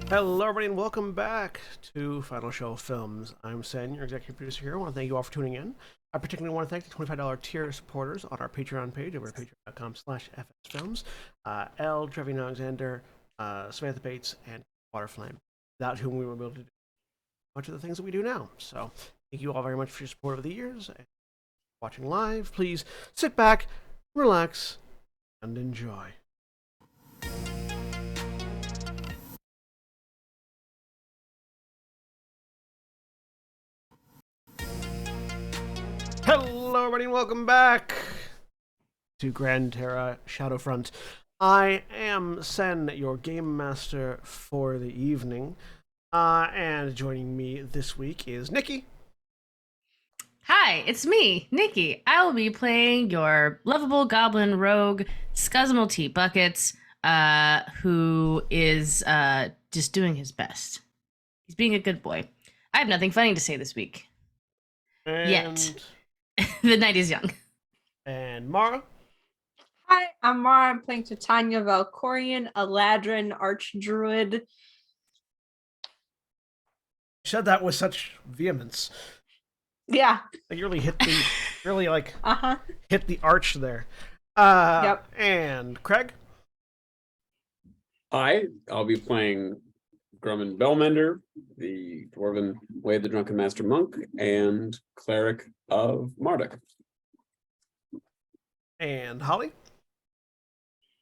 Hello, everybody, and welcome back to Final Show Films. I'm Sen, your executive producer here. I want to thank you all for tuning in. I particularly want to thank the $25 tier supporters on our Patreon page over at patreon.com/fsfilms. L, Trevian Alexander, Samantha Bates, and Waterflame, without whom we wouldn't be able to do much of the things that we do now. So, thank you all very much for your support over the years. And watching live, please sit back, relax, and enjoy. Hello, everybody, and welcome back to Gran Terra Shadowfront. I am Sen, your game master for the evening, and joining me this week is Nikki. Hi, it's me, Nikki. I will be playing your lovable goblin rogue, Scuzmal Tea Buckets, who is just doing his best. He's being a good boy. I have nothing funny to say this week. Yet. The night is young. And Mara. Hi, I'm Mara. I'm playing Titania Valkorian, a Ladrin Archdruid. You said that with such vehemence. Yeah. Like you really hit the, hit the arch there. Yep. And Craig. I'll be playing Grumman Bellmender, the Dwarven Way of the Drunken Master Monk, and Cleric of Marduk. And Holly.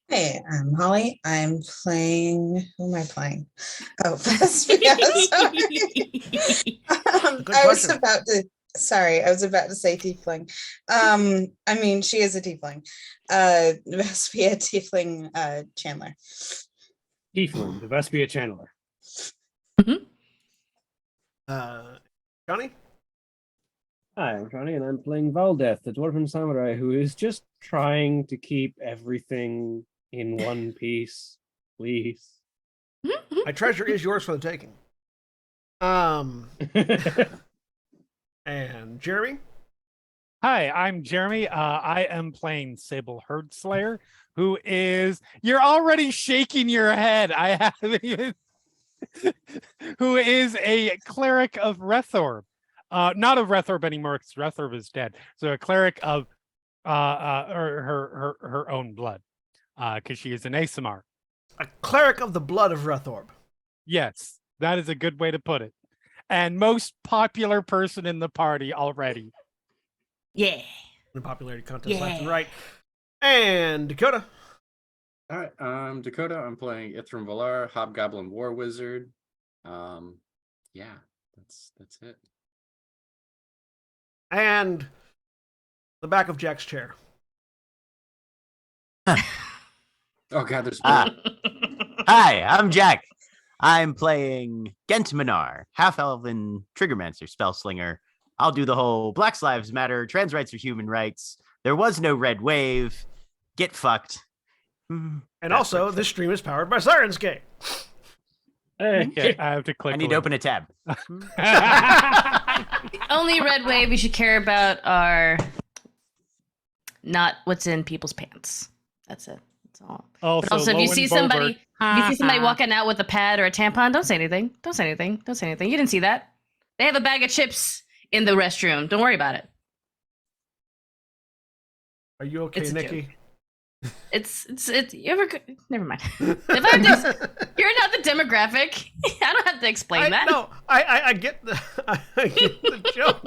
Hey, I'm Holly. I'm playing. Who am I playing? Oh, Vespia. I was about to. Sorry, I was about to say tiefling. I mean, she is a tiefling. Vespia tiefling Chandler. Tiefling, the Vespia Channeler. Johnny. Hi, I'm Johnny, and I'm playing Valdeth, the Dwarven Samurai, who is just trying to keep everything in one piece, please. My treasure is yours for the taking. And Jeremy. Hi, I'm Jeremy. I am playing Sable Herdslayer, who is... You're already shaking your head. I haven't even... who is a cleric of Rethorb. Not of Rethorb anymore, because Rethorb is dead. So a cleric of her own blood, because she is an Asimar. A cleric of the blood of Rethorb. Yes, that is a good way to put it. And most popular person in the party already. Yeah. The popularity contest left and right. And Dakota. All right, I'm Dakota. I'm playing Ithram Valar, Hobgoblin War Wizard. Yeah, that's it. And the back of Jack's chair. Oh God, there's Hi, I'm Jack. I'm playing Gent Minar, half-elven Triggermancer spellslinger. I'll do the whole Black Lives Matter, trans rights are human rights. There was no red wave. Get fucked. And also, this stream is powered by Sirenscape. Okay, I have to click. I need to open a tab. The only red wave we should care about are not what's in people's pants. That's it. That's all. But also, if you see somebody walking out with a pad or a tampon, don't say anything. Don't say anything. Don't say anything. You didn't see that. They have a bag of chips in the restroom. Don't worry about it. Are you okay, It's a Nikki? joke. It's you ever never mind. If I have to, you're not the demographic. I don't have to explain that. No, I get the I get the joke.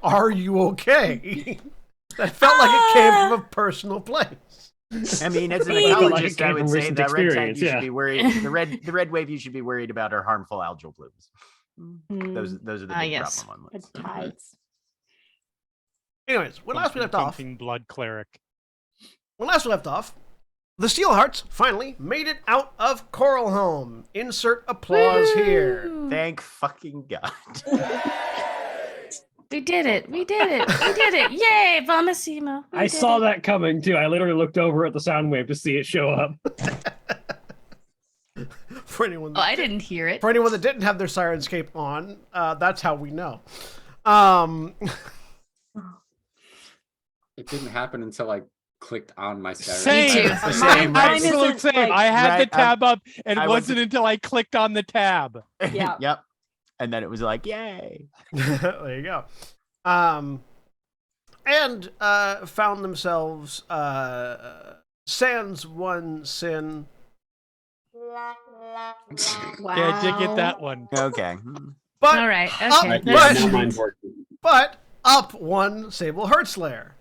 Are you okay? That felt like it came from a personal place. I mean, as an Like ecologist, it I came would from say recent that red tide experience, you yeah. should be worried. The red wave you should be worried about are harmful algal blooms. Those are the big yes. problem It's ones. tides. Anyways, when last we left off, Blood cleric. the Steelhearts finally made it out of Coralhome. Insert applause here. Thank fucking God. We did it. We did it. We did it. Yay, Vomasimo. I saw that coming too. I literally looked over at the sound wave to see it show up. For anyone, Oh, I didn't hear it. for anyone that didn't have their Sirenscape on, that's how we know. It didn't happen until like clicked on my Me Saturday. too. Night. Mine- Same, mine absolute isn't, same. like- I had Right, the tab up, and I it went wasn't until I clicked on the tab. Yeah. Yep. And then it was like, yay. There you go. And found themselves sans one sin. Wow. Yeah, I did get that one. Okay. But All right. up, Okay. Right, but, yeah, now mine's working. but up one Sable Heartslayer.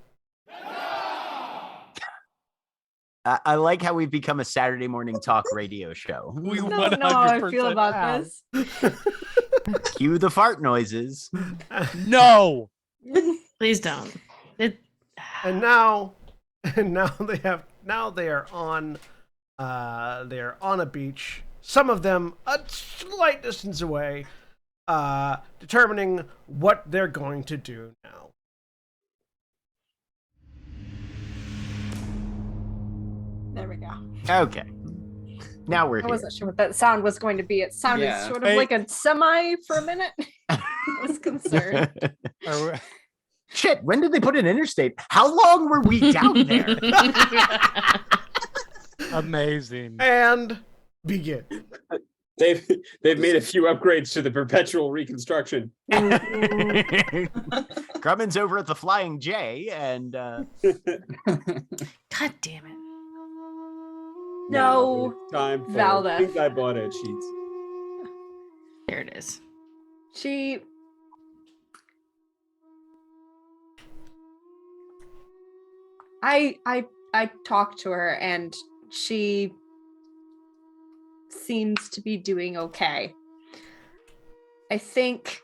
I like how we've become a Saturday morning talk radio show. We I don't know how I feel 100% about have. this. Cue the fart noises. No. Please don't. It, And now they are on a beach. Some of them a slight distance away, determining what they're going to do now. There we go. Okay. Now we're I here. wasn't sure what that sound was going to be. It sounded Yeah. sort of like a semi for a minute. I was concerned. Are we- Shit, when did they put an interstate? How long were we down there? Amazing. And begin. They've made a few upgrades to the perpetual reconstruction. Grumman's over at the Flying J, and God damn it. No, it's time for Valdez. Things I bought at Sheets. There it is. She I talked to her and she seems to be doing okay. I think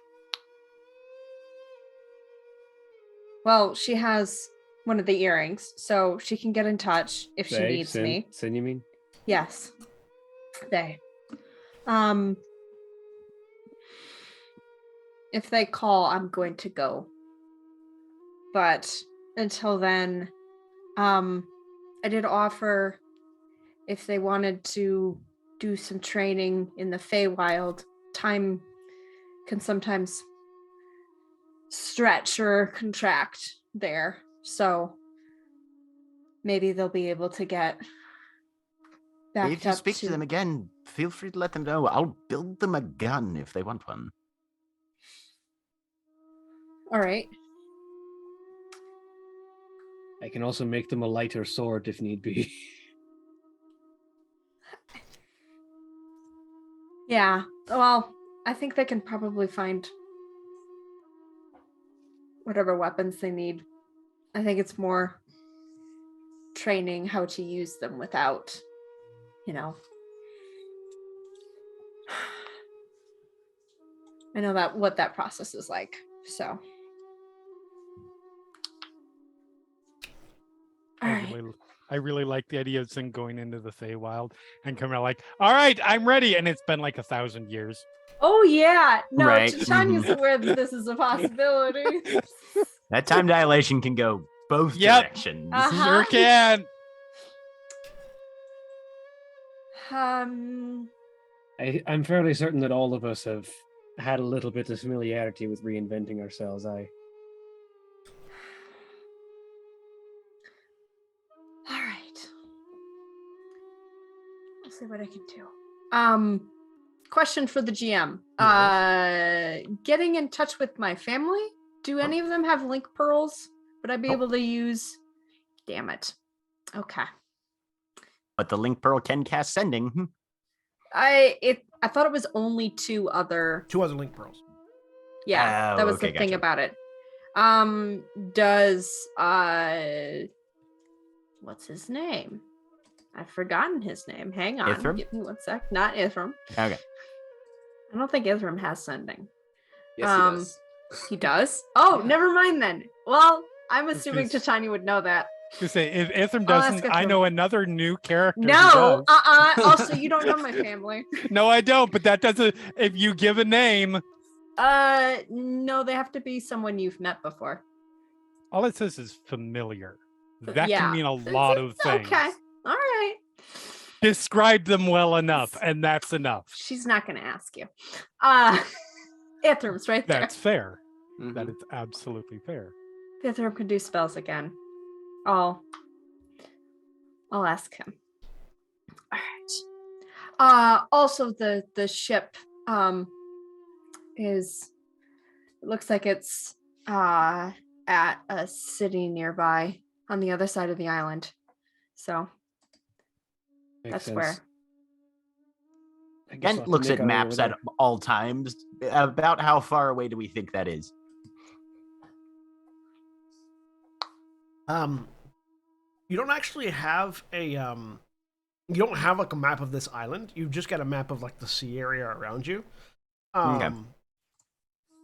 well, she has one of the earrings, so she can get in touch if she needs me. Sin, you mean? Yes. They. If they call, I'm going to go. But until then, I did offer if they wanted to do some training in the Feywild, time can sometimes stretch or contract there. So maybe they'll be able to get back if you up speak to them again, feel free to let them know. I'll build them a gun if they want one. All right. I can also make them a lighter sword if need be. Yeah. Well, I think they can probably find whatever weapons they need. I think it's more training how to use them without, I know that what that process is like. So. All right. I really like the idea of Sin going into the Feywild and coming out like, all right, I'm ready. And it's been like 1,000 years. Oh yeah. No, Right. Tanya's aware that this is a possibility. That time dilation can go both Yep. directions. Uh-huh. Sure can. I'm fairly certain that all of us have had a little bit of familiarity with reinventing ourselves. All right. I'll see what I can do. Question for the GM. Getting in touch with my family. Do any of them have link pearls? Would I be able to use? Damn it. Okay. But the link pearl can cast sending. I thought it was only two other. 2 other link pearls. Yeah, Oh, that was okay, the thing gotcha. about it. Does what's his name? I've forgotten his name. Hang on. Ithram? Give me 1 sec. Not Ithram. Okay. I don't think Ithram has sending. Yes, he does. He does? Oh, Yeah. never mind then. Well, I'm assuming Because- Titania would know that. To say, if Ithram I'll ask doesn't, I Ithram. know another new character. who No, does. Also, you don't know my family. No, I don't. But that doesn't. If you give a name, No, they have to be someone you've met before. all it says is familiar. That Yeah. can mean a lot of things. Okay. All right. Describe them well enough, and that's enough. She's not gonna ask you. Ithram's right there. That's fair. Mhm. That is absolutely fair. Ithram can do spells again. All I'll ask him. All right. Also the ship is, it looks like it's at a city nearby on the other side of the island. So Makes that's sense. where. I guess we'll Gent have to looks make at our way over maps at there. all times. About how far away do we think that is? You don't actually have a you don't have like a map of this island. You just got a map of like the sea area around you. Okay.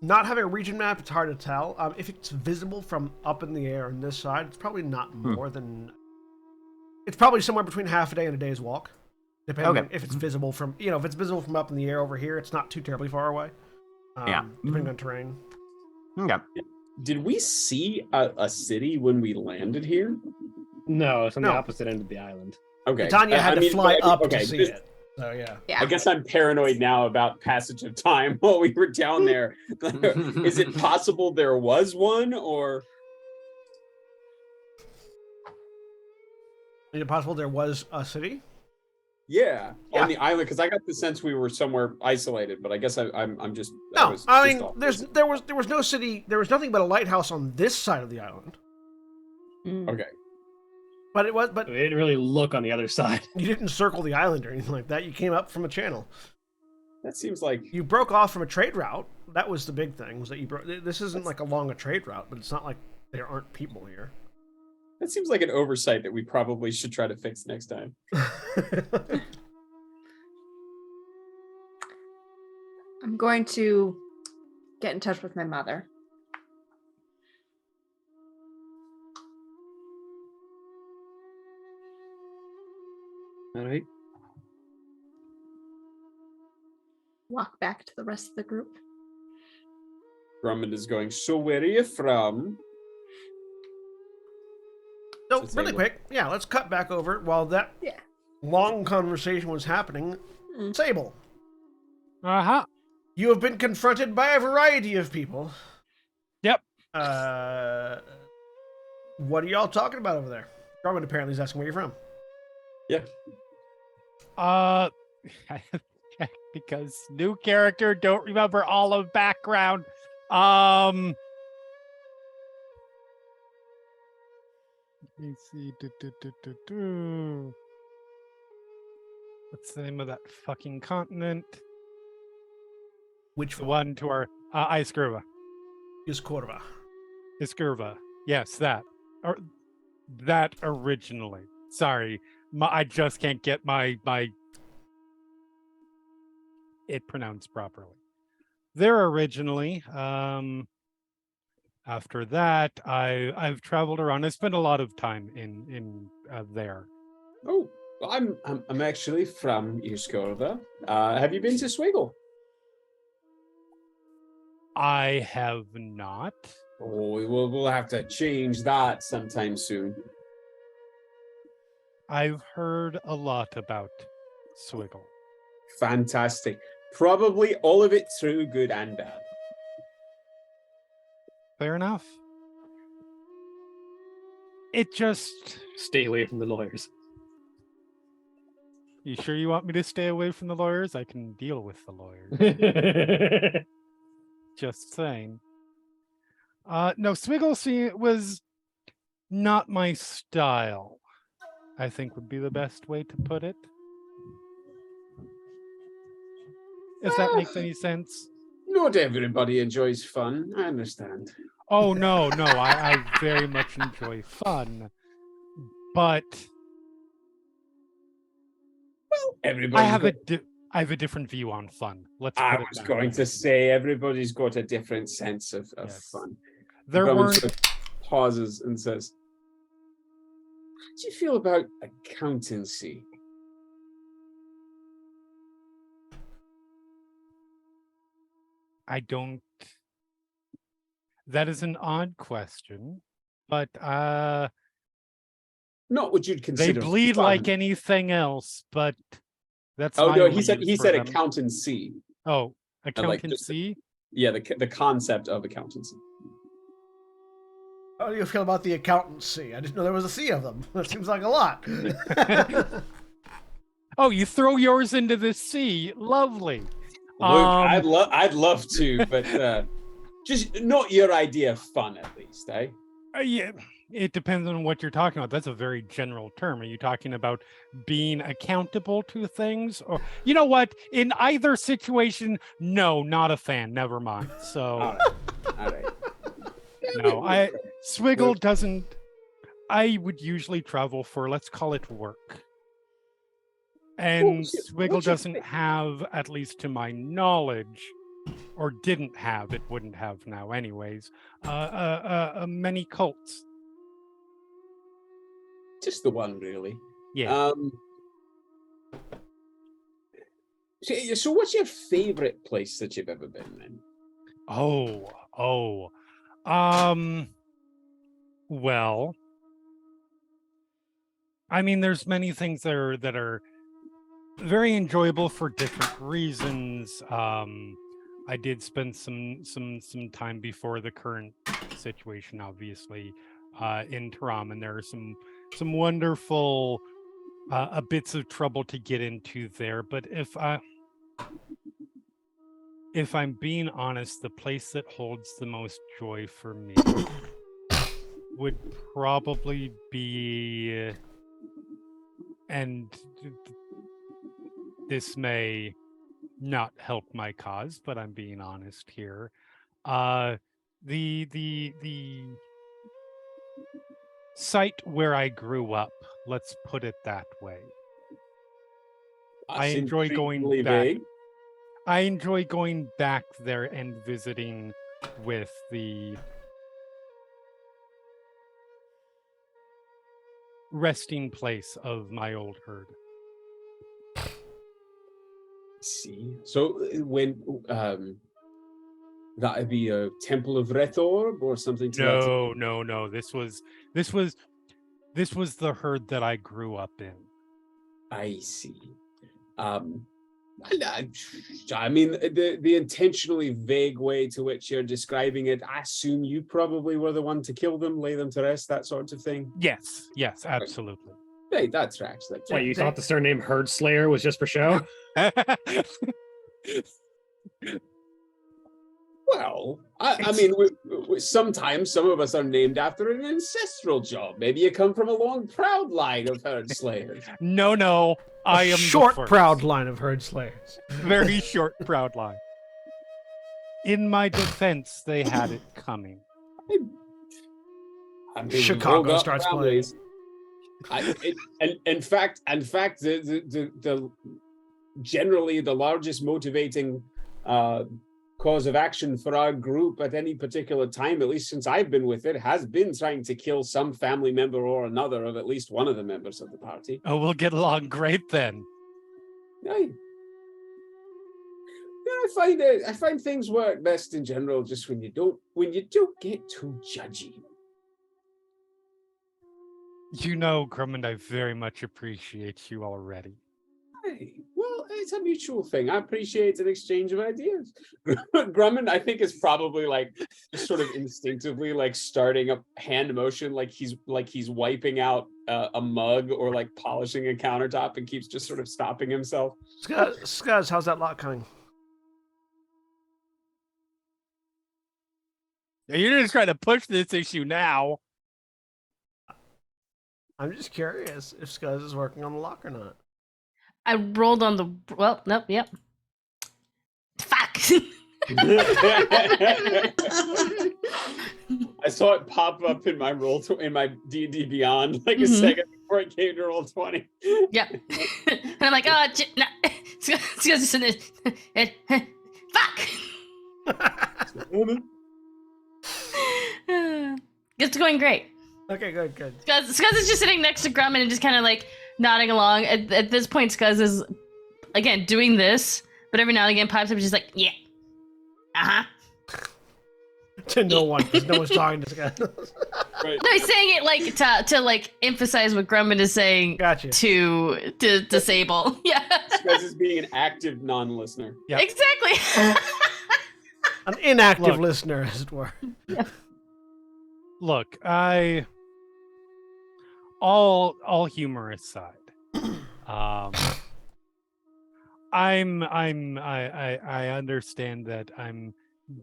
Not having a region map, it's hard to tell. If it's visible from up in the air on this side, it's probably not more than. It's probably somewhere between half a day and a day's walk, depending on if it's visible from. If it's visible from up in the air over here, it's not too terribly far away. Depending on terrain. Okay. Did we see a city when we landed here? No, it's on No. the opposite end of the island. Okay. Tanya had to fly up okay, to see just- it. So yeah. Yeah. I guess I'm paranoid now about passage of time while we were down there. Is it possible there was one, or Is it possible there was a city? yeah, Yeah. on the island? Because I got the sense we were somewhere isolated, but I guess I'm just No, was I just mean off. there was no city. There was nothing but a lighthouse on this side of the island. Okay. But We didn't really look on the other side. you didn't circle the island or anything like that. You came up from a channel. That seems like You broke off from a trade route. That was the big thing. Was that you broke? This isn't like along a trade route, but it's not like there aren't people here. that seems like an oversight that we probably should try to fix next time. I'm going to get in touch with my mother. All right. Walk back to the rest of the group. Drummond is going. So where are you from? So It's really able- quick, yeah, let's cut back over while that Yeah. long conversation was happening. Sable, Uh-huh. you have been confronted by a variety of people. Yep. What are y'all talking about over there? Drummond apparently is asking where you're from. Yeah. Because new character, don't remember all of background. Let me see. What's the name of that fucking continent? Which The one? one to our Iskurva. Is Corva. Iskurva. Yes, that. Or that originally. Sorry. I just can't get my it pronounced properly. There originally. After that, I've traveled around. I spent a lot of time in there. Oh, well, I'm actually from Iskorva. Have you been to Swiggle? I have not. Oh, we'll have to change that sometime soon. I've heard a lot about Swiggle. Fantastic. Probably all of it true, good and bad. Fair enough. It just. Stay away from the lawyers. You sure you want me to stay away from the lawyers? I can deal with the lawyers. Just saying. No, Swiggle was not my style, I think would be the best way to put it. If that makes any sense. Not everybody enjoys fun. I understand. Oh, no, I very much enjoy fun. But Everybody. I have a different view on fun. Let's put I it was that going way. to say everybody's got a different sense of Yes. fun. There Drummond weren't. sort of pauses and says, "How do you feel about accountancy?" I don't. That is an odd question, but Not what you'd they consider. bleed fun. like anything else. But that's. Oh my no, only he said use for them. accountancy. Oh, like just- accountancy. Yeah, the concept of accountancy. How do you feel about the accountant's C? I didn't know there was a C of them. That seems like a lot. Oh, you throw yours into the sea. Lovely. Look, I'd love to, but just not your idea of fun, at least, eh? Yeah, it depends on what you're talking about. That's a very general term. Are you talking about being accountable to things? Or, you know what? In either situation, no, not a fan. Never mind. So, All right. no, Swiggle doesn't. I would usually travel for, let's call it work. And Swiggle doesn't have, at least to my knowledge, or didn't have, it wouldn't have now anyways, many cults. Just the one, really. Yeah. So what's your favorite place that you've ever been in? Well, I mean, there's many things that are very enjoyable for different reasons. I did spend some time before the current situation, obviously, in Taram, and there are some wonderful bits of trouble to get into there. But if I'm being honest, the place that holds the most joy for me would probably be, and this may not help my cause, but I'm being honest here. The site where I grew up, let's put it that way. I enjoy going back. Vague. I enjoy going back there and visiting with the resting place of my old herd. See, so when that would be a Temple of Rethorb or something to that? No. This was the herd that I grew up in. I see. I mean, the intentionally vague way to which you're describing it, I assume you probably were the one to kill them, lay them to rest, that sort of thing. Yes, absolutely. Hey, that tracks. Wait, you thought the surname Herd Slayer was just for show? Well, I mean, sometimes some of us are named after an ancestral job. Maybe you come from a long, proud line of herd slayers. No, I am short, proud line of herd slayers. Very short, proud line. In my defense, they had it coming. I mean, Chicago starts playing. In fact, the generally the largest motivating cause of action for our group at any particular time, at least since I've been with it, has been trying to kill some family member or another of at least one of the members of the party. Oh, we'll get along great then. I find things work best in general just when you don't get too judgy. You know, Grummond, I very much appreciate you already. Hey, well, it's a mutual thing. I appreciate an exchange of ideas. Grummond, I think, is probably like just sort of instinctively like starting a hand motion, like he's wiping out a mug or like polishing a countertop, and keeps just sort of stopping himself. Scuzz, how's that lot coming? You're just trying to push this issue now. I'm just curious if Scuzz is working on the lock or not. I rolled on the nope, yep. Fuck. I saw it pop up in my in my D&D Beyond like a second before it came to roll 20. Yep. And I'm like, oh, no. Fuck. It's going great. Okay, good. Scuzz is just sitting next to Grumman and just kind of like nodding along. At this point, Scuzz is, again, doing this, but every now and again pipes up just like, yeah. Uh-huh. To no one, because no one's talking to Scuzz. Right. No, he's saying it like to like emphasize what Grumman is saying to Sable. Yeah. Scuzz is being an active non-listener. Yep. Exactly. An inactive listener, as it were. Yeah. Look, all humor aside, I understand that I'm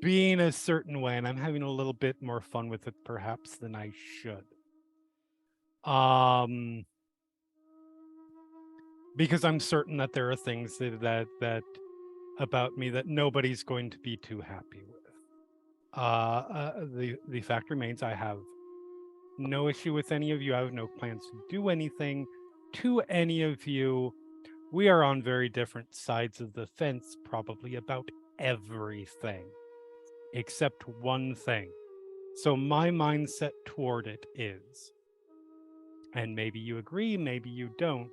being a certain way and I'm having a little bit more fun with it perhaps than I should. Because I'm certain that there are things that about me that nobody's going to be too happy with. The fact remains, I have no issue with any of you. I have no plans to do anything to any of you. We are on very different sides of the fence, probably about everything, except one thing. So my mindset toward it is, and maybe you agree, maybe you don't,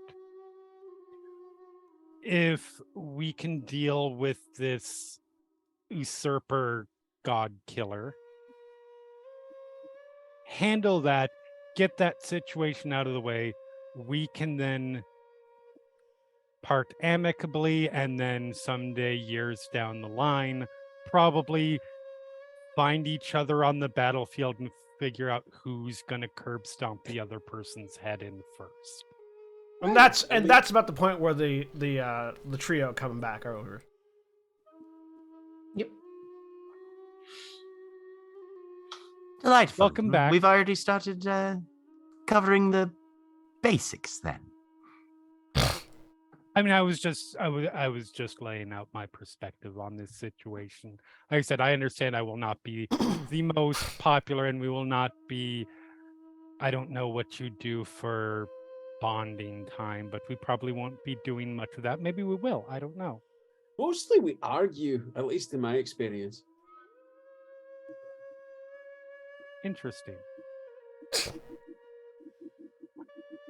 if we can deal with this usurper god killer, handle that, get that situation out of the way, we can then part amicably, and then someday, years down the line, probably find each other on the battlefield and figure out who's gonna curb stomp the other person's head in first. And that's about the point where the trio coming back are over. Yep. Delightful. Welcome back. We've already started covering the basics then. I mean, I was just laying out my perspective on this situation. Like I said, I understand I will not be the most popular, and we will not be. I don't know what you do for bonding time, but we probably won't be doing much of that. Maybe we will. I don't know. Mostly we argue, at least in my experience. Interesting.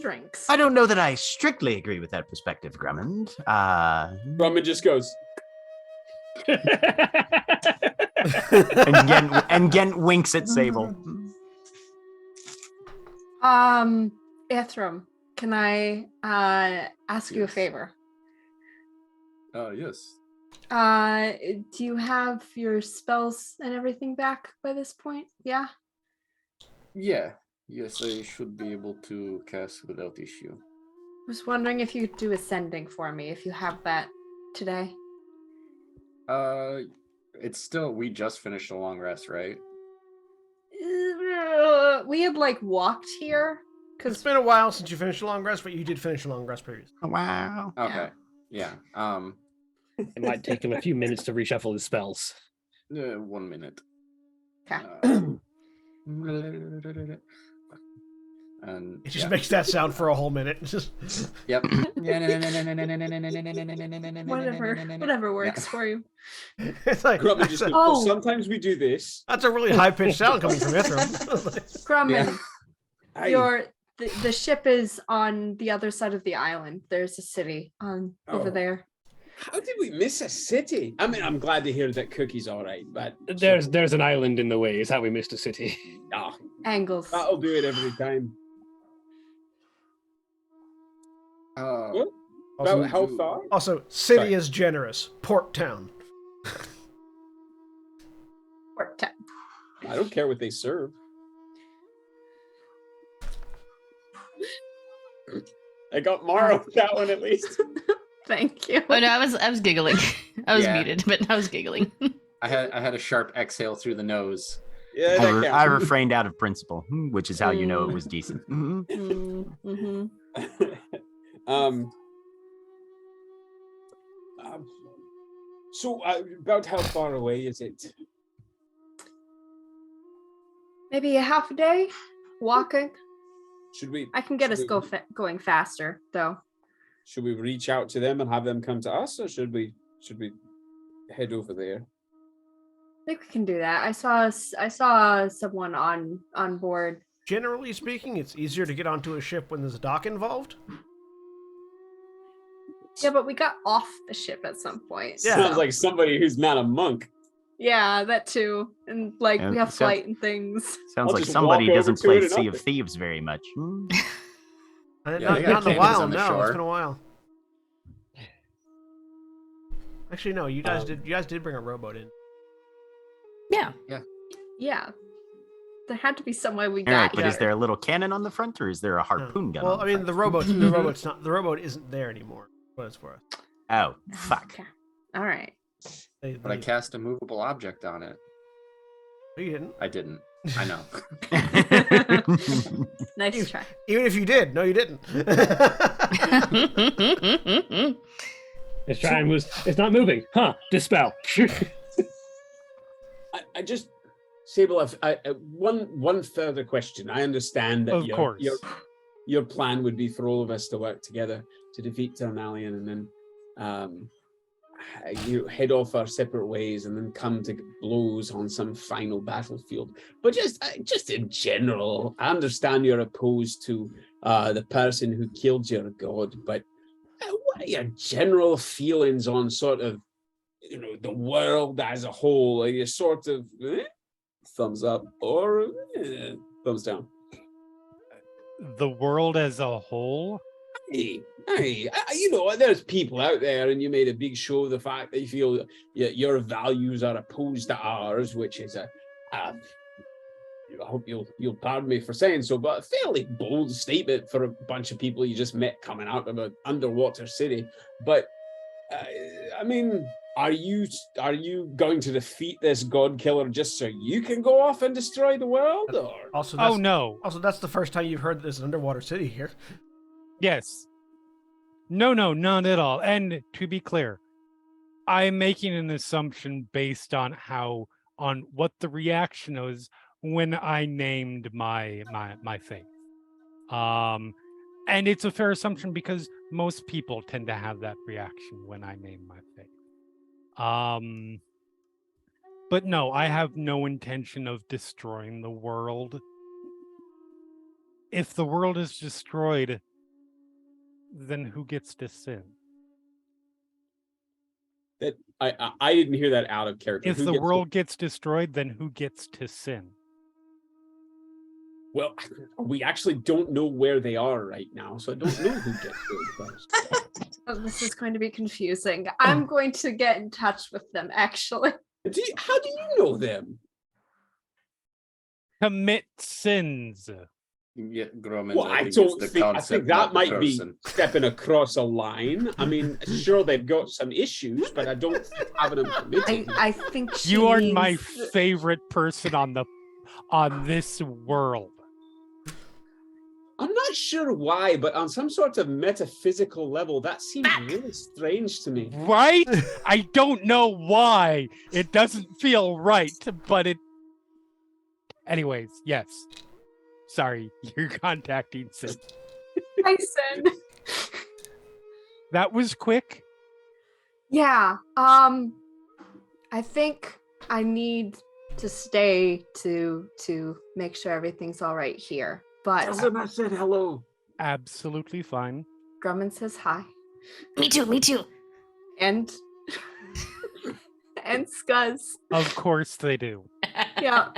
Drinks. I don't know that I strictly agree with that perspective, Grummond. Drummond just goes, and Gent winks at Sable. Ithram, can I ask you a Yes. favor? Yes. Do you have your spells and everything back by this point? Yeah. Yeah. Yes, I should be able to cast without issue. Was wondering if you could do ascending for me if you have that today. It's still, we just finished a long rest, right? We had like walked here It's because been a while since you finished a long rest, but you did finish a long rest previously. Wow. Okay. Yeah. It might take him a few minutes to reshuffle his spells. 1 minute. Okay. And It just makes that sound for a whole minute. It's just yep. whatever works for you. it's like Grumman just goes, Oh. sometimes we do this. that's a really high pitched sound coming from Ithram. Grumman, Hey, the ship is on the other side of the island. There's a city over Oh. there. how did we miss a city? I mean, I'm glad to hear that Cookie's all right, but There's an island in the way. Is how we missed a city. Ah, Angles. that'll do it every time. What? Also, About how far? also, city Sorry. is generous. Port town. Port town. I don't care what they serve. I got Mara with that one at least. Thank you. Oh no, I was giggling. I was Yeah. muted, but I was giggling. I had a sharp exhale through the nose. Yeah, I, that re- counts. I refrained out of principle, which is how you know it was decent. Mhm. Mm-hmm. So, about how far away is it? Maybe a half a day walking. Should we? I can get us should we- going faster though. Should we reach out to them and have them come to us, or should we head over there? I think we can do that. I saw someone on board. Generally speaking, it's easier to get onto a ship when there's a dock involved. Yeah, but we got off the ship at some point. Yeah. Sounds like somebody who's not a monk. Yeah, that too. And like Yeah, we have sounds- flight and things. Sounds I'll like just somebody walk over doesn't to play it and Sea up of it. Thieves very much. Yeah, Not they got in a cannons while. on the No, it's shore. been a while. Actually, no. You guys did. You guys did bring a rowboat in. Yeah. Yeah. There had to be some way we All got right, but here. is there a little cannon on the front, or is there a harpoon gun? Well, on the I mean, front? the robot's not. The robot isn't there anymore. What it's for. Oh, fuck. Okay. All right. But I cast a movable object on it. No, you didn't. I didn't. I know. Nice try. Even if you did, no, you didn't. It's trying to move. It's not moving. Huh? Dispel. I just, Sable, one further question. I understand that Of course. your plan would be for all of us to work together to defeat Ternalian, and then you head off our separate ways, and then come to blows on some final battlefield. But just in general, I understand you're opposed to the person who killed your god. But what are your general feelings on sort of, the world as a whole? Are you sort of thumbs up or thumbs down? The world as a whole? Hey, there's people out there, and you made a big show of the fact that you feel your values are opposed to ours, which is I hope you'll pardon me for saying so, but a fairly bold statement for a bunch of people you just met coming out of an underwater city. But I mean, are you going to defeat this god killer just so you can go off and destroy the world? Or Also, Oh, no. Also, that's the first time you've heard there's an underwater city here. Yes. No, not at all. And to be clear, I'm making an assumption based on what the reaction was when I named my faith. And it's a fair assumption because most people tend to have that reaction when I name my faith. But no, I have no intention of destroying the world. If the world is destroyed, then who gets to sin? that I didn't hear that out of character. If the world gets destroyed, then who gets to sin? Well, we actually don't know where they are right now, so I don't know who gets killed first. Oh, this is going to be confusing. I'm going to get in touch with them, actually. How do you know them? Commit sins. Yeah, Grumman, Well, I think that might be stepping across a line. I mean, sure, they've got some issues, but I don't think having them committed. I think You are my favorite person on this world. I'm not sure why, but on some sort of metaphysical level, that seems really strange to me. Right? I don't know why. It doesn't feel right, but it... Anyways, yes. Sorry, you're contacting Sin. Hi, Sin. That was quick. Yeah. I think I need to stay to make sure everything's all right here. But I said hello. Absolutely fine. Grumman says hi. Me too. And and Scuzz. Of course they do. Yeah.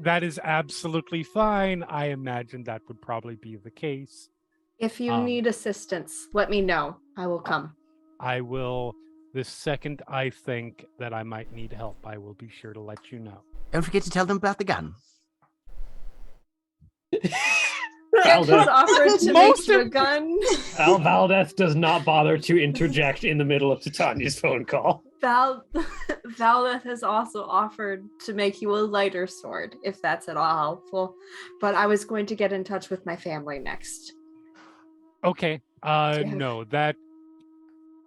That is absolutely fine. I imagine that would probably be the case. If you need assistance, let me know. I will come. I will, the second I think that I might need help, I will be sure to let you know. Don't forget to tell them about the gun. Gant has offered to make you a gun. Al Valdez does not bother to interject in the middle of Titania's phone call. Valdeth has also offered to make you a lighter sword, if that's at all helpful. But I was going to get in touch with my family next. Okay. No, that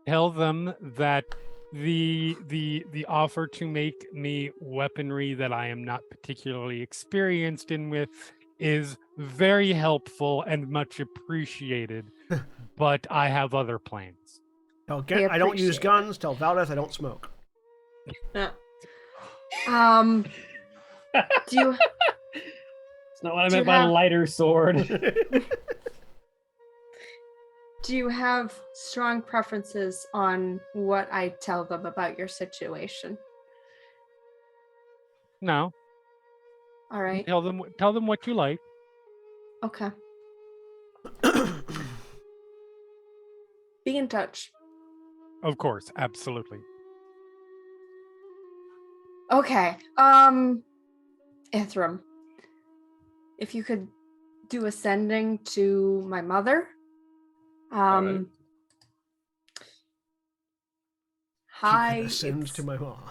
tell them that the offer to make me weaponry that I am not particularly experienced in with is very helpful and much appreciated, but I have other plans. Tell Gent I don't use guns. Tell Valdez I don't smoke. Do you? It's not what I meant by lighter sword. Do you have strong preferences on what I tell them about your situation? No. All right. Tell them what you like. Okay. Be in touch. Of course, absolutely. Okay. Ithram, if you could do a sending to my mother. Alright. Hi. The Sims it's- to my mom.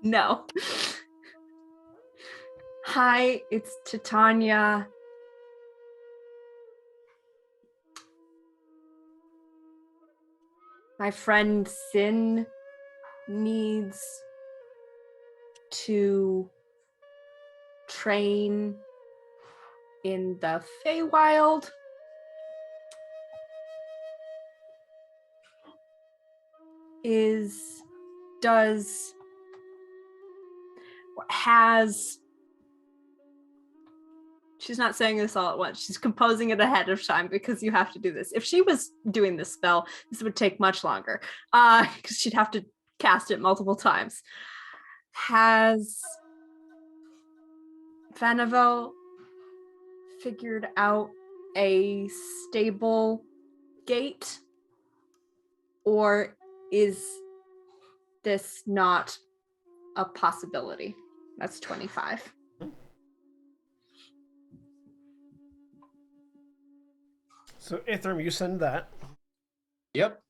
No. Hi, it's Titania. My friend Sin needs to train in the Feywild. She's not saying this all at once. She's composing it ahead of time because you have to do this. If she was doing this spell, this would take much longer because she'd have to cast it multiple times. Has Vanavel figured out a stable gate, or is this not a possibility? That's 25. So Ithram, you send that. Yep.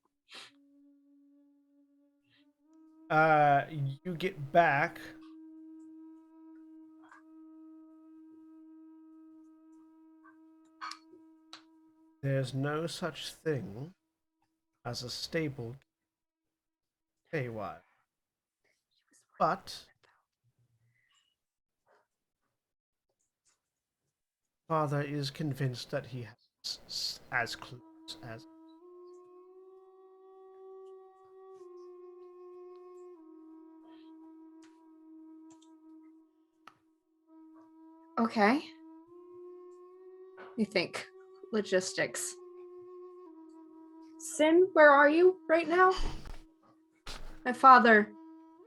You get back. There's no such thing as a stable Feywild. But father is convinced that he has as close as. Okay. You think logistics. Sin, where are you right now? My father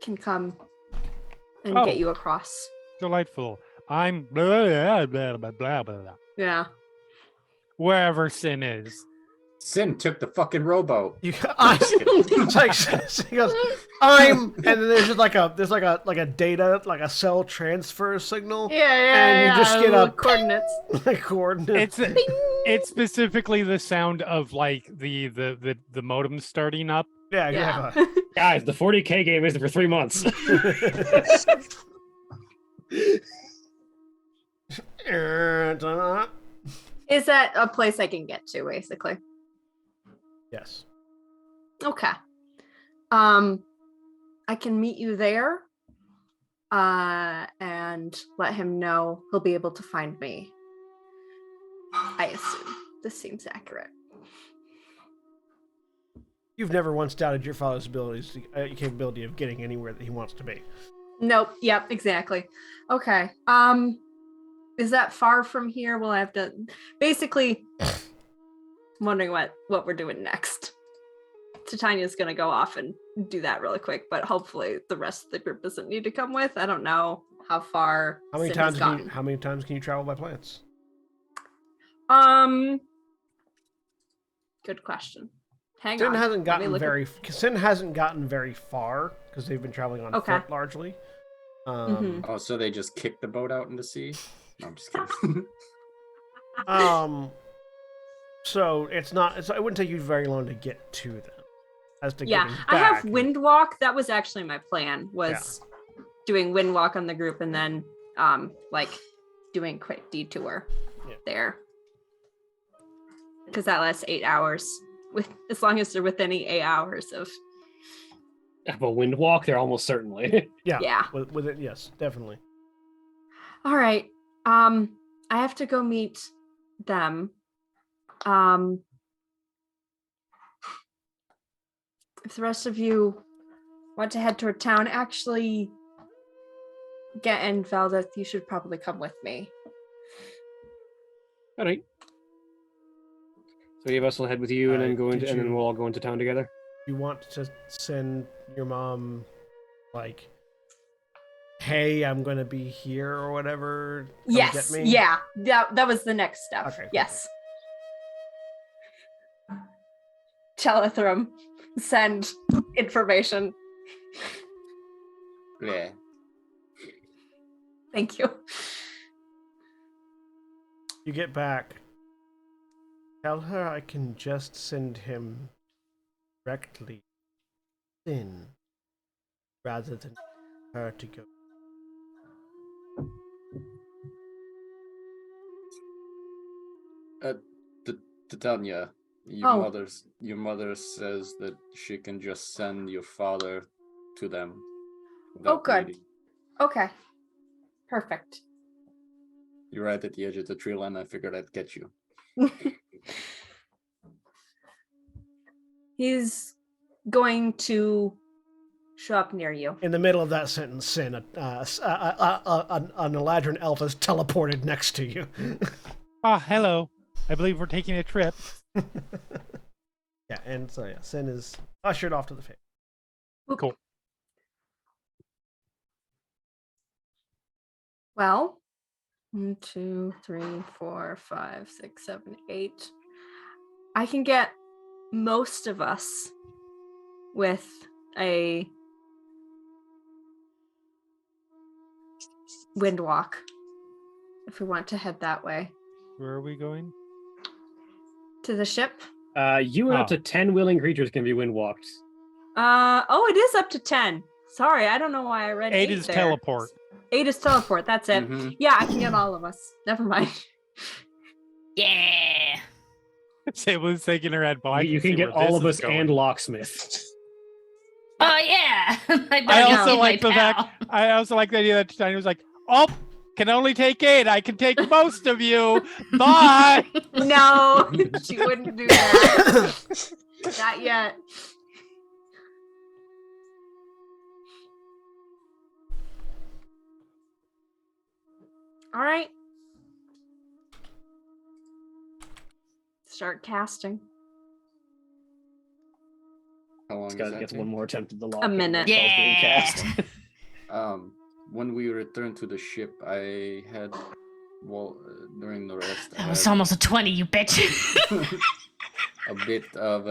can come and Oh. get you across. Delightful. I'm blah, blah, blah, blah, blah. Yeah. Wherever Sin is. Sin took the fucking rowboat. It's like he goes, I'm, and then there's just like a data, like a cell transfer signal. And you just get a coordinates. like coordinates. It's specifically the sound of like the modem starting up. Yeah, exactly. Guys, the 40K game isn't for 3 months. Is that a place I can get to, basically? Yes. Okay. I can meet you there. And let him know he'll be able to find me. I assume. This seems accurate. You've never once doubted your father's abilities, capability of getting anywhere that he wants to be. Nope. Yep. Exactly. Okay. Is that far from here? We'll have to. Basically, I'm wondering what we're doing next. Titania's gonna go off and do that really quick, but hopefully the rest of the group doesn't need to come with. I don't know how far. How many Sin has times? gotten. How many times can you travel by plants? Good question. Hang Sin on. hasn't Let me gotten look very. Sin hasn't gotten very far because they've been traveling on Okay. foot largely. Oh, so they just kicked the boat out into sea? No, I'm just kidding. So it's not. It wouldn't take you very long to get to them. As to Yeah, getting I have back. wind walk. That was actually my plan. Was doing wind walk on the group and then like doing quick detour there. Because that lasts 8 hours. As long as they're within 8 hours of. But wind walk, they're almost certainly. Yeah. With it, yes, definitely. All right. I have to go meet them. If the rest of you want to head toward town, actually, Get and Valdeth, you should probably come with me. All right. So each of us will head with you, and then and then we'll all go into town together. You want to send your mom, like, hey, I'm gonna be here or whatever? Yes. Get me? Yeah. That was the next step. Okay, cool. Yes. Telethrum, send information. Yeah. Thank you. You get back. Tell her I can just send him directly in rather than her to go. Titania, Oh. your mother says that she can just send your father to them without good. waiting. Okay. Perfect. You're right at the edge of the tree line. I figured I'd get you. He's going to show up near you. In the middle of that sentence, Sin, an Eladrin elf is teleported next to you. Ah, hello. I believe we're taking a trip. Yeah, and so yeah, Sin is ushered off to the face. Cool. Well, 1, 2, 3, 4, 5, 6, 7, 8. I can get most of us with a wind walk if we want to head that way. Where are we going? To the ship. You and up to 10 willing creatures can be windwalked. Oh, it is up to 10. Sorry, I don't know why I read 8 is there. teleport. 8 is teleport, that's it. Yeah, I can get all of us. Never mind. Yeah. Sable's taking her head. You can get all of us and Locksmith. Oh yeah. I also like the fact. I also like the idea that Titania was like, "Oh, can only take 8. I can take most of you. Bye." No, she wouldn't do that. Not yet. All right. Start casting. How long This does guy that gets take? one more attempt at the lock. A minute. Spell's being cast. When we returned to the ship, I had, during the rest, I That was had almost a 20, you bitch. a bit of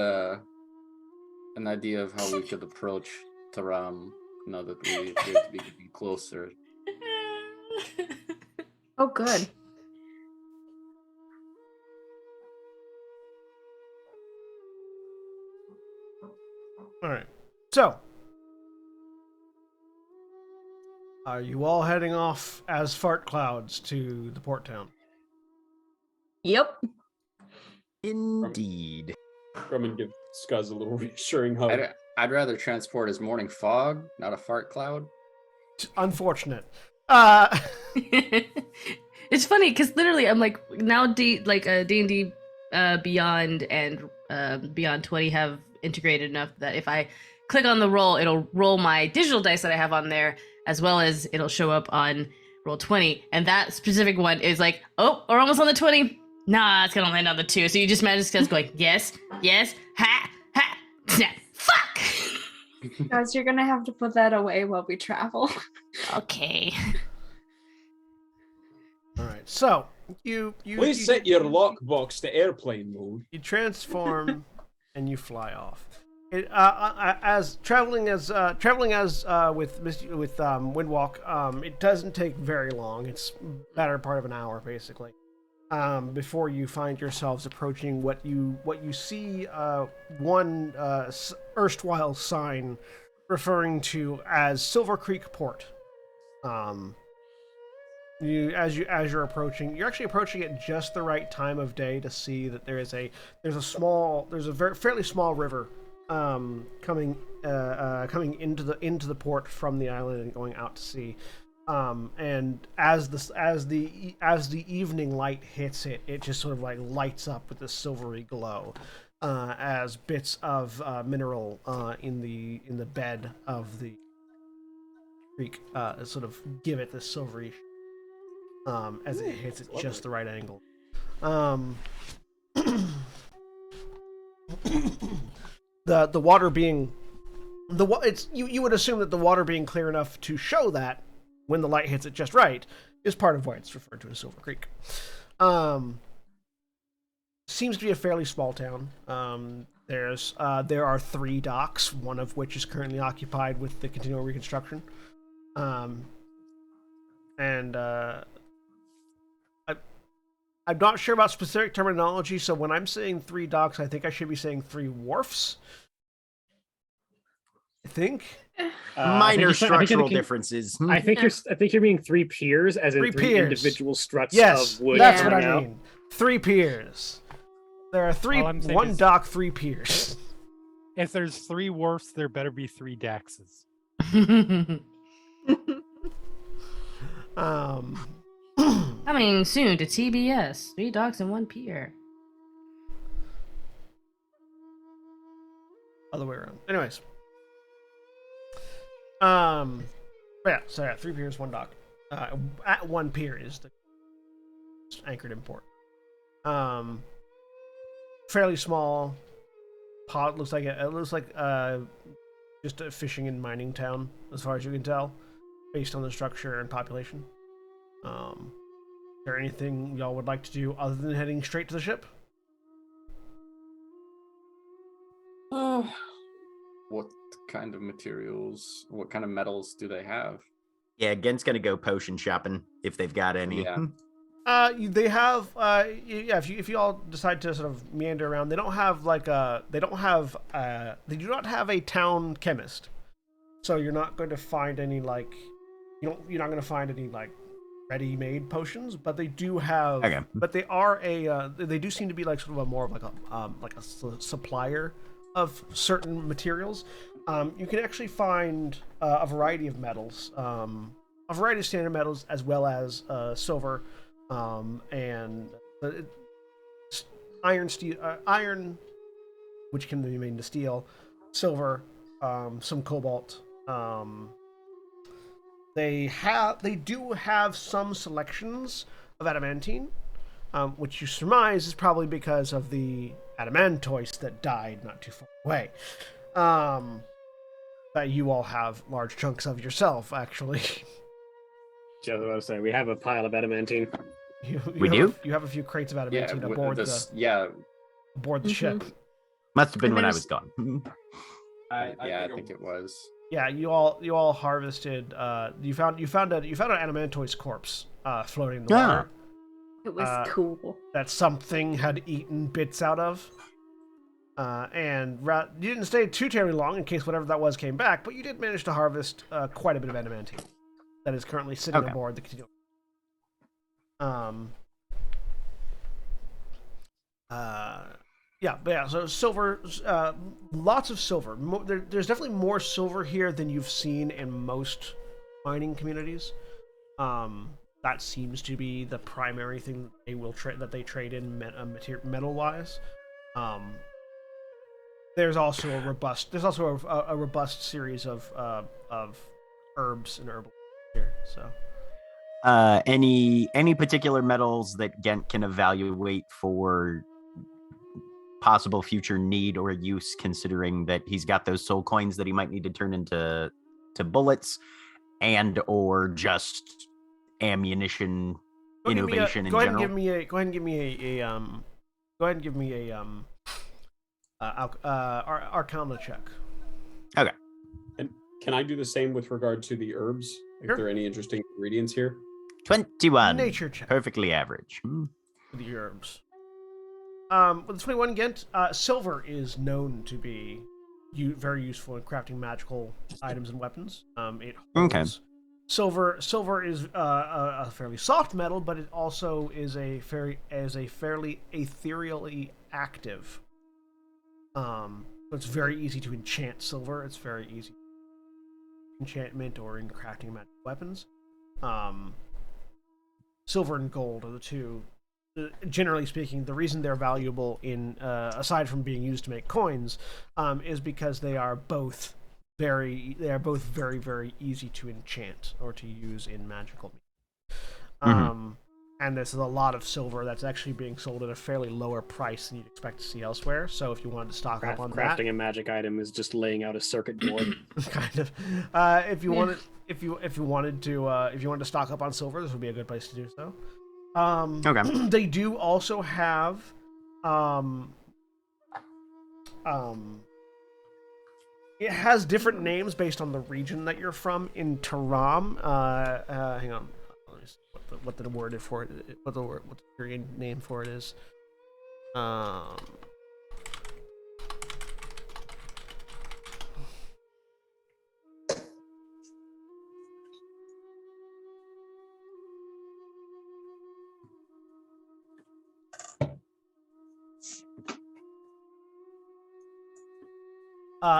an idea of how we could approach Taram now that we appear to be getting closer. Oh, good. All right. So, are you all heading off as fart clouds to the port town? Yep. Indeed. Grumman give Scuzz a little reassuring hug. I'd rather transport as morning fog, not a fart cloud. Unfortunate. It's funny because literally I'm like now D&D Beyond and Beyond 20 have integrated enough that if I click on the roll, it'll roll my digital dice that I have on there, as well as it'll show up on roll 20. And that specific one is like, oh, we're almost on the 20. Nah, it's gonna land on the 2. So you just imagine Scuzz going, yes, ha, snap, fuck. Guys, you're gonna have to put that away while we travel. Okay. All right. So you Please set your lockbox to airplane mode. You transform and you fly off. As traveling as with Windwalk, it doesn't take very long. It's better part of an hour basically. Before you find yourselves approaching what you see one erstwhile sign referring to as Silver Creek Port. As you're approaching, you're actually approaching at just the right time of day to see that there's a fairly small river coming into the port from the island and going out to sea. And as the evening light hits it, it just sort of like lights up with this silvery glow, as bits of mineral in the bed of the creek sort of give it this silvery as it hits at just the right angle. The water being you would assume that the water being clear enough to show that when the light hits it just right is part of why it's referred to as Silver Creek. Seems to be a fairly small town. There are 3 docks, one of which is currently occupied with the continual reconstruction. and I'm not sure about specific terminology, so when I'm saying 3 docks, I think I should be saying 3 wharfs. I think. Minor I think structural you're thinking- differences. I think you're meaning 3 piers, as in 3 three piers. individual struts Yes, of wood. that's Yeah. what I coming out. mean. 3 piers. There are 3, All I'm saying 1 is- dock, 3 piers. If there's 3 wharfs, there better be 3 daxes. Coming soon to TBS. 3 dogs and 1 pier. Other way around. Anyways. Yeah, so yeah, 3 piers, 1 dock. At 1 pier is the anchored in port. Fairly small. Pod looks like just a fishing and mining town, as far as you can tell, based on the structure and population. Is there anything y'all would like to do other than heading straight to the ship? What kind of materials, what kind of metals do they have? Yeah, Gent's gonna go potion shopping if they've got any. Yeah. They have yeah. If you all decide to sort of meander around, they don't have they do not have a town chemist, so you're not going to find any you're not going to find any ready-made potions, but they do have. Okay. But they are they do seem to be sort of a more of a supplier of certain materials. You can actually find a variety of metals, a variety of standard metals, as well as silver, and iron, which can be made into steel, silver, some cobalt. They do have some selections of adamantine, which you surmise is probably because of the adamantoise that died not too far away. That you all have large chunks of yourself, actually. Just what I was saying, we have a pile of adamantine. We do? You have a few crates of Yeah, adamantine with aboard the ship. Must have been And when I there's- was gone. I think it was. Yeah, you all harvested. You found an adamantoise corpse floating in the Ah. water It was cool. that something had eaten bits out of. And you didn't stay too terribly long in case whatever that was came back, but you did manage to harvest quite a bit of adamantine that is currently sitting Okay. aboard the Continuum. So silver, lots of silver. There's definitely more silver here than you've seen in most mining communities. That seems to be the primary thing that they trade in metal wise. There's also a robust series of herbs and herbal here. So Any particular metals that Gent can evaluate for possible future need or use, considering that he's got those soul coins that he might need to turn into bullets, and or just ammunition innovation in go ahead general. and give me a Arcana check. Okay. And can I do the same with regard to the herbs? If Sure. there are any interesting ingredients here? 21. Nature check. Perfectly average. For the herbs. With the 21 Gent, silver is known to be very useful in crafting magical items and weapons. It holds, Okay. Silver is a fairly soft metal, but it also is a fairly ethereally active. So it's very easy to enchant silver. It's very easy enchantment or in crafting magic weapons. Silver and gold are the two. Generally speaking, the reason they're valuable in aside from being used to make coins, is because they are both very very easy to enchant or to use in magical means. And there's a lot of silver that's actually being sold at a fairly lower price than you'd expect to see elsewhere. So if you wanted to stock up on Crafting a magic item is just laying out a circuit board. that, kind of, if you wanted to stock up on silver, this would be a good place to do so. Okay. They do also have it has different names based on the region that you're from. In Taram, hang on, what the word for it, what the period name for it is.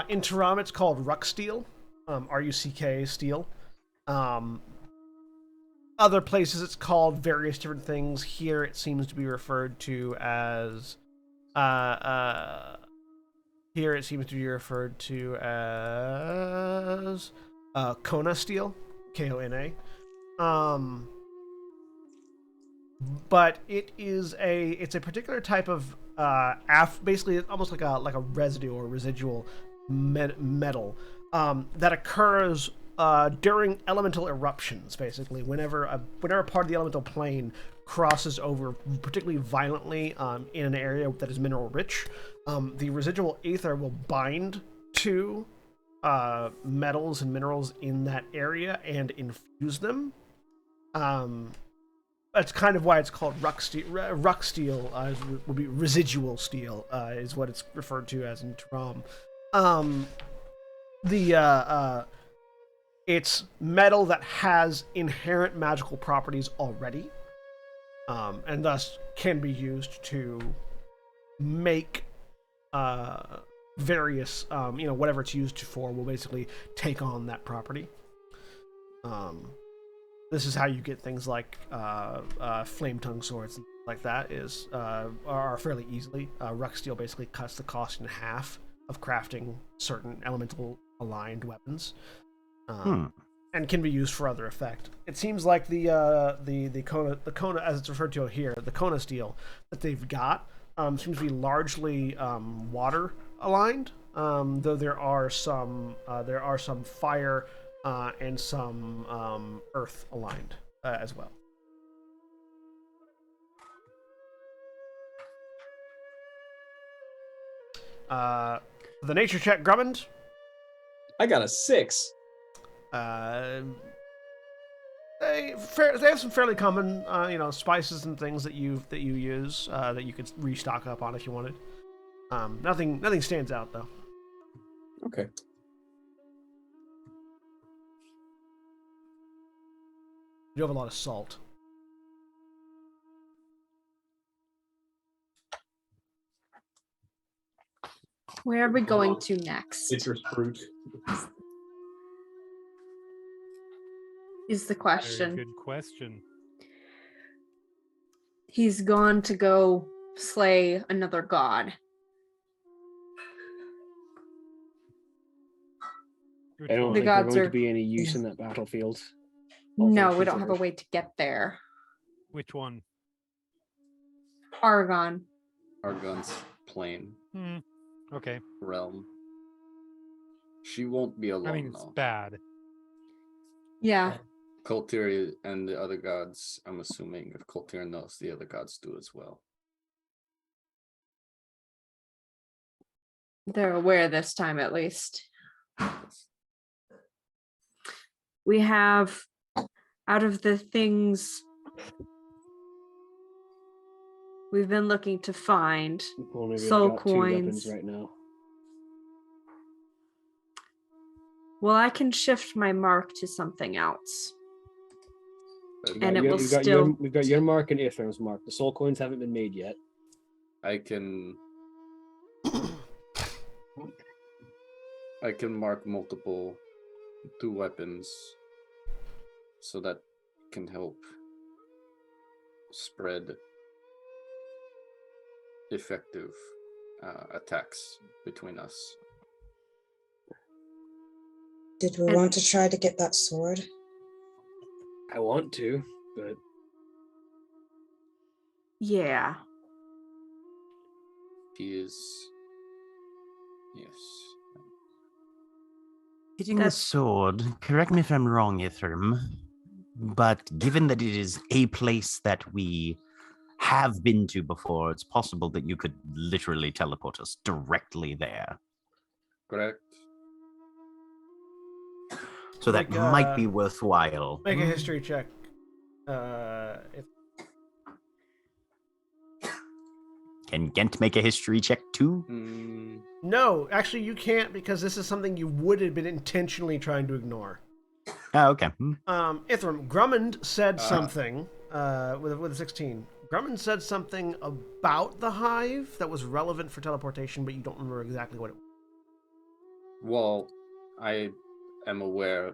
In Taram, it's called Ruck Steel, R-U-C-K steel. Other places, it's called various different things. Here, it seems to be referred to as. Here, it seems to be referred to as Kona steel, Kona. But it's a particular type of basically it's almost like a residue or residual metal that occurs during elemental eruptions. Basically, whenever part of the elemental plane crosses over particularly violently in an area that is mineral rich, the residual aether will bind to metals and minerals in that area and infuse them. That's kind of why it's called ruck steel. Ruck steel would be residual steel, is what it's referred to as in Taram. It's metal that has inherent magical properties already, and thus can be used to make various, whatever it's used for will basically take on that property. This is how you get things like flame tongue swords and like that are fairly easily. Ruck steel basically cuts the cost in half of crafting certain elemental aligned weapons, and can be used for other effect. It seems like the Kona as it's referred to here, the Kona steel that they've got seems to be largely water aligned, though there are some fire. And some earth aligned as well. The nature check, Drummond. I got a 6. They have some fairly common, spices and things that you use that you could restock up on if you wanted. Nothing stands out though. Okay. You have a lot of salt. Where are we going to next? Citrus fruit. Is the Very question. good question. He's gone to go slay another god. Which I don't one? The think we're gods going are- to be any use in that battlefield. No, Also we don't have a considered. way to get there. Which one? Argon. Argon's plane Okay. realm. She won't be alone I mean, it's though. bad. Yeah. Koltir and the other gods, I'm assuming if Koltir knows, the other gods do as well. They're aware this time at least. We have, out of the things we've been looking to find, We've only really soul got 2 weapons coins. right now. Well, I can shift my mark to something else. But And it will We've got still- we've got your mark and Ithram's mark. The soul coins haven't been made yet. I can mark multiple 2 weapons so that can help spread effective attacks between us. Did we And- want to try to get that sword? I want to, but Yeah. He is, yes. Getting That's- the sword, correct me if I'm wrong, Ithram, but given that it is a place that we have been to before, it's possible that you could literally teleport us directly there. Correct. So that Like, might be worthwhile. Make a history check. If Can Gent make a history check too? Mm, No, actually, you can't because this is something you would have been intentionally trying to ignore. Oh, okay. Ithram, Drummond said Uh. something with a 16. Drummond said something about the hive that was relevant for teleportation, but you don't remember exactly what it was. well, I am aware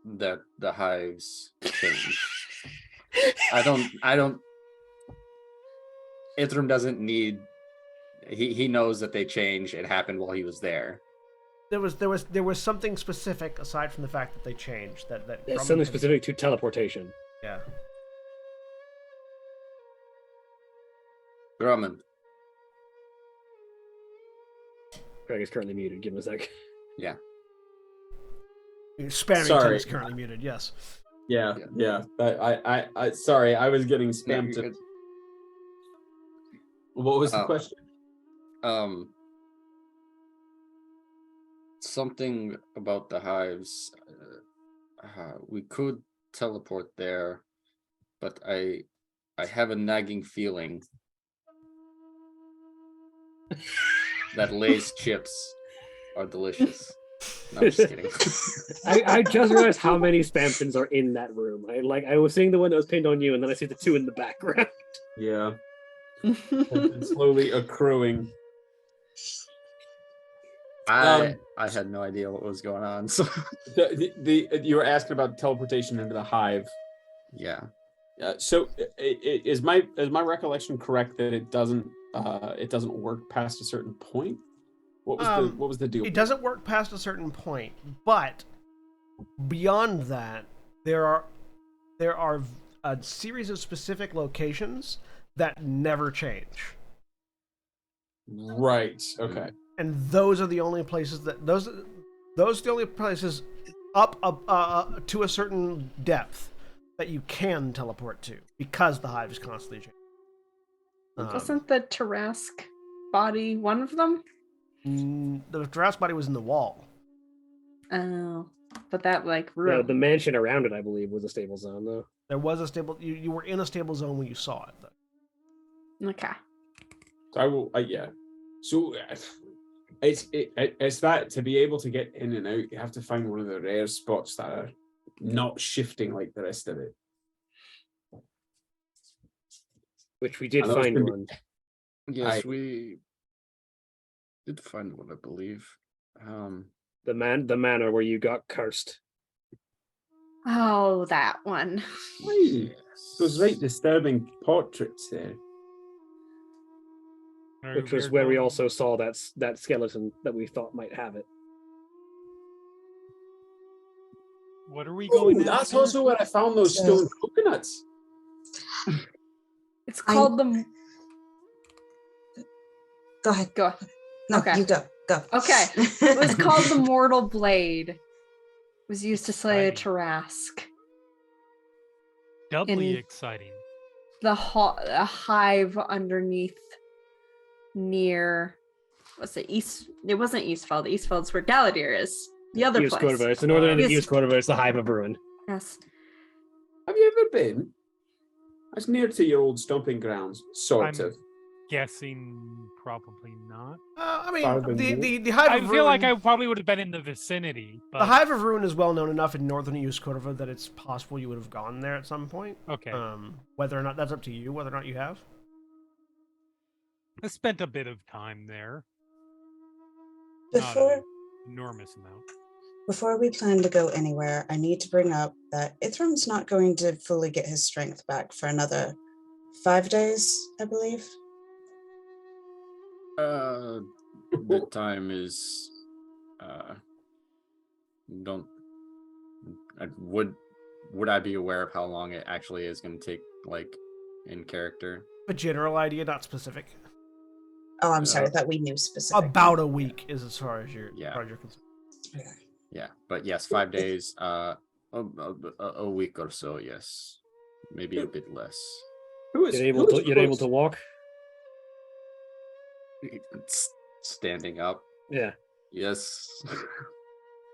that the hives change. I don't Ithram doesn't need he knows that they change. It happened while he was there. There was something specific aside from the fact that they changed. That There's Drummond something had- specific to teleportation. Yeah. Drummond. Craig is currently muted. Give him a sec. Yeah. Spamming Sorry. is currently muted. Yes. Yeah. I sorry, I was getting No, spammed. you're good. What was the question? Something about the hives. We could teleport there, but I have a nagging feeling that Lay's chips are delicious. No, I'm just kidding. I just realized how many spam pins are in that room. I was seeing the one that was pinned on you, and then I see the two in the background. Yeah. It's been slowly accruing. I had no idea what was going on. So You were asking about teleportation into the hive. yeah. So is my recollection correct that it doesn't work past a certain point? What was the deal? It doesn't work past a certain point, but beyond that, there are a series of specific locations that never change, Right. Okay. and those are the only places that those are the only places up to a certain depth that you can teleport to because the hive is constantly changing. Wasn't the Tarask body one of them? The Jurassic body was in the wall. Oh, but that like No, room. the mansion around it, I believe, was a stable zone, though. There was a stable. You were in a stable zone when you saw it, though. Okay. So I will. Yeah. So it's that to be able to get in and out, you have to find one of the rare spots that are not shifting like the rest of it. Which we did And that was find gonna be- one. Yes, we did find one, I believe. The manor where you got cursed. Oh, that one. Those right disturbing portraits there. Which was where we also saw that skeleton that we thought might have it. What are we Oh, going? that's after? also where I found those stone coconuts. It's called the. Go ahead. Go. No, Okay. you go. Go. Okay. It was called the Mortal Blade. It was used to slay a Exciting. Tarask. Doubly in- exciting. A hive underneath near. What's it? East. It wasn't Eastfeld. Eastfeld's where Galadir is. The other East place. Cordoba. It's the northern end of Yes. East Cordoba. It's the Hive of Ruin. Yes. Have you ever been? That's near to your old stomping grounds, sort I'm- of. Guessing probably not. I Farther mean, north? the hive I of feel like I Ruin- probably would have been in the vicinity. But the hive of ruin is well known enough in northern East Cordova that it's possible you would have gone there at some point. okay, Whether or not that's up to you, whether or not you have. I spent a bit of time there. Before Enormous amount. before we plan to go anywhere, I need to bring up that Ithram's not going to fully get his strength back for another 5 days, I believe. The time is don't would I be aware of how long it actually is going to take, like, in character? A general idea, not specific. Oh, I'm sorry, that we knew specifically. About a week is as far as you're concerned. Yeah, but yes, 5 days, a week or so, yes, maybe a bit less. You're able to walk? Standing up, Yeah. yes.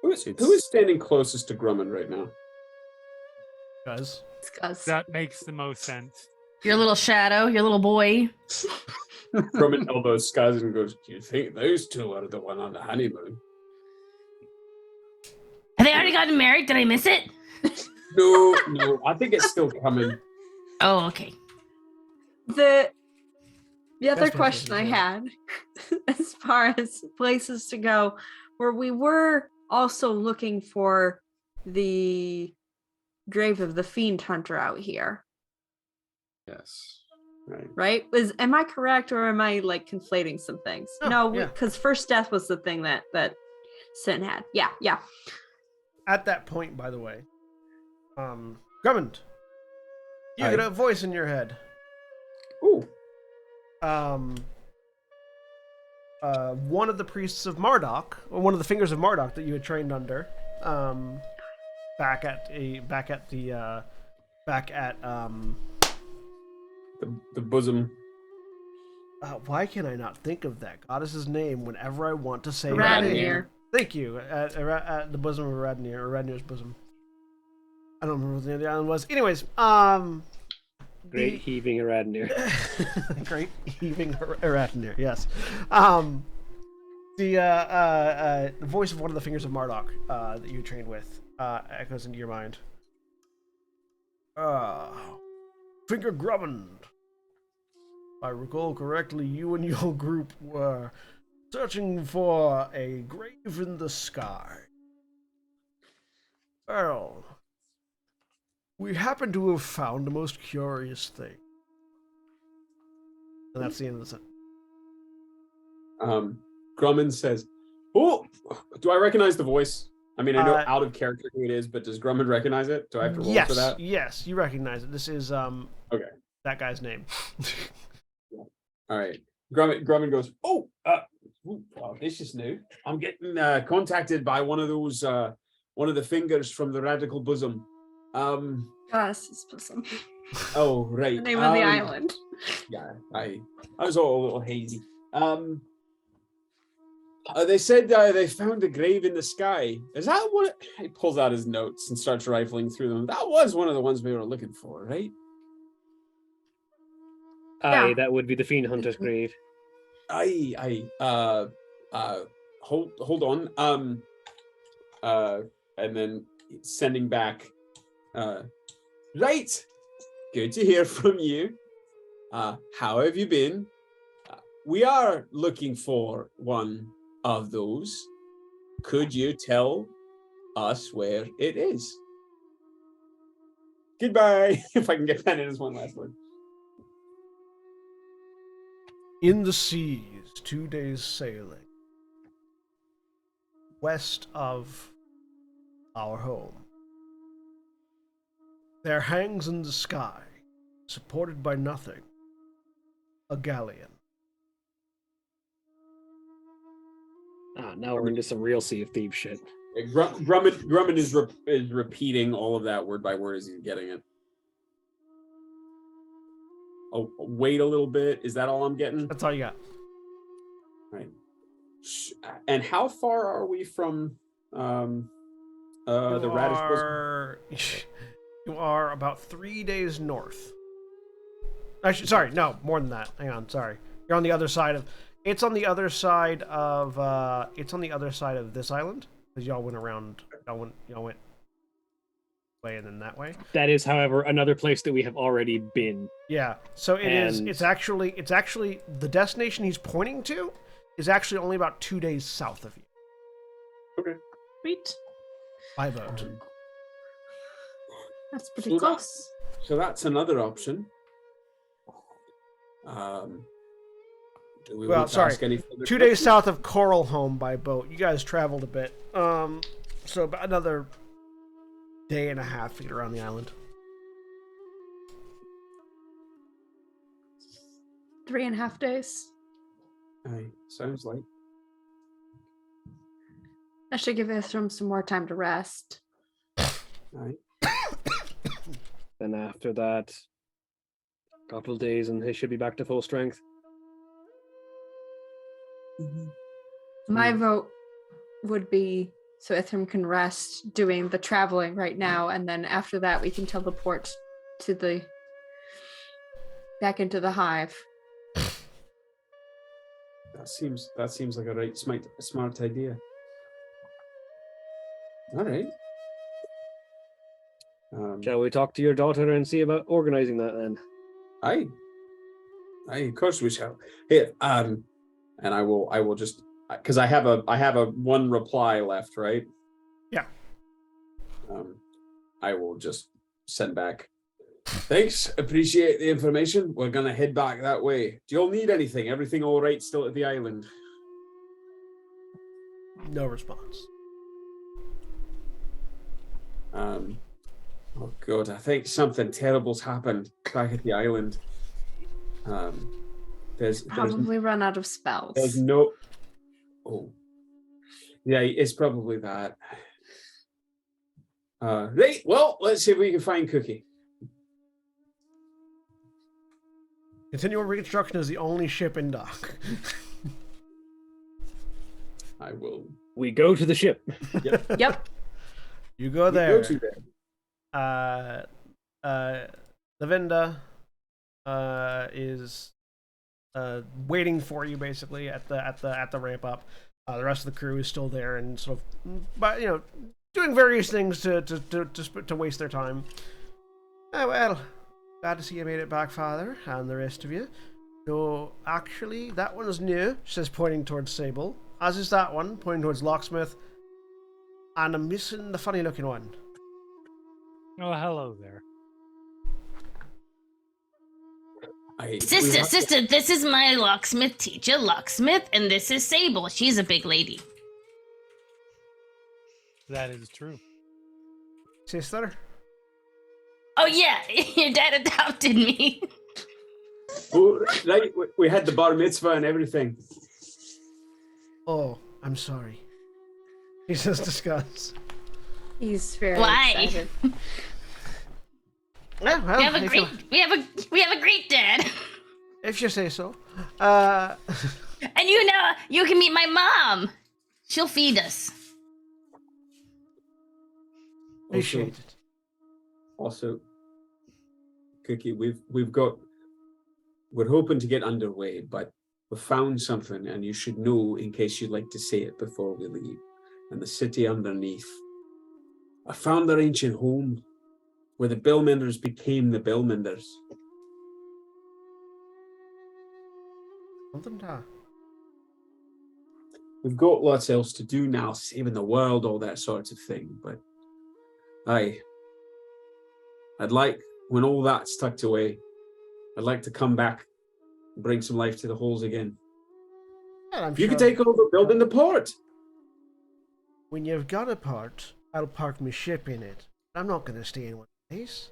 Who is standing closest to Grumman right now? Guys. Discuss. That makes the most sense. Your little shadow, your little boy. Grumman elbows Skuz and goes, "Do you think those two are the one on the honeymoon?" Have they already gotten married? Did I miss it? No, I think it's still coming. Oh, okay. The other That's question I perfect, had, as far as places to go, where we were also looking for the grave of the fiend hunter out here, Yes. Right. right? Am I correct, or am I like conflating some things? Oh, No, yeah. because first death was the thing that Sin had. Yeah. At that point, by the way, Drummond, you Aye. get a voice in your head. Ooh. One of the priests of Marduk, or one of the fingers of Marduk that you had trained under, back at The bosom. why can I not think of that goddess's name whenever I want to say her Radnir. name? Thank you. At the bosom of Radnir, or Radnir's bosom. I don't remember what the name of the island was. Anyways, Great heaving Aradnir. Great heaving Radnir, yes. The voice of one of the fingers of Marduk that you trained with echoes into your mind. Finger Grummond. If I recall correctly, you and your group were searching for a grave in the sky. Well, we happen to have found a most curious thing. And that's the end of the sentence. Grumman says, "Oh, do I recognize the voice? I mean, I know Uh, out of character who it is, but does Grumman recognize it? Do I have to roll for that?" Yes, you recognize it. This is Okay. that guy's name. All right. Grumman goes, "Oh, this is new. I'm getting contacted by one of those, one of the fingers from the radical bosom. Goddess is bosom. Oh, right. The name of the island. Yeah, I was all a little hazy. They said they found a grave in the sky. Is that what? He pulls out his notes and starts rifling through them. That was one of the ones we were looking for, right? Aye, Yeah. that would be the Fiend Hunter's grave. Hold on. And then sending back. Right. Good to hear from you. How have you been? We are looking for one of those. Could you tell us where it is? Goodbye. If I can get that in as one last word. In the seas, 2 days sailing, west of our home, there hangs in the sky, supported by nothing, a galleon. Now we're into some real Sea of Thieves shit. Grumman is repeating all of that word by word as he's getting it. Oh, wait a little bit. Is that all I'm getting? That's all you got. Right. And how far are we from the radish bosom? You are about 3 days north. Actually, sorry, no, more than that. Hang on, sorry. You're on the other side of. It's on the other side of. It's on the other side of this island because y'all went around. Y'all went way and then that way. That is, however, another place that we have already been. Yeah. So it is. And- It's actually the destination he's pointing to is actually only about 2 days south of you Okay. Sweet. by boat. That's pretty So close. So that's another option. Do we Well, want to sorry, ask any further 2 days questions? south of Coral Home by boat. You guys traveled a bit. So about another day and a half to get around the island. 3.5 days. Aye, sounds like. That should give us some more time to rest. Aye. Then after that, a couple of days and he should be back to full strength. My vote would be so Ithram can rest doing the traveling right now, and then after that we can teleport to the back into the hive. That seems like a right smart idea. All right. Shall we talk to your daughter and see about organizing that then? Aye, of course we shall. Here, and I will just, because I have a one reply left, right? Yeah. I will just send back. Thanks, appreciate the information. We're gonna head back that way. Do you all need anything? Everything all right still at the island? No response. Oh God, I think something terrible's happened back at the island. There's Probably run out of spells. there's no. Oh, yeah, it's probably that. Right. Well, let's see if we can find Cookie. Continual Reconstruction is the only ship in dock. I will. We go to the ship. Yep. You go We there. go to there. Lavinda is waiting for you basically at the ramp up. The rest of the crew is still there and sort of, but doing various things to waste their time. Well, glad to see you made it back, Father, and the rest of you. So actually, that one is new. She says, pointing towards Sable. As is that one, pointing towards Locksmith. And I'm missing the funny-looking one. Oh, hello there. Sister, this is my locksmith teacher, Locksmith, and this is Sable. She's a big lady. That is true. Sister? Oh yeah, your dad adopted me. Oh, right, we had the bar mitzvah and everything. Oh, I'm sorry. He says discuss. He's very Why? excited. Yeah, well, we have a great dad. if you say so. And you can meet my mom. She'll feed us. Appreciate it. Also, Cookie, we're hoping to get underway, but we found something, and you should know in case you'd like to say it before we leave. And the city underneath. I found their ancient home, where the Billmenders became the Billmenders. Something to... We've got lots else to do now, saving the world, all that sort of thing, but I'd like, when all that's tucked away, I'd like to come back and bring some life to the holes again. And I'm You sure can take over building the port. when you've got a port, I'll park my ship in it. I'm not going to stay in one place.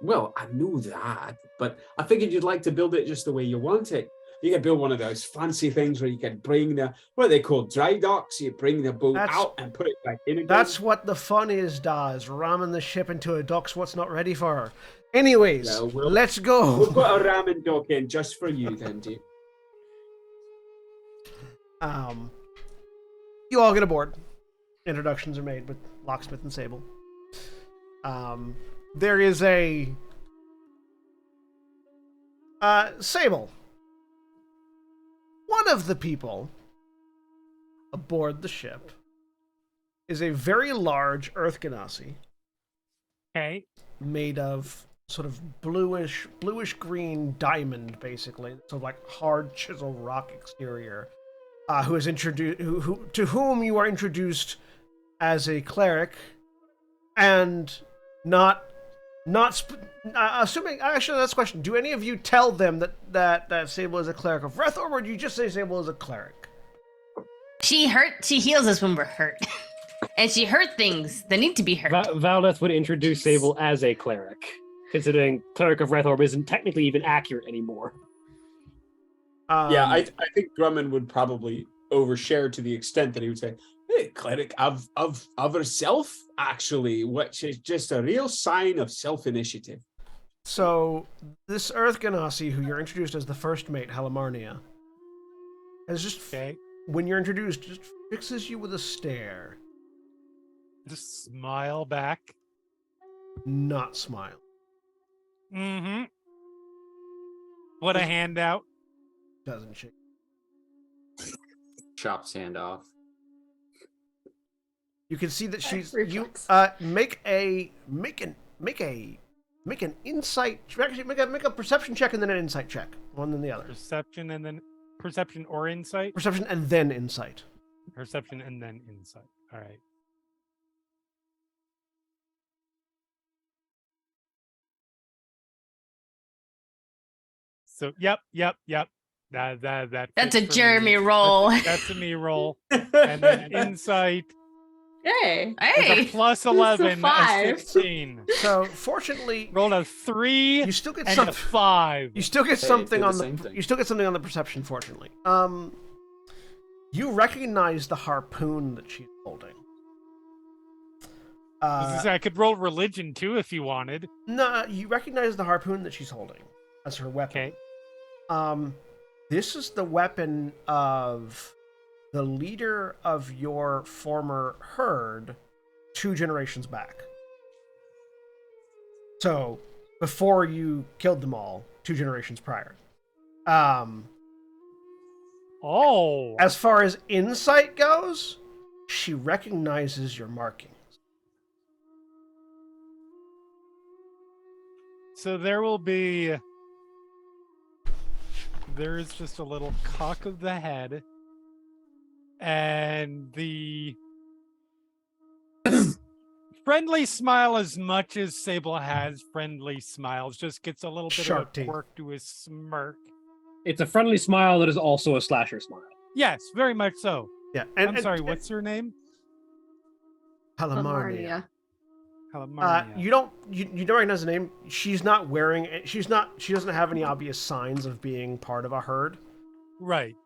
Well, I know that, but I figured you'd like to build it just the way you want it. You can build one of those fancy things where you can bring what they call dry docks. You bring the boat out and put it back in again. That's what the fun is, Daz. Ramming the ship into a dock's what's not ready for her. Anyways, Well, let's go. We'll put a ramen dock in just for you then, dear. You all get aboard. Introductions are made with Locksmith and Sable. There is a Sable. One of the people aboard the ship is a very large Earth Ganassi. Okay. Made of sort of bluish green diamond, basically. So like hard chisel rock exterior. Who is introduced? To whom you are introduced as a cleric, and assuming. Actually, that's a question. Do any of you tell them that Sable is a cleric of Wrath, or would you just say Sable is a cleric? She heals us when we're hurt. And she hurt things that need to be hurt. Valdeth would introduce Sable as a cleric, considering Cleric of Wrath Orb isn't technically even accurate anymore. Yeah, I think Grumman would probably overshare to the extent that he would say, "Hey, cleric of herself, actually," which is just a real sign of self-initiative. So this Earth Ganassi, who you're introduced as the first mate, Halamarnia, has just when you're introduced, just fixes you with a stare, Just smile back. not smile. Mm-hmm. What a handout. Doesn't shake. Chops hand off. You can see that she's Reflex. make an insight. Actually, make a perception check and then an insight check. One then the other. Perception and then perception or insight. Perception and then insight. Perception and then insight. All right. So yep. That That's fits a for Jeremy me. roll. That's a me roll. And then insight Hey. is a Hey, plus a 11, a 5. 16. So fortunately, Rolled a 3 you still get and some. a 5. You still get Hey, something did the on the. same thing. You still get something on the perception. Fortunately, you recognize the harpoon that she's holding. I could roll religion too if you wanted. No, you recognize the harpoon that she's holding as her weapon. Okay. This is the weapon of the leader of your former herd 2 generations back. So, before you killed them all, 2 generations prior. Oh. As far as insight goes, she recognizes your markings. So there is just a little cock of the head, and the friendly smile, as much as Sable has friendly smiles, just gets a little bit Shark of a teeth. quirk to his smirk. It's a friendly smile that is also a slasher smile. Yes, very much so. Yeah, I'm sorry, what's her name? Palamarnia. Calamarnia. You don't recognize the name. She's not wearing. She doesn't have any obvious signs of being part of a herd. Right.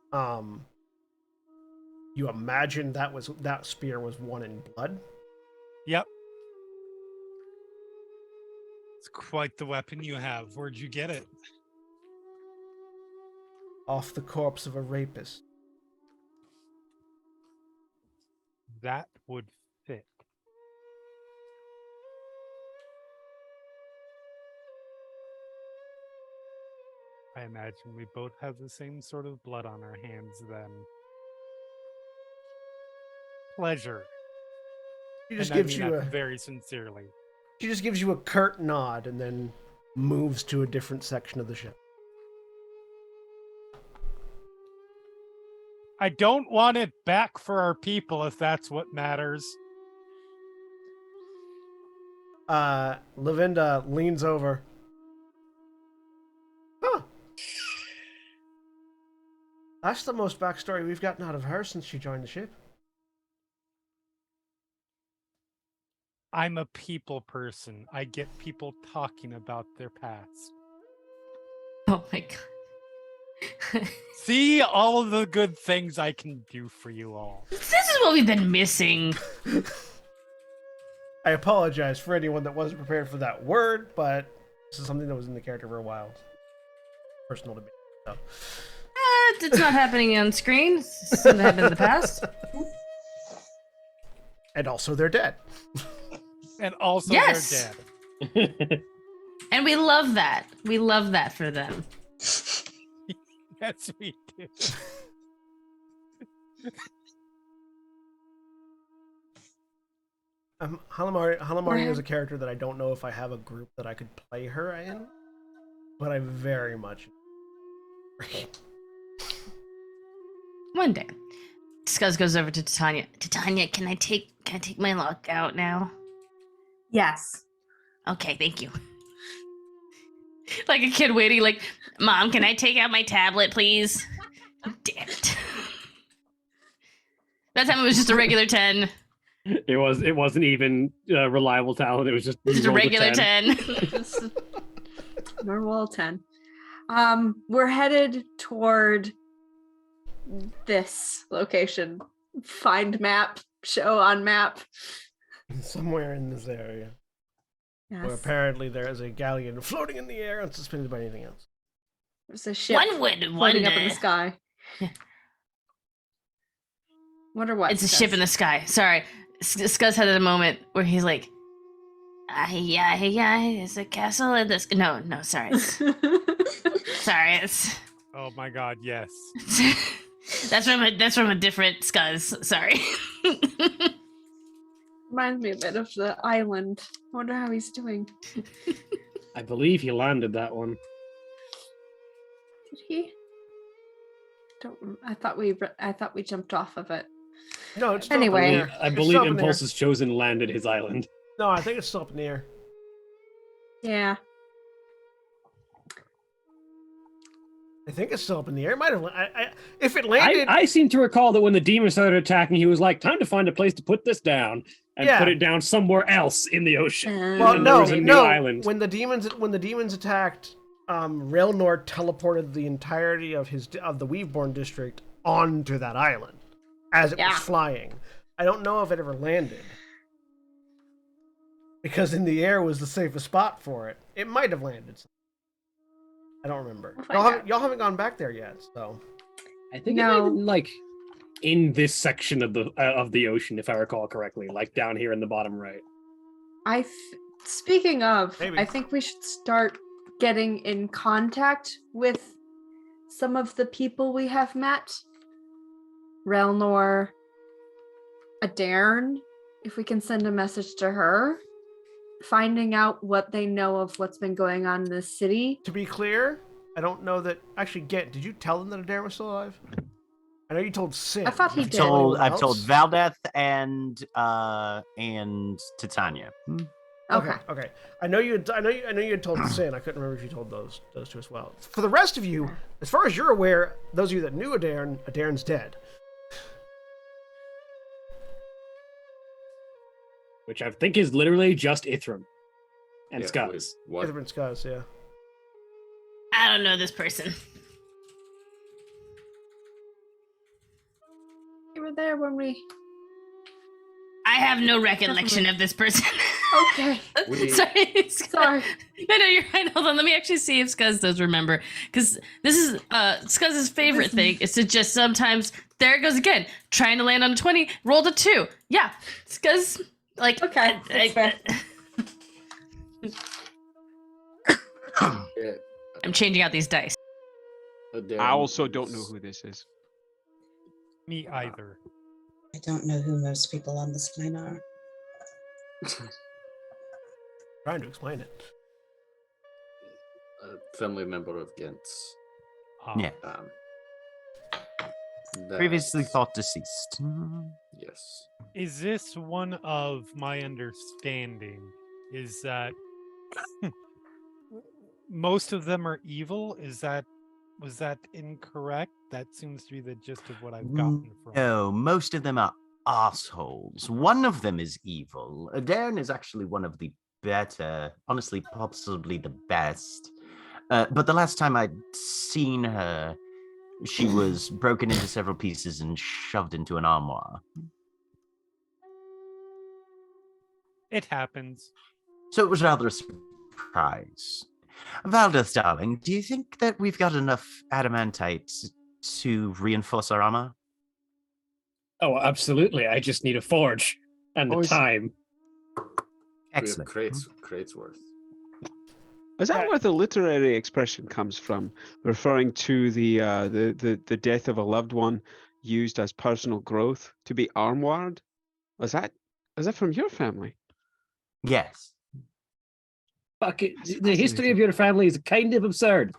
You imagine that spear was won in blood. Yep. It's quite the weapon you have. Where'd you get it? Off the corpse of a rapist. That would fit. I imagine we both have the same sort of blood on our hands then. Pleasure. She just And I gives mean you that a. very sincerely. She just gives you a curt nod and then moves to a different section of the ship. I don't want it back for our people if that's what matters. Lavinda leans over. Huh. That's the most backstory we've gotten out of her since she joined the ship. I'm a people person. I get people talking about their past. oh my god. See all of the good things I can do for you all. This is what we've been missing. I apologize for anyone that wasn't prepared for that word, but this is something that was in the character for a while. Personal to me. So. It's not happening on screen. It's something that happened in the past. And also, they're dead. And also Yes. they're dead. And we love that. We love that for them. Yes, we do. Halamari is a character that I don't know if I have a group that I could play her in, but I very much. One day, Scuzz goes over to Titania. Titania, can I take my lock out now? Yes. Okay, thank you. Like a kid waiting, like, Mom, can I take out my tablet, please? Damn it. That time it was just a regular 10. It wasn't even reliable talent. It was just Just a rolled regular 10. Normal 10. We're headed toward this location. Find map, show on map. Somewhere in this area. Yes. Where apparently there is a galleon floating in the air unsuspended by anything else. There's a ship One would floating wonder. up in the sky. What or what? It's a ship in the sky. Sorry. Scuzz had a moment where he's like, yeah, it's a castle in this. No, sorry. Sorry, it's. Oh my god, yes. That's from a different Scuzz. Sorry. Reminds me a bit of the island. I wonder how he's doing. I believe he landed that one. Did he? I thought we jumped off of it. No, it's still Anyway. up in the air. I It's believe still up in the Impulse air. has chosen landed his island. No, I think it's still up in the air. Yeah. I think it's still up in the air. It might have. If it landed, I seem to recall that when the demon started attacking, he was like, "Time to find a place to put this down," and Yeah. put it down somewhere else in the ocean. well, and there no, was a new no. island. When the demons attacked, Railnor teleported the entirety of the Weaveborn district onto that island as it was flying. I don't know if it ever landed because in the air was the safest spot for it. It might have landed. I don't remember. Y'all haven't gone back there yet, so. I think it might have been, like in this section of the ocean, if I recall correctly, like down here in the bottom right. Speaking of, Maybe. I think we should start getting in contact with some of the people we have met. Relnor, Adairn, if we can send a message to her, finding out what they know of what's been going on in this city. To be clear, I don't know that. Actually, did you tell them that Adair was still alive? I know you told Sin. I thought he Did did. you tell anyone I've told else? Valdeth and Titania. Okay. I know you had told Sin. I couldn't remember if you told those two as well. For the rest of you, as far as you're aware, those of you that knew Adairn's dead. Which I think is literally just Ithram and Yeah, Scuzz. what? Different Scuzz, yeah. I don't know this person. You were there when we. I have no recollection of this person. Okay. Sorry. Sorry. No, you're right. Hold on. Let me actually see if Scuzz does remember. Because this is Scuzz's favorite thing is to just sometimes, there it goes again, trying to land on a 20, rolled a 2. Yeah. Scuzz, like. Okay, that's fair. Yeah, I'm changing out these dice. I also don't know who this is. Me either. I don't know who most people on this plane are. Trying to explain it. A family member of Gent's. Yeah. Previously thought deceased. Yes. Is this one of my understanding? Is that most of them are evil? Was that incorrect? That seems to be the gist of what I've gotten from. No, most of them are assholes. One of them is evil. Adairn is actually one of the better, honestly, possibly the best. But the last time I'd seen her, she was broken into several pieces and shoved into an armoire. It happens. So it was rather a surprise. Valdeth, darling, do you think that we've got enough adamantite to reinforce our armor? Oh, absolutely. I just need a forge and the time. Excellent. Crates worth. Is that where the literary expression comes from, referring to the death of a loved one used as personal growth to be armored? Is that from your family? Yes. Fuck it. The history of your family is kind of absurd.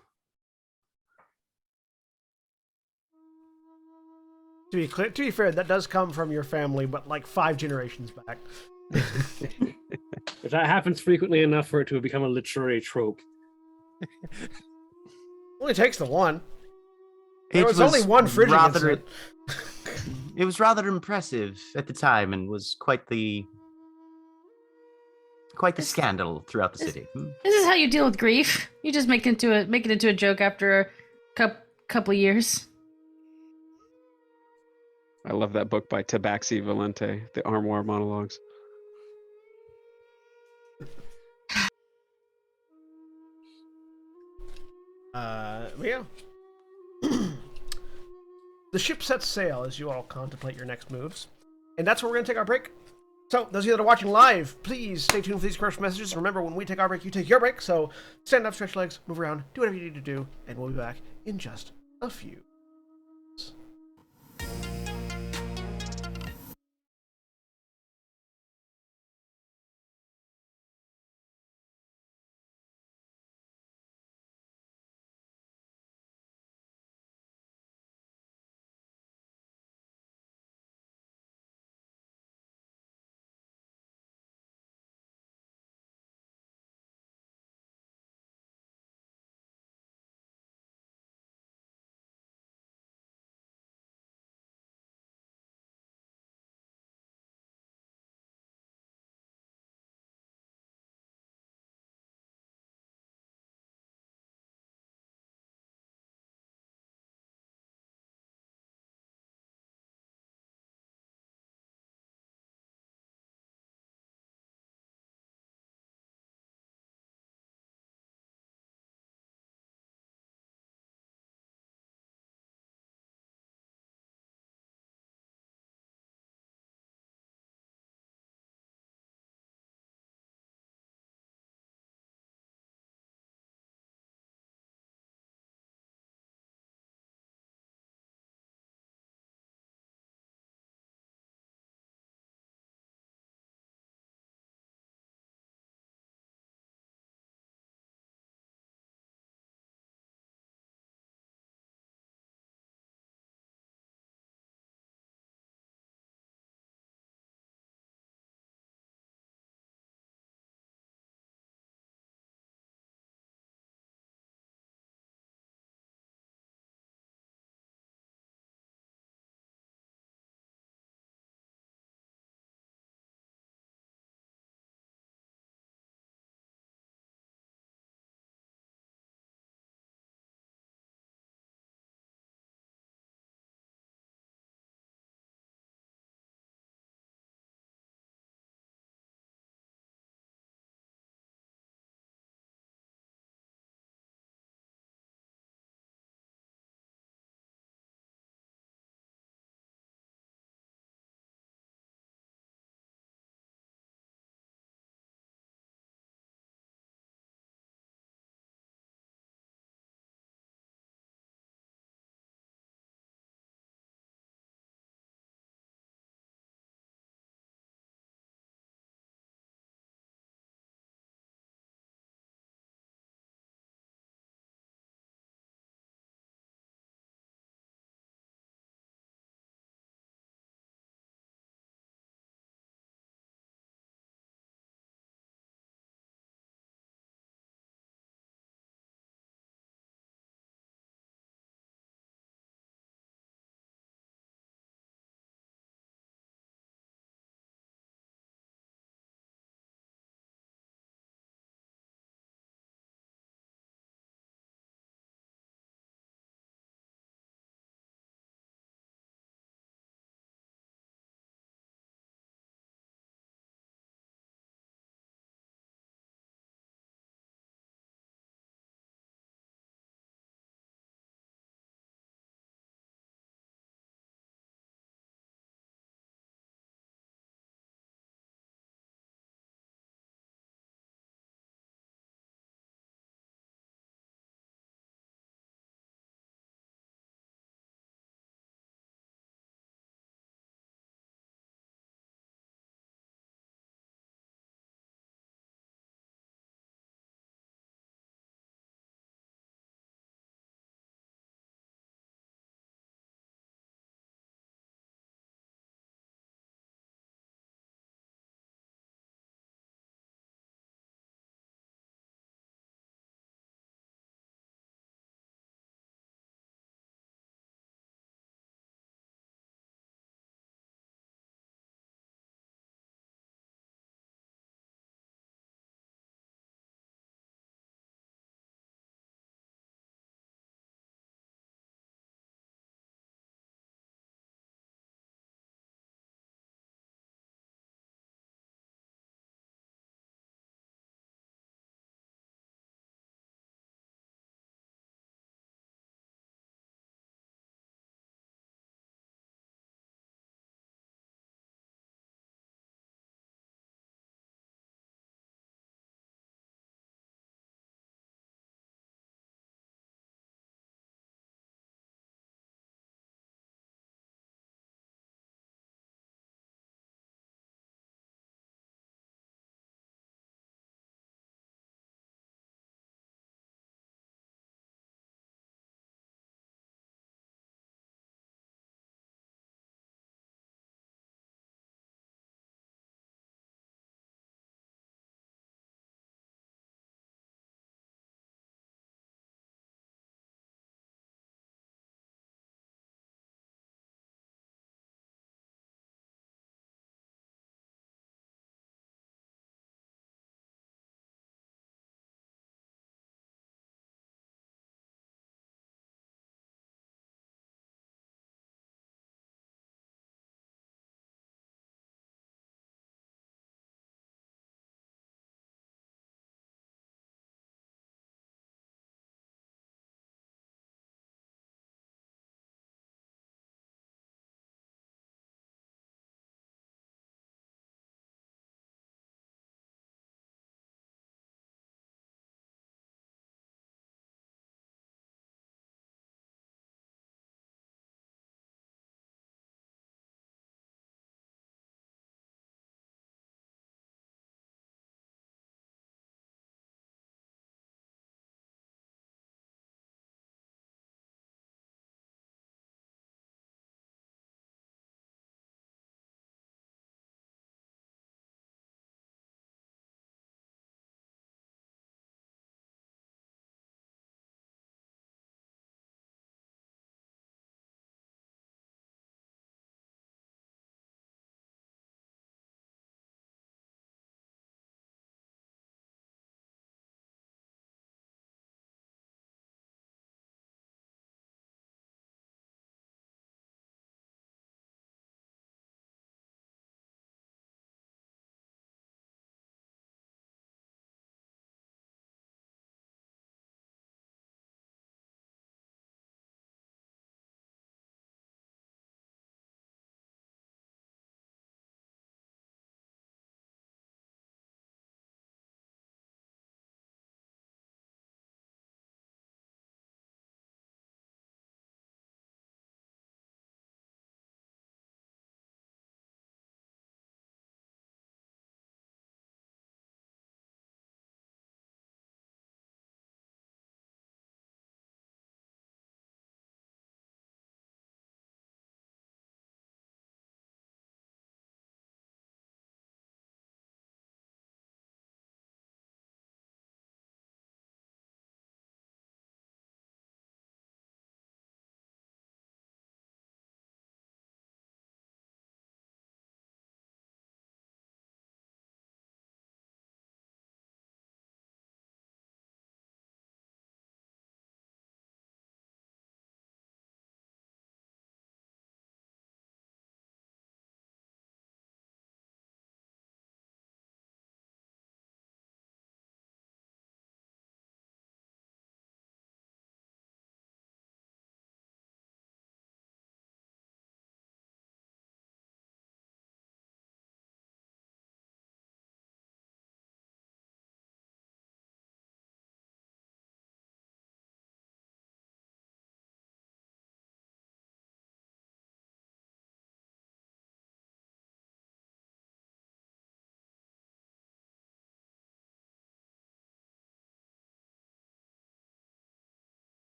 To be fair, that does come from your family, but like 5 generations back. But that happens frequently enough for it to have become a literary trope. Only takes the one. There was only one Phrygian incident. It was rather impressive at the time and was quite the scandal throughout the city. This is how you deal with grief. You just make it into a joke after a couple years. I love that book by Tabaxi Valente, The Armoire Monologues. Yeah. the ship sets sail as you all contemplate your next moves. And that's where we're going to take our break. So, those of you that are watching live, please stay tuned for these commercial messages. Remember, when we take our break, you take your break. So, stand up, stretch legs, move around, do whatever you need to do, and we'll be back in just a few.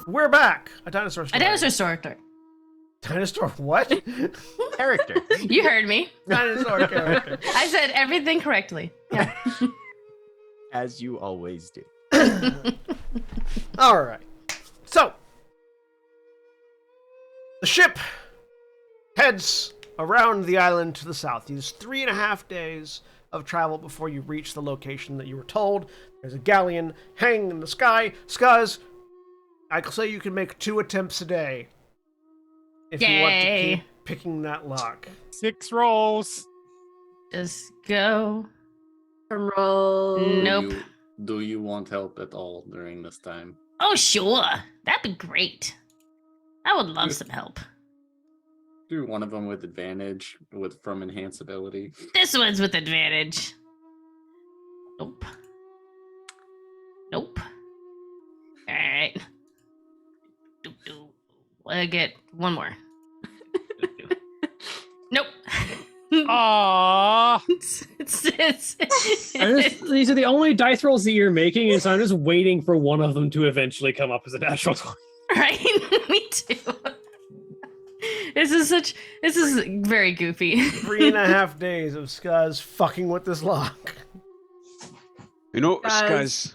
We're back. A dinosaur story. A dinosaur story. Dinosaur what? Character. You heard me. Dinosaur character. I said everything correctly. Yeah. As you always do. All right. So, the ship heads around the island to the south. Use 3.5 days of travel before you reach the location that you were told. There's a galleon hanging in the sky. Scuzz, I can say you can make 2 attempts a day if you want to Yay. keep picking that lock. 6 rolls. Just go. Drum roll. Nope. Do you want help at all during this time? Oh, sure. That'd be great. I would love some help. Do one of them with advantage from enhance ability. This one's with advantage. Nope. Nope. Alright. I get one more. Nope. Aww. These are the only dice rolls that you're making, and so I'm just waiting for one of them to eventually come up as a natural 20. Right? Me too. This is very goofy. 3.5 days of Scuzz fucking with this lock. You know, Guys. Scuzz.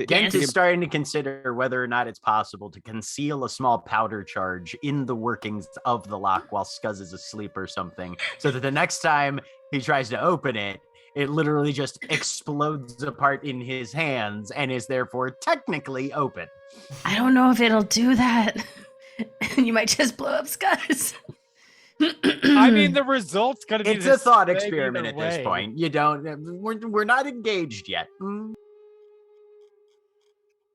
Gent is starting to consider whether or not it's possible to conceal a small powder charge in the workings of the lock while Scuzz is asleep or something, so that the next time he tries to open it, it literally just explodes apart in his hands and is therefore technically open. I don't know if it'll do that. You might just blow up Scuzz. I mean, the result's gonna be. It's a thought same experiment either at this way. point. You don't. We're not engaged yet.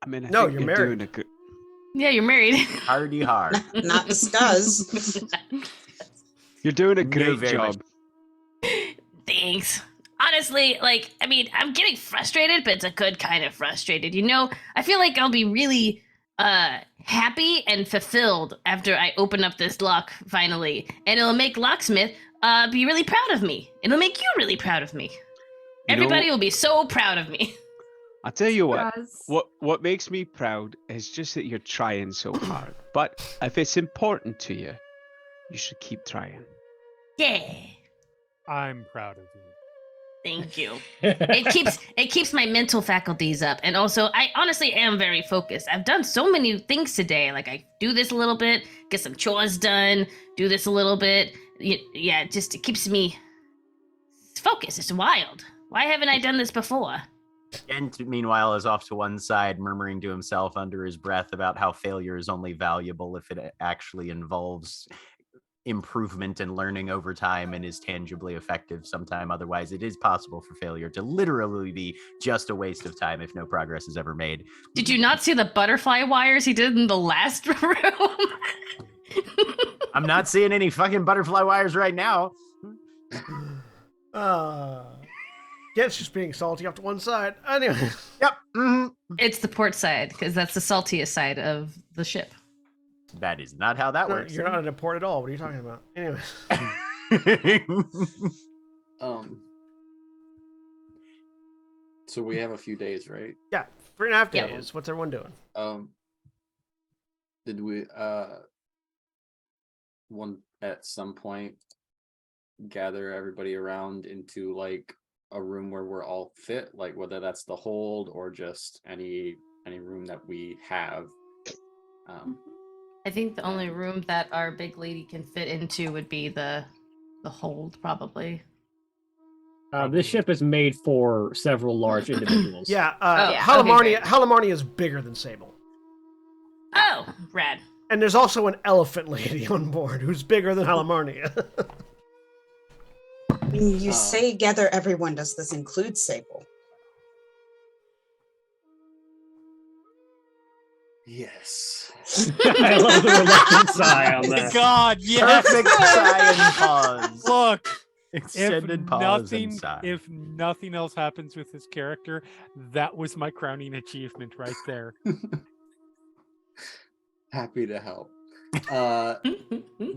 I mean, I No, think you're you're married. doing a good. Yeah, you're married. Hardy hard. Not the Scuzz. You're doing a No, great very much. job. Thanks. Honestly, I'm getting frustrated, but it's a good kind of frustrated. You know, I feel like I'll be really happy and fulfilled after I open up this lock finally, and it'll make Locksmith be really proud of me. It'll make you really proud of me. You know- Everybody will be so proud of me. I'll tell you what. Scuzz. What makes me proud is just that you're trying so hard. But if it's important to you, you should keep trying. Yeah. I'm proud of you. Thank you. It keeps my mental faculties up, and also I honestly am very focused. I've done so many things today. Like I do this a little bit, get some chores done, do this a little bit. Yeah, it keeps me focused. It's wild. Why haven't I done this before? Gent, meanwhile, is off to one side, murmuring to himself under his breath about how failure is only valuable if it actually involves improvement and learning over time and is tangibly effective sometime. Otherwise, it is possible for failure to literally be just a waste of time if no progress is ever made. Did you not see the butterfly wires he did in the last room? I'm not seeing any fucking butterfly wires right now. Gent's just being salty off to one side. Anyway. Yep. It's the port side, because that's the saltiest side of the ship. That is not how that No, works. you're not at a port at all. What are you talking about? Anyway. So we have a few days, right? Yeah, 3.5 Yeah. days. What's everyone doing? Did we one at some point gather everybody around into like a room where we're all fit, like whether that's the hold or just any room that we have? I think the only room that our big lady can fit into would be the hold, probably. This ship is made for several large individuals. Yeah, yeah, Halamarnia, okay, great. Halamarnia is bigger than Sable. Oh, rad. And there's also an elephant lady on board who's bigger than Halamarnia. When you say gather everyone, does this include Sable? Yes. I love the reluctant sigh on that. God, yes. Perfect sigh and pause. Look, Extended pause and sigh. if nothing else happens with this character, that was my crowning achievement right there. Happy to help.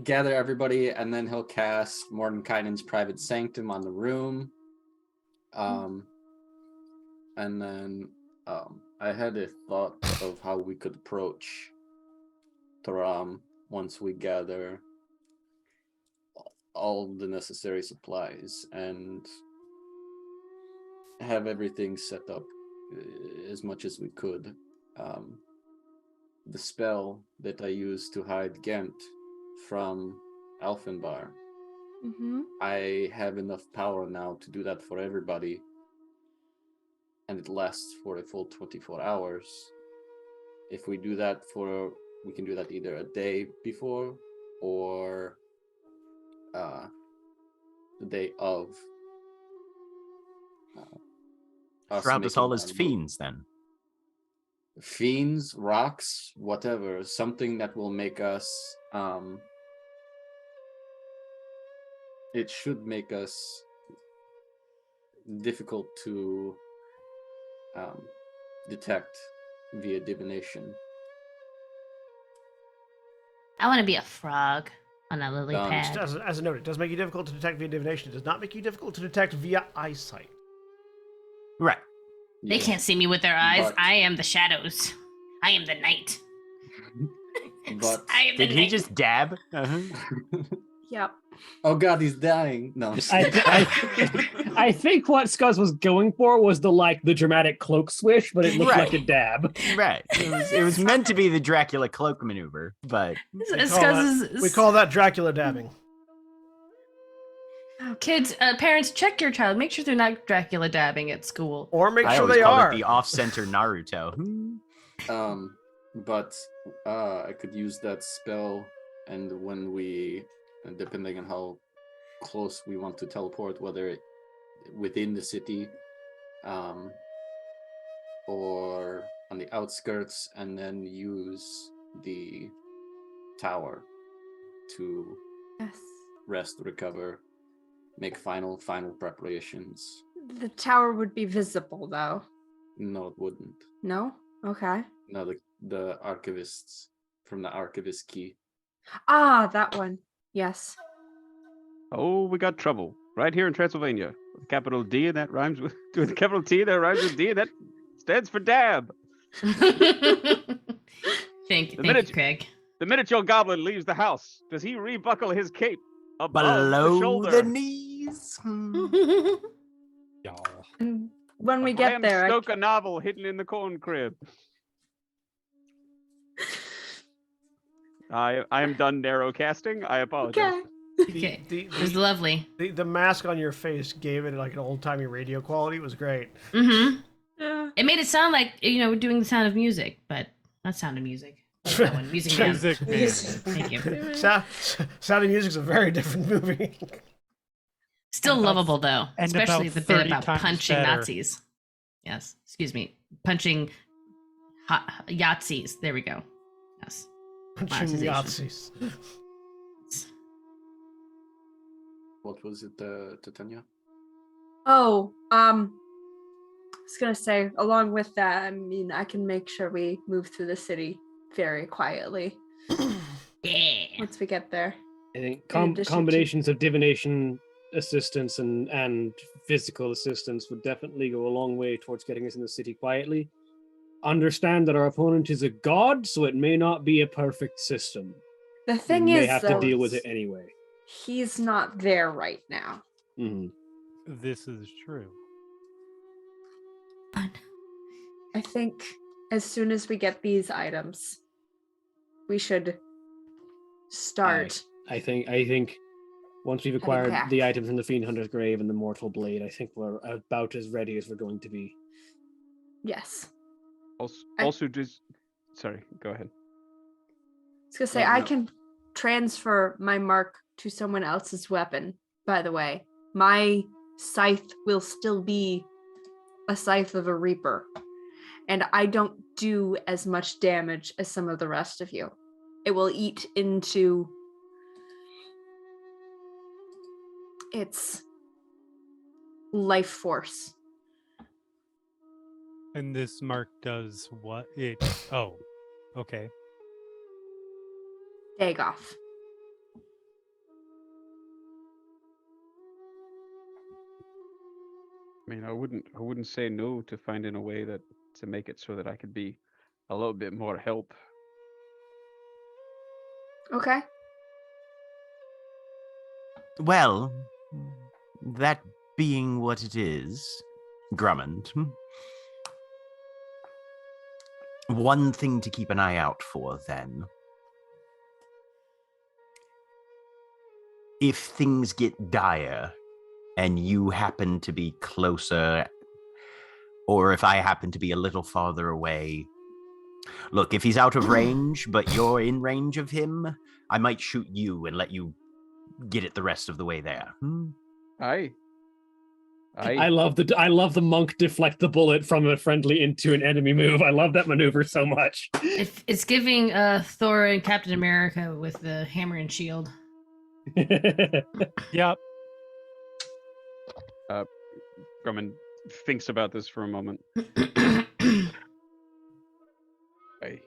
Gather everybody, and then he'll cast Mordenkainen's Private Sanctum on the room. And then I had a thought of how we could approach Taram once we gather all the necessary supplies and have everything set up as much as we could. The spell that I used to hide Ghent from Alfenbar, Mm-hmm. I have enough power now to do that for everybody, and it lasts for a full 24 hours. If we do that we can do that either a day before or the day of. Shroud us all making as our move. fiends, then. Fiends, rocks, whatever, something that will make us it should make us difficult to detect via divination. I want to be a frog on a lily Done. pad. As a note, it does make you difficult to detect via divination. It does not make you difficult to detect via eyesight. Right. They Yeah. can't see me with their eyes. But- I am the shadows. I am the night. But I am Did the he night. just dab? Yep. oh god, he's dying. No, I'm just I think what Scuzz was going for was the dramatic cloak swish, but it looked Right. like a dab. Right. It was meant to be the Dracula cloak maneuver, but We call that Dracula dabbing. Kids, parents, check your child. Make sure they're not Dracula dabbing at school. Or make I sure always they called are. it the off-center Naruto. but I could use that spell, and when we, depending on how close we want to teleport, whether within the city or on the outskirts, and then use the tower to Yes. rest, recover, make final preparations. The tower would be visible, though. No, it wouldn't. No? Okay. No, the archivists from the archivist key. Ah, that one. Yes. Oh, we got trouble right here in Transylvania. With a capital D, and that rhymes with a capital T. That rhymes with D. That stands for dab. Thank you, minute- Craig. The minute your goblin leaves the house, does he rebuckle his cape above the Below shoulder? the knees. Y'all. And when we A get Bram there, Stoker novel hidden in the corn crib. I am done narrow casting. I apologize. okay. Okay. The, It was the, lovely. the mask on your face gave it like an old-timey radio quality. It was great. Mm-hmm. Yeah. It made it sound like, we're doing the Sound of Music, but not Sound of Music. That one, Music Man. Music. Thank you. Sound of Music's a very different movie. Still And about- lovable, though. and Especially about the bit 30 about times punching better. Nazis. Yes. Excuse me. Punching Yahtzees. There we go. Yes. Punching Monetization. Yahtzees. What was it, Titania? Oh, I was gonna say, along with that, I mean, I can make sure we move through the city very quietly Yeah. once we get there. I think In addition to- combinations of divination assistance and physical assistance would definitely go a long way towards getting us in the city quietly. Understand that our opponent is a god, so it may not be a perfect system. The thing we may is, have though, to deal with it is anyway. he's not there right now. Mhm. This is true. I think as soon as we get these items, we should start. I think once we've acquired back. the items in the Fiend Hunter's Grave and the Mortal Blade, I think we're about as ready as we're going to be. Yes. Also, sorry, go ahead. I was gonna say No, I no. can transfer my mark to someone else's weapon, by the way. My scythe will still be a scythe of a reaper. And I don't do as much damage as some of the rest of you. It will eat into its life force. And this mark does what? It. Oh, okay. Dagoff. I mean, I wouldn't say no to finding a way to make it so that I could be a little bit more help. Okay. Well, that being what it is, Drummond, one thing to keep an eye out for then. If things get dire and you happen to be closer, or if I happen to be a little farther away, look, if he's out of range, but you're in range of him, I might shoot you and let you get it the rest of the way there. Aye. I love the monk deflect the bullet from a friendly into an enemy move. I love that maneuver so much. It's giving Thor and Captain America with the hammer and shield. Yep. Grumman thinks about this for a moment. Aye.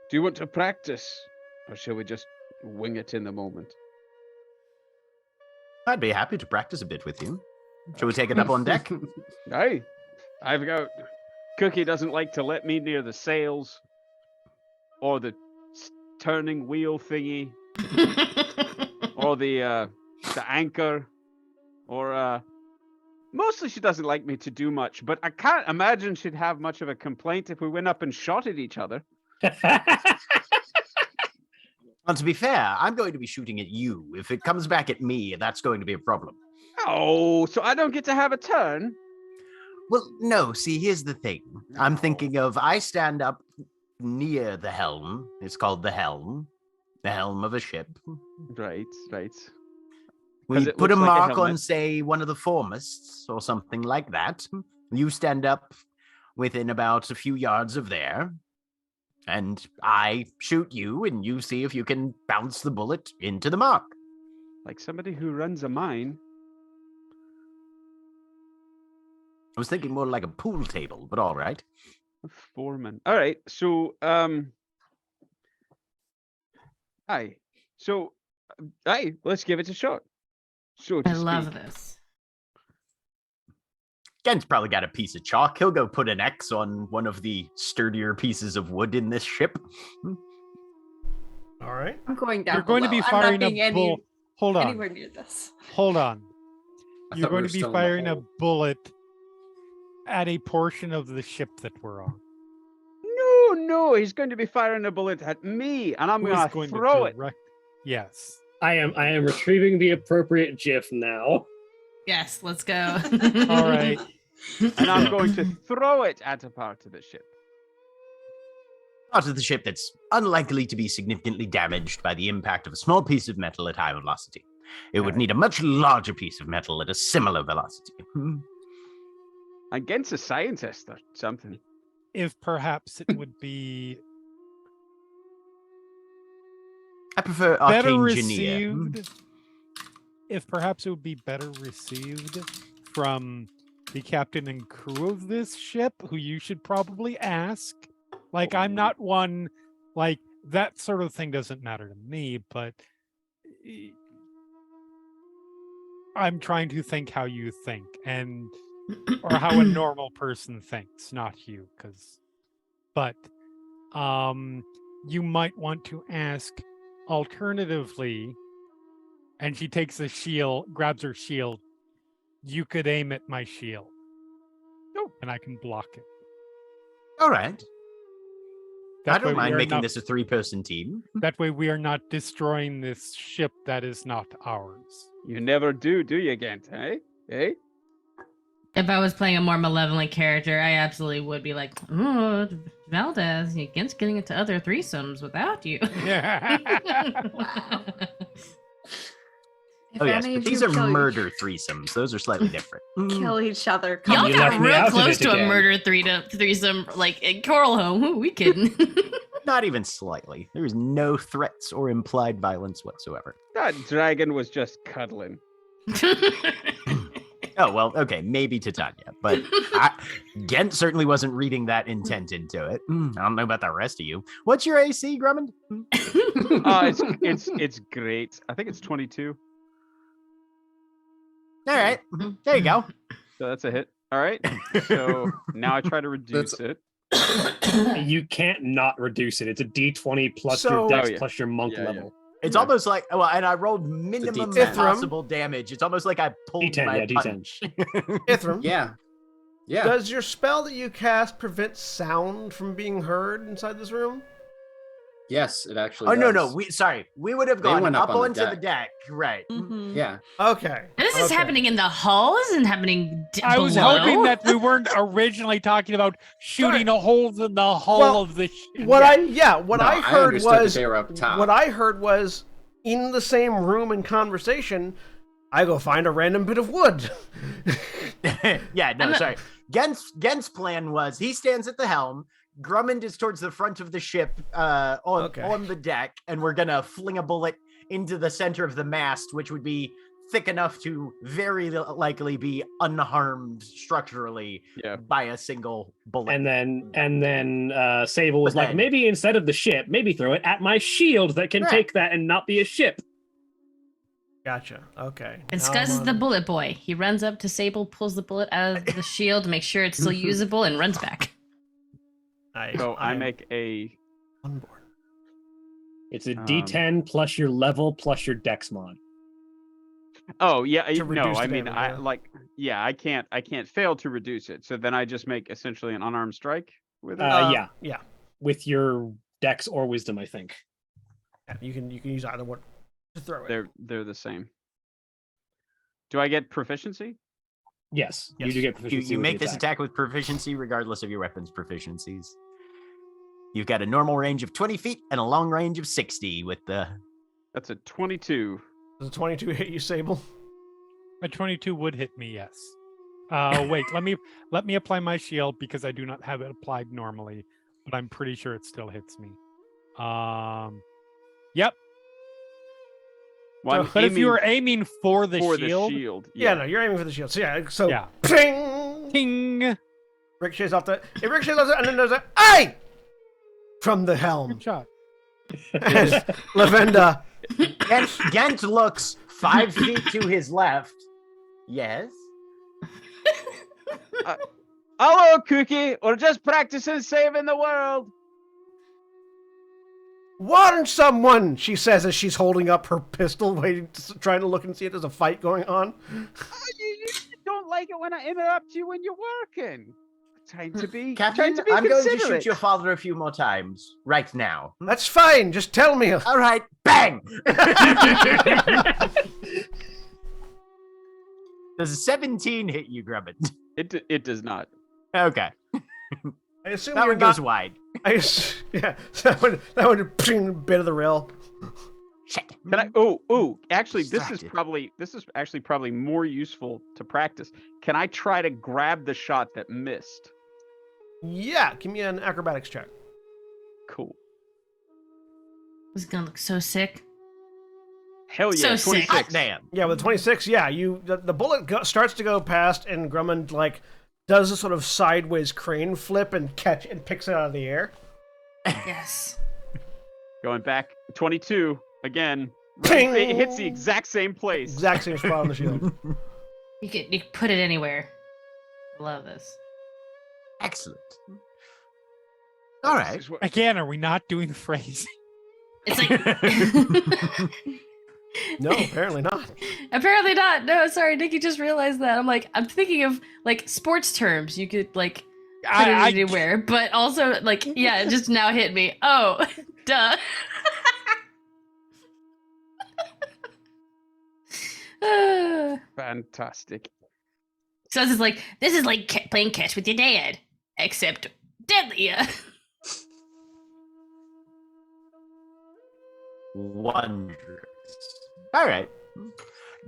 Do you want to practice, or shall we just wing it in the moment? I'd be happy to practice a bit with you. Shall we take it up on deck? Aye. I've got... Cookie doesn't like to let me near the sails, or the turning wheel thingy, or the anchor, or mostly she doesn't like me to do much, but I can't imagine she'd have much of a complaint if we went up and shot at each other. Well, to be fair, I'm going to be shooting at you. If it comes back at me, that's going to be a problem. Oh, so I don't get to have a turn? Well, no, see, here's the thing. I'm thinking of, I stand up near the helm. It's called the helm of a ship. Right. We it put a looks like a mark on, helmet. say, one of the foremasts or something like that. You stand up within about a few yards of there, and I shoot you, and you see if you can bounce the bullet into the mark. Like somebody who runs a mine. I was thinking more like a pool table, but all right. A foreman. All right. So, aye. So, aye. Let's give it a shot. So to I love speak. this. Gen's probably got a piece of chalk. He'll go put an X on one of the sturdier pieces of wood in this ship. All right. I'm going down. You're going to be below. firing I'm not being a bull. Hold on. anywhere near this. Hold on. I You're thought we going were to be still in the firing a hole. bullet at a portion of the ship that we're on. No, he's going to be firing a bullet at me, and I'm Who is going to going throw to it. direct? Yes. I am retrieving the appropriate GIF now. Yes, let's go. All right. And I'm going to throw it at a part of the ship. Part of the ship that's unlikely to be significantly damaged by the impact of a small piece of metal at high velocity. It would need a much larger piece of metal at a similar velocity. Against a scientist or something. If perhaps it would be I prefer better arcane engineer. received, if perhaps it would be better received from the captain and crew of this ship, who you should probably ask. Like, I'm not one, like, that sort of thing doesn't matter to me, but I'm trying to think how you think, and or how a normal person thinks, not you, but you might want to ask alternatively, and she takes the shield, grabs her shield, you could aim at my shield. Oh. And I can block it. All right. That I don't way we mind are making not- this a 3-person team. That way we are not destroying this ship that is not ours. You never do you, Gent? Eh? If I was playing a more malevolent character, I absolutely would be like, "Oh, Valdez, you're against getting into other threesomes without you." If Oh yes, any but of these you are kill- murder threesomes. Those are slightly different. kill each other. Y'all come You got left me real out of close it to a again. murder threesome, like in Coral Home. Who we kidding? Not even slightly. There is no threats or implied violence whatsoever. That dragon was just cuddling. Oh, well, okay, maybe Titania, but Gent certainly wasn't reading that intent into it. I don't know about the rest of you. What's your AC, Drummond? It's great. I think it's 22. All right, there you go. So that's a hit. All right. So now I try to reduce it. You can't not reduce it. It's a D20 plus So- your dex Oh, yeah. plus your monk Yeah, yeah. level. It's almost like, well, and I rolled minimum D10. possible damage. It's almost like I pulled D10, my yeah, D10. punch. Ithram, Yeah. Yeah. does your spell that you cast prevent sound from being heard inside this room? Yes, it actually Oh no, does. we would have They gone went up up on onto the the deck, right? Mhm. Yeah. Okay. And this is okay. happening in the hall. This isn't happening I was below. hoping that we weren't originally talking about shooting holes in the hull Well, of the ship. What I No, I heard understood that was they were up top. what I heard was in the same room in conversation, I go find a random bit of wood. Yeah, no, I'm not- sorry. Gen's plan was he stands at the helm. Drummond is towards the front of the ship Okay. on the deck, and we're gonna fling a bullet into the center of the mast, which would be thick enough to very likely be unharmed structurally Yeah. by a single bullet. And then Sable was But like, then- maybe instead of the ship, maybe throw it at my shield that can Right. take that and not be a ship. Gotcha. Okay. And Now Scuzz is I'm the on- bullet boy. He runs up to Sable, pulls the bullet out of the shield, makes sure it's still usable, and runs back. So I I'm make a. on board. It's a Um, D10 plus your level plus your dex mod. Oh yeah, To no. reduce I the mean, damage, I yeah. like. Yeah, I can't fail to reduce it. So then I just make essentially an unarmed strike with it. Yeah, Yeah. with your dex or wisdom, I think. Yeah, you can use either one to throw it. They're the same. Do I get proficiency? Yes, you Yes. do get you, proficiency. you with make the this attack with proficiency regardless of your weapon's proficiencies. You've got a normal range of 20 feet and a long range of 60 with the... That's a 22. Does a 22 hit you, Sable? A 22 would hit me, yes. Wait, let me apply my shield because I do not have it applied normally, but I'm pretty sure it still hits me. Yep. Well, I'm But if you aiming were aiming for the for shield, the shield. Yeah, no, you're aiming for the shield. So yeah, so Yeah. ping! ting, Ricochets off the. It ricochets off the, and then there's a "Aye!" from the helm. good shot. And Lavenda. Gent looks 5 feet to his left. Yes? Hello, Cookie. We're just practicing saving the world. Warn someone, she says as she's holding up her pistol, waiting, trying to look and see if there's a fight going on. You don't like it when I interrupt you when you're working. Trying to be, Captain, trying to be I'm going to shoot considerate. your father a few more times. Right now. That's fine. Just tell me. All right. Bang! Does a 17 hit you, Grubbin? It does not. Okay. I assume That you're one goes not. wide. Yeah, that one ping, bit of the rail. Shit. Can I? Oh! Actually, Distracted. this is actually probably more useful to practice. Can I try to grab the shot that missed? Yeah, give me an acrobatics check. Cool. This is gonna look so sick. Hell yeah! So sick. 26. Damn. Yeah, with 26, yeah, the bullet starts to go past, and Grummond like does a sort of sideways crane flip and picks it out of the air. Yes. Going back 22 again. Ping! It hits the exact same place. Exact same spot on the shield. You can put it anywhere. Love this. Excellent. All right. Again, are we not doing phrasing? It's like No, apparently not. apparently not. No, sorry, Nikki just realized that. I'm thinking of like sports terms. You could like put it I anywhere, but also like yeah, it just now hit me. Oh, duh. Fantastic. So this is like playing catch with your dad, except deadlier. Wondrous. All right.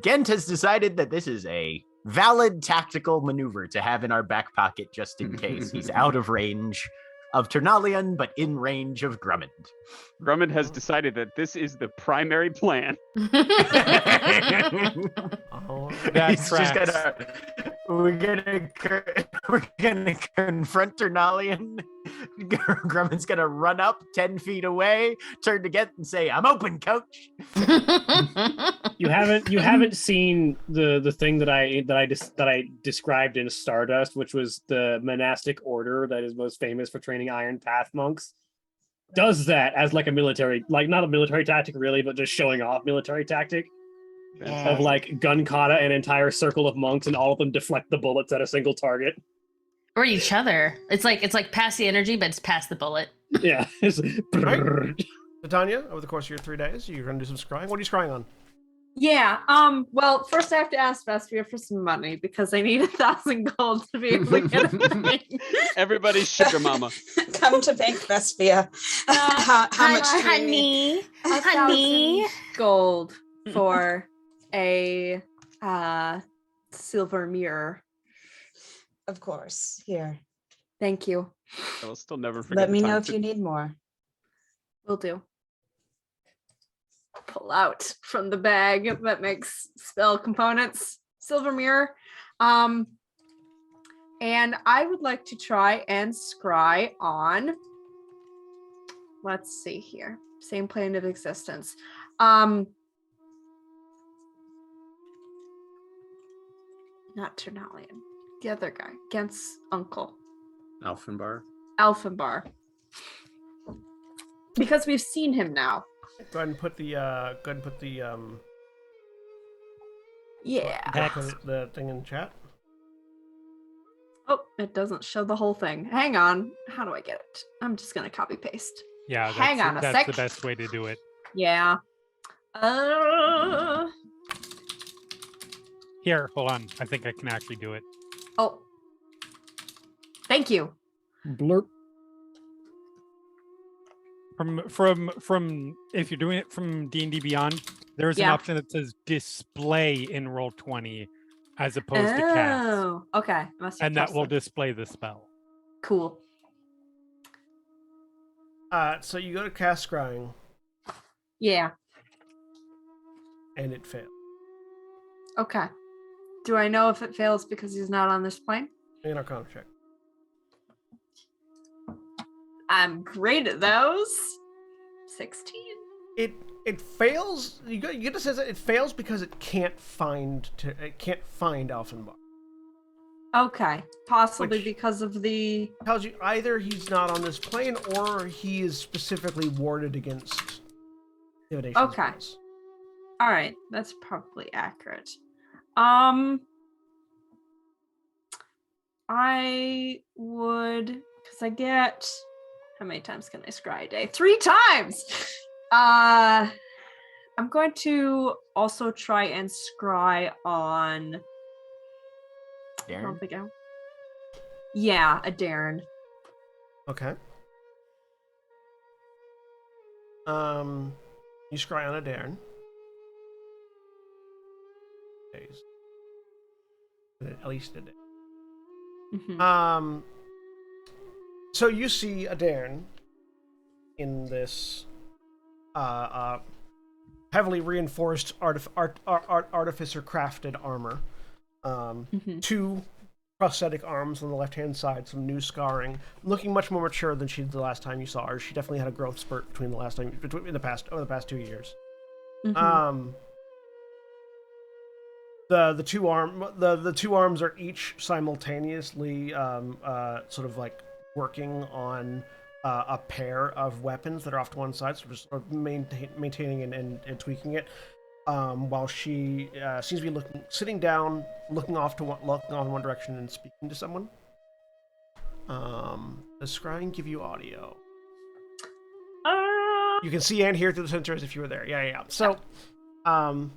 Gent has decided that this is a valid tactical maneuver to have in our back pocket just in case. He's out of range of Ternalian, but in range of Grummond. Grummond has decided that this is the primary plan. Oh, That He's just tracks. we're gonna confront Ternalian. Grummond's gonna run up 10 feet away, turn to Gent and say, "I'm open, coach." You haven't seen the thing that I described in Stardust, which was the monastic order that is most famous for training Iron Path monks. does that as like a military, like not a military tactic really, but just showing off military tactic of like gun kata an entire circle of monks and all of them deflect the bullets at a single target. Or each other. It's like pass the energy, but it's pass the bullet. Yeah. Right. So Tanya, over the course of your 3 days, you're gonna do some scrying. What are you scrying on? Yeah. Well, first I have to ask Vespia for some money because I need 1,000 gold to be able to get a thing. Everybody's sugar mama. Come to Bank Vespia. How much do you need? honey. 1,000 gold for a silver mirror. Of course. Here. Thank you. I will still never forget. Let me the know time if you need more. Will do. Pull out from the bag that makes spell components silver mirror. And I would like to try and scry on, let's see here, same plane of existence. Not Ternalian, the other guy, against Uncle Alfenbar. Alfenbar, because we've seen him now. Go ahead and put the Yeah. put the thing in chat. Oh, it doesn't show the whole thing. Hang on. How do I get it? I'm just gonna copy paste. Yeah, Hang on a that's sec. the best way to do it. Yeah. Here, hold on. I think I can actually do it. Oh. Thank you. Blurp. From if you're doing it from D&D Beyond, there's an Yeah. option that says display in Roll20 as opposed to cast. Oh, okay. Must have And that pressed will it. display the spell. Cool. So you go to cast scrying, Yeah. and it fails. Okay. Do I know if it fails because he's not on this plane? Make an Arcana check. I'm great at those. 16. It fails. You get to say that it fails because it can't find Alfenbar. Okay. Possibly Which- because of the. Tells you either he's not on this plane or he is specifically warded against intimidation Okay. spells. All right. That's probably accurate. I would, because I get, how many times can I scry a day? 3 times. I'm going to also try and scry on. I don't Darren? think I. Yeah, a Darren. Okay. You scry on a Darren. Days. At least a day. Mhm. So you see a Darren in this heavily reinforced artificer crafted armor. Mhm. 2 prosthetic arms on the left-hand side, some new scarring, looking much more mature than she did the last time you saw her. She definitely had a growth spurt over the past 2 years. Mhm. The two arms are each simultaneously sort of like working on a pair of weapons that are off to one side, so just sort of maintaining and tweaking it. While she seems to be sitting down, looking off one direction and speaking to someone. Does scrying give you audio? You can see and hear through the sensor as if you were there. Yeah. So, I'm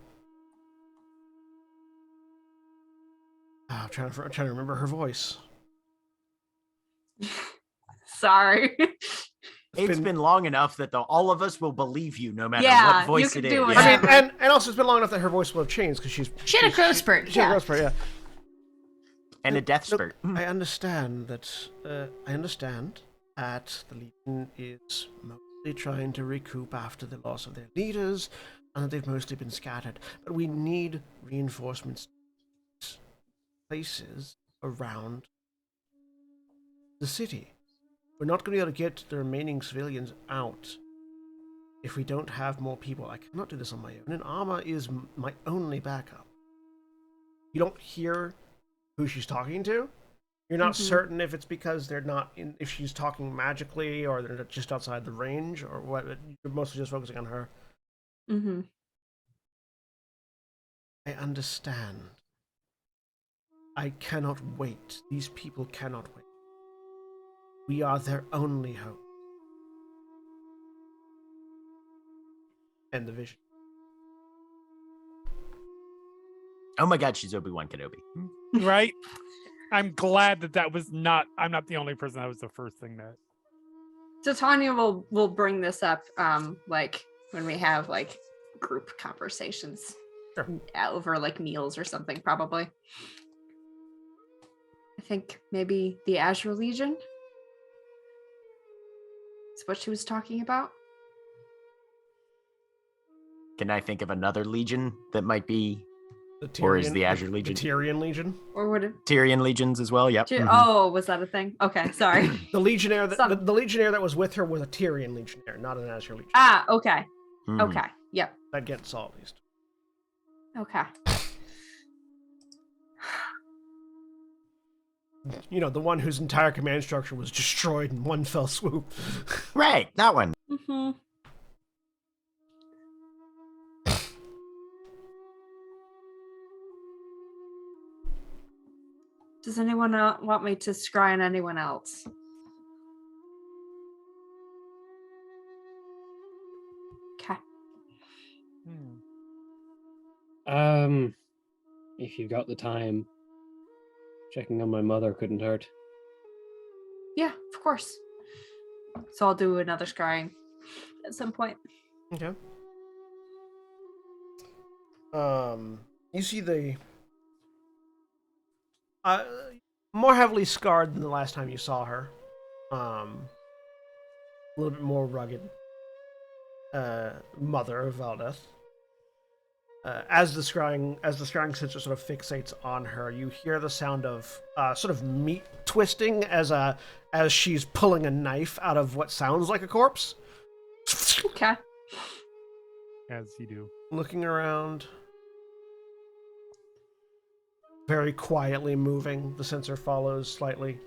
trying to remember her voice. Sorry. It's been long enough that all of us will believe you no matter Yeah, what voice you it can do is. it. I Yeah. mean, and also it's been long enough that her voice will have changed because She had a growth spurt. She had a Yeah. growth spurt, yeah. And a death Look, spurt. I understand that. The Legion is mostly trying to recoup after the loss of their leaders, and that they've mostly been scattered. But we need reinforcements places around the city. We're not going to be able to get the remaining civilians out if we don't have more people. I cannot do this on my own, and Arma is my only backup. You don't hear who she's talking to, You're not Mhm. certain if it's because they're not in, if she's talking magically or they're just outside the range or what. You're mostly just focusing on her. Mm-hmm. I understand. I cannot wait. These people cannot wait. We are their only hope. And the vision. Oh my God, she's Obi-Wan Kenobi. Right? I'm glad that was not. I'm not the only person. That was the first thing that. So Tanya will bring this up, like when we have like group conversations Sure. over like meals or something, probably. I think maybe the Azure Legion is what she was talking about. Can I think of another legion that might be, The or is Tyrian, the Azure Legion? The Tyrian Legion. Or would it? Tyrian legions as well. Yep. Mhm. Oh, was that a thing? Okay, sorry. The Legionnaire Some- the Legionnaire that was with her was a Tyrian Legionnaire, not an Azure Legion. Ah, okay. Mhm. Okay. Yep. That gets all at least. Okay. You know, the one whose entire command structure was destroyed in one fell swoop. Right, that one. Mm-hmm. Does anyone want me to scry on anyone else? Okay. If you've got the time, checking on my mother couldn't hurt. Yeah, of course. So I'll do another scrying at some point. Okay. You see the more heavily scarred than the last time you saw her. A little bit more rugged. Mother of Valdeth. As the scrying sensor sort of fixates on her, you hear the sound of sort of meat twisting as she's pulling a knife out of what sounds like a corpse. Okay. As you do. Looking around, very quietly moving. The sensor follows slightly.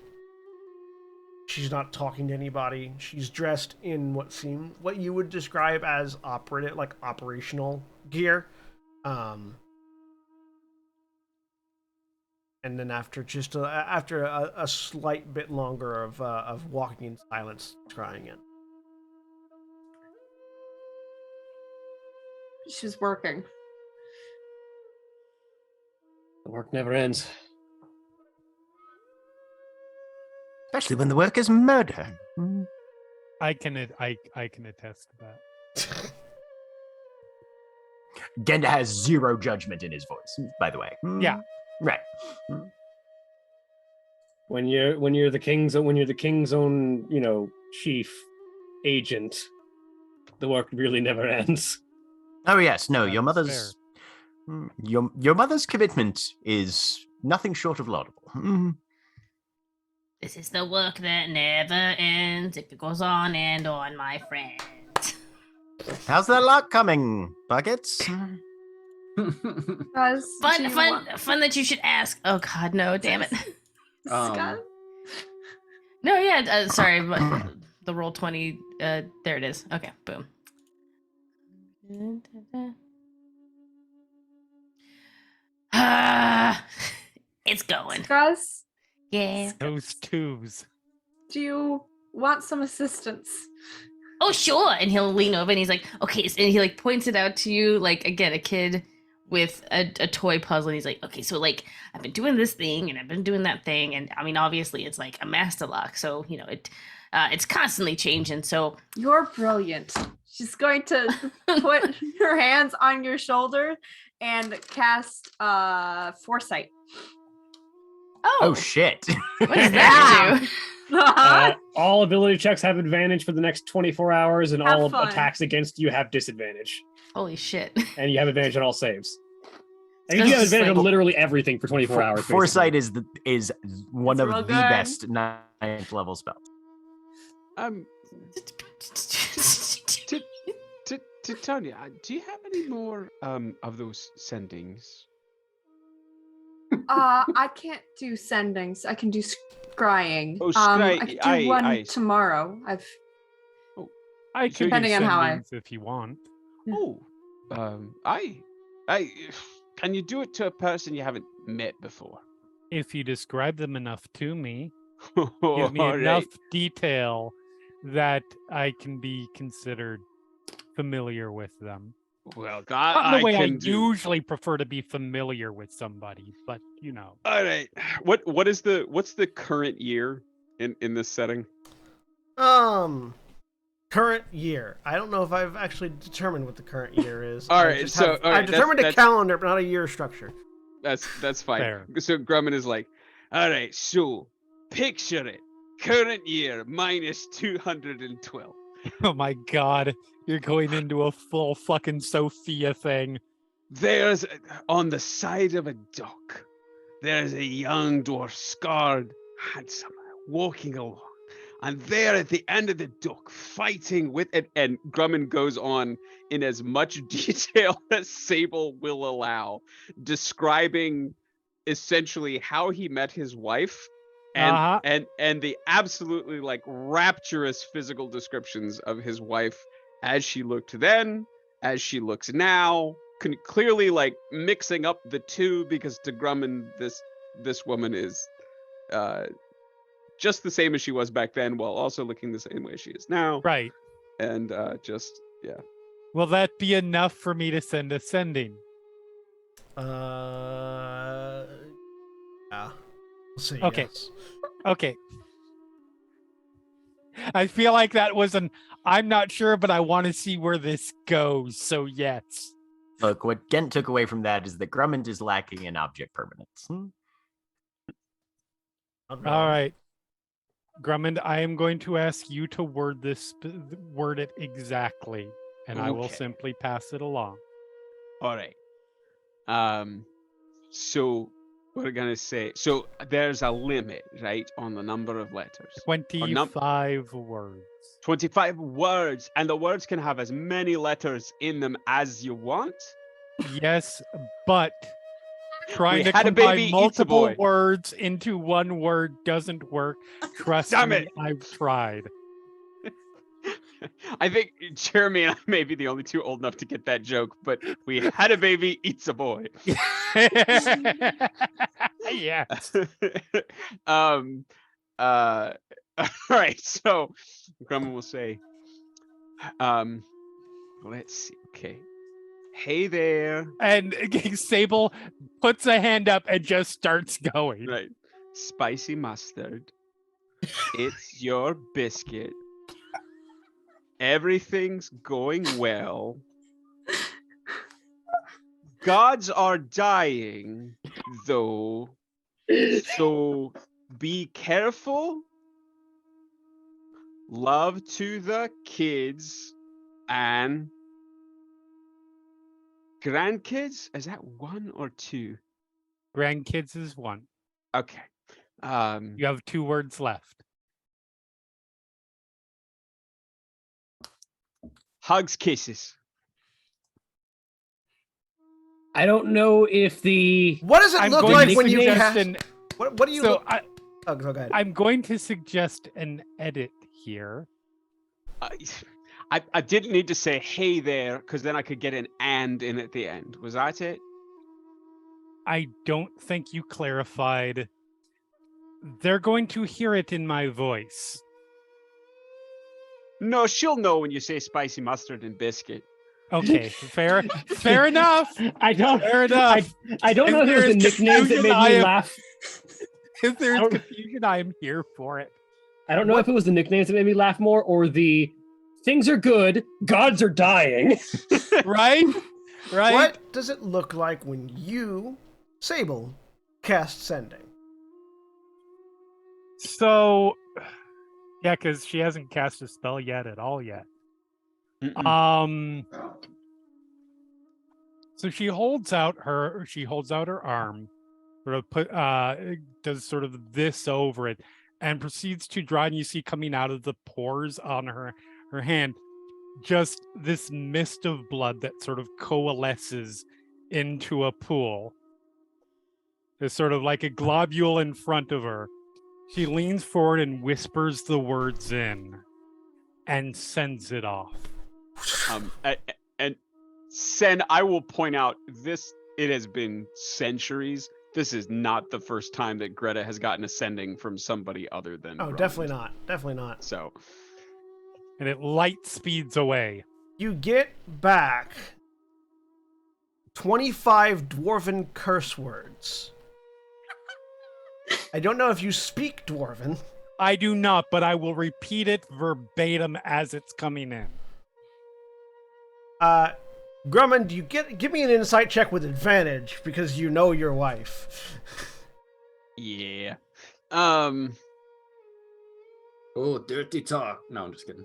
She's not talking to anybody. She's dressed in what you would describe as operational gear. And then after a slight bit longer of walking in silence, crying in. She's working. The work never ends. Especially when the work is murder. I can attest to that. Genda has zero judgment in his voice, by the way. Yeah. Right. When you're the king's own, chief agent, the work really never ends. Oh yes, no, your That's mother's your mother's commitment is nothing short of laudable. This is the work that never ends. It goes on and on, my friend. How's that luck coming, Buckets? Guys, do you Fun that you should ask. Oh God, no, damn it. Scott? No, yeah, sorry, but the roll 20. There it is. Okay, boom. It's going. Guys, Yeah. Those twos. do you want some assistance? Oh, sure. And he'll lean over and he's like, okay. And he like points it out to you, like, again, a kid with a toy puzzle. And he's like, okay, so like I've been doing this thing and I've been doing that thing. And I mean, obviously it's like a master lock. So, it's constantly changing. So You're brilliant. She's going to put her hands on your shoulder and cast foresight. Oh shit. What does that do? All ability checks have advantage for the next 24 hours, and Have all fun. attacks against you have disadvantage. Holy shit. And you have advantage on all saves. And It's you have just advantage like- on literally everything for 24 hours. Foresight basically. is one It's of real the good. best 9th level spells. Tanya, do you have any more of those sendings? I can't do sendings. I can do scrying. Oh, I could do one aye. tomorrow. I So can do Depending on how I- sendings if you want. Oh, I, can you do it to a person you haven't met before? If you describe them enough to me, give me All enough right. detail that I can be considered familiar with them. Well, that Not in the I way I can do. usually prefer to be familiar with somebody, but you know. All right. What's the current year in this setting? Current year. I don't know if I've actually determined what the current year is. All I right, just so, have, all right, I've determined a that's- calendar, but not a year structure. That's fine. Fair. So Grumman is like, all right, so picture it. Current year minus 212. Oh my god, you're going into a full fucking Sophia thing. There's on the side of a dock. There's a young dwarf, scarred, handsome, walking along. And there at the end of the dock, fighting with it, and Grumman goes on in as much detail as Sable will allow, describing essentially how he met his wife and Uh-huh. and the absolutely like rapturous physical descriptions of his wife as she looked then, as she looks now, clearly like mixing up the two, because to Grumman this woman is just the same as she was back then, while also looking the same way she is now. Right. And just yeah. Will that be enough for me to send a sending? Yeah. We'll see. Okay. Yes. Okay. I feel like that was I'm not sure, but I want to see where this goes. So yes. Look, what Gent took away from that is that Grummond is lacking in object permanence. All right. Grummond, I am going to ask you to word it exactly, and I will Okay. simply pass it along. All right. So we're gonna say, so there's a limit, right, on the number of letters. 25 words. 25 words, and the words can have as many letters in them as you want. Yes, but trying We to had a combine baby, eats a multiple boy. words into one word doesn't work. Trust Damn me, it. I've tried. I think Jeremy and I may be the only two old enough to get that joke, but we had a baby, eats a boy. Yeah. All right, so Grumman will say, let's see, okay. Hey there. And Sable puts a hand up and just starts going. Right. Spicy mustard. It's your biscuit. Everything's going well. Gods are dying, though. So be careful. Love to the kids and grandkids. Is that one or two? Grandkids is one. Okay. You have 2 words left. Hugs, kisses. I don't know if the. What does it I'm look going like to when you suggest cast? an- What do you So look? Oh, go ahead. I'm going to suggest an edit here. I didn't need to say hey there, because then I could get an and in at the end. Was that it? I don't think you clarified. They're going to hear it in my voice. No, she'll know when you say spicy mustard and biscuit. Okay, fair enough. I don't. Fair enough. I don't If know if it was the there's nicknames that confusion, made I me am- laugh. If there's don't- confusion, I am here for it. I don't know if it was the nicknames that made me laugh more or the things are good, gods are dying. Right? Right? What does it look like when you, Sable, cast sending? So, yeah, because she hasn't cast a spell yet at all yet. So she holds out her arm, sort of does sort of this over it, and proceeds to draw, and you see coming out of the pores on her hand, just this mist of blood that sort of coalesces into a pool. There's sort of like a globule in front of her. She leans forward and whispers the words in and sends it off. And Sen, I will point out this. It has been centuries. This is not the first time that Greta has gotten a sending from somebody other than. Oh, Grumman. definitely not. Definitely not. So, And it light speeds away. You get back 25 dwarven curse words. I don't know if you speak dwarven. I do not, but I will repeat it verbatim as it's coming in. Grumman, do you give me an insight check with advantage because you know your wife. yeah. Oh, dirty talk. No, I'm just kidding.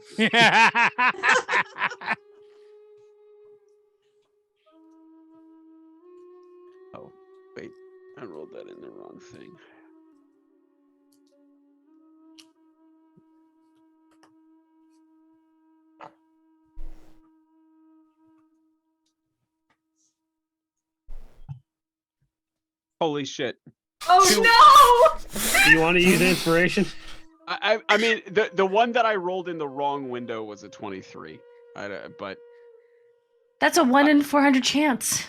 Oh, wait. I rolled that in the wrong thing. Holy shit. Oh Do you want to use inspiration? I mean, the one that I rolled in the wrong window was a 23. But That's a 1 in 400 chance.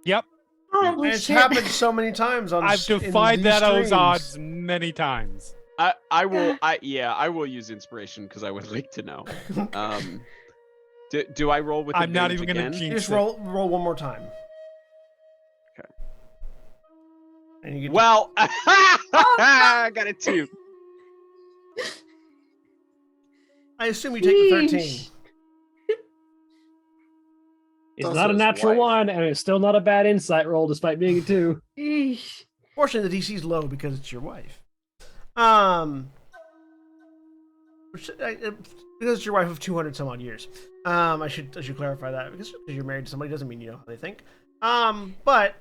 Yep. Holy It's shit. happened so many times on I've in defied these those streams. odds many times. I will use inspiration because I would like to know. Do I roll with I'm not advantage even going again? to jinx Just it. roll one more time. Okay. And you get Well, I got a 2. I assume you take the 13. Sheesh. It's also not a his natural wife. one, and it's still not a bad insight roll, despite being a 2. Eesh. Fortunately, the DC's low because it's your wife. Because it's your wife of 200 some odd years. I should clarify that because you're married to somebody doesn't mean you know how they think. But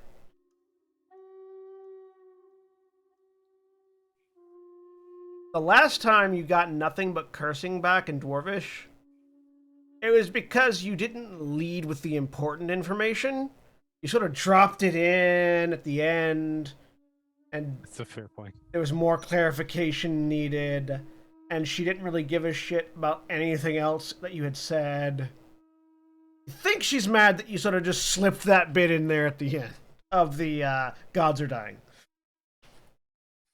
the last time you got nothing but cursing back in Dwarvish, it was because you didn't lead with the important information. You sort of dropped it in at the end, and That's a fair point. there was more clarification needed, and she didn't really give a shit about anything else that you had said. I think she's mad that you sort of just slipped that bit in there at the end of the gods are dying.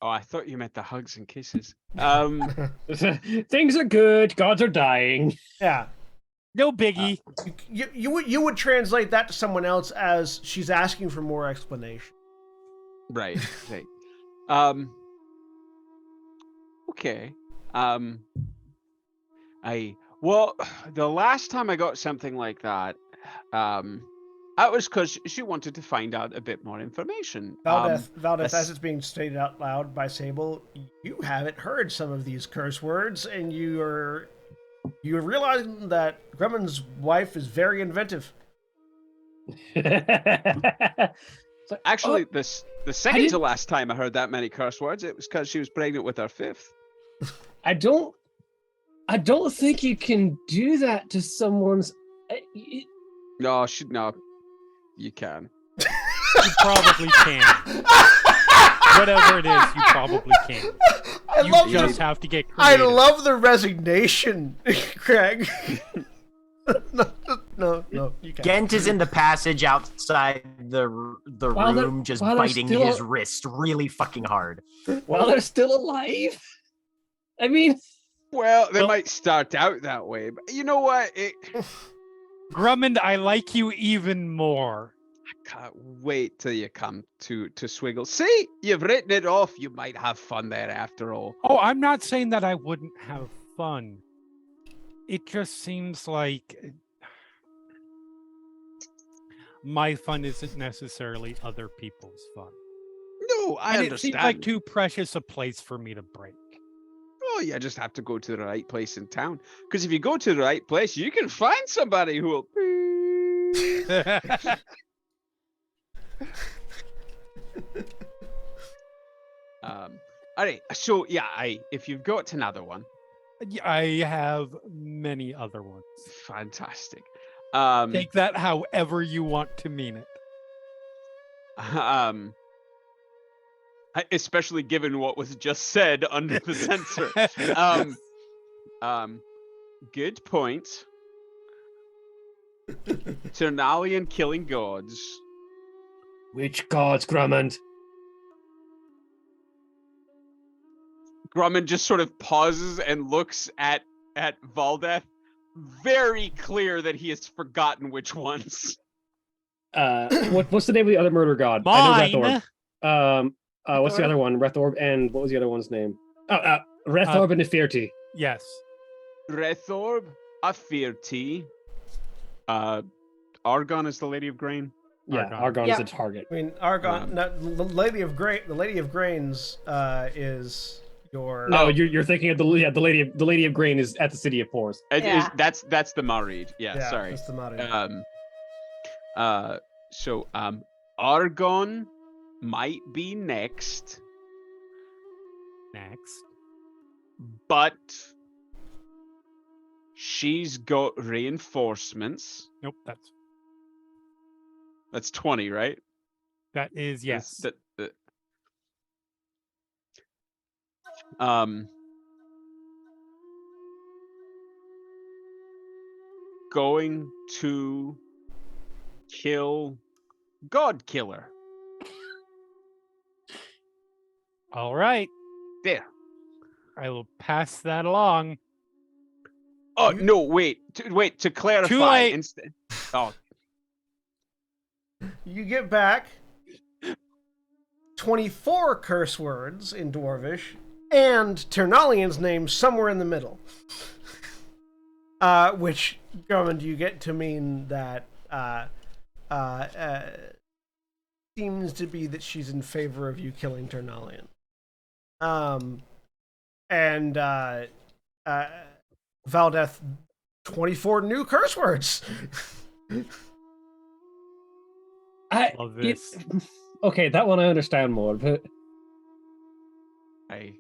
Oh, I thought you meant the hugs and kisses. Things are good. Gods are dying. Yeah. No biggie. You would translate that to someone else as she's asking for more explanation. Right. Okay. Well, the last time I got something like that, that was because she wanted to find out a bit more information. Valdeth, as it's being stated out loud by Sable, you haven't heard some of these curse words, and you're realizing that Grumman's wife is very inventive. Actually, the second didn't- to last time I heard that many curse words, it was because she was pregnant with her 5th. I don't think you can do that to someone's. No, you can. You probably can. Whatever it is, you probably can. You just have to get I creative. love the resignation, Craig. No, you can't. Gent is in the passage outside the While they're- room, just while they're biting still- his wrist really fucking hard. While they're still alive. I mean, Well, they Well- might start out that way, but you know what? Grummond, I like you even more. Can't wait till you come to Swiggle. See, you've written it off. You might have fun there after all. Oh, I'm not saying that I wouldn't have fun. It just seems like my fun isn't necessarily other people's fun. No, I And understand. it seems like too precious a place for me to break. Oh, you just have to go to the right place in town. Because if you go to the right place, you can find somebody who will. All right. So yeah, if you've got another one, I have many other ones. fantastic. Take that however you want to mean it. especially given what was just said under the censor. Good point. Ternalian killing gods. Which gods, Grummond? Grummond just sort of pauses and looks at Valdeth. Very clear that he has forgotten which ones. What's the name of the other murder god? I know Mine. Rethorb. What's the Rethorb? other one? Rethorb, and what was the other one's name? Rethorb and Neferti. Yes. Rethorb, Afirti. Argon is the Lady of Grain. Yeah, Argon. Argon Yeah. is the target. I mean, Argon. No, the Lady of Grains is your. No, you're thinking of the Lady of Grain is at the City of Pores. Yeah. That's the Marid. Yeah, sorry. That's the modern. So Argon might be next, but she's got reinforcements. Nope. That's 20, right? That is yes. Going to kill God Killer. All right. There. I will pass that along. Oh no! Wait. To clarify. Too late. Instead. Oh. You get back 24 curse words in Dwarvish and Ternalian's name somewhere in the middle. Which, Garmin, you get to mean that seems to be that she's in favor of you killing Ternalian. Valdeth, 24 new curse words. Love this. Okay, that one I understand more, but I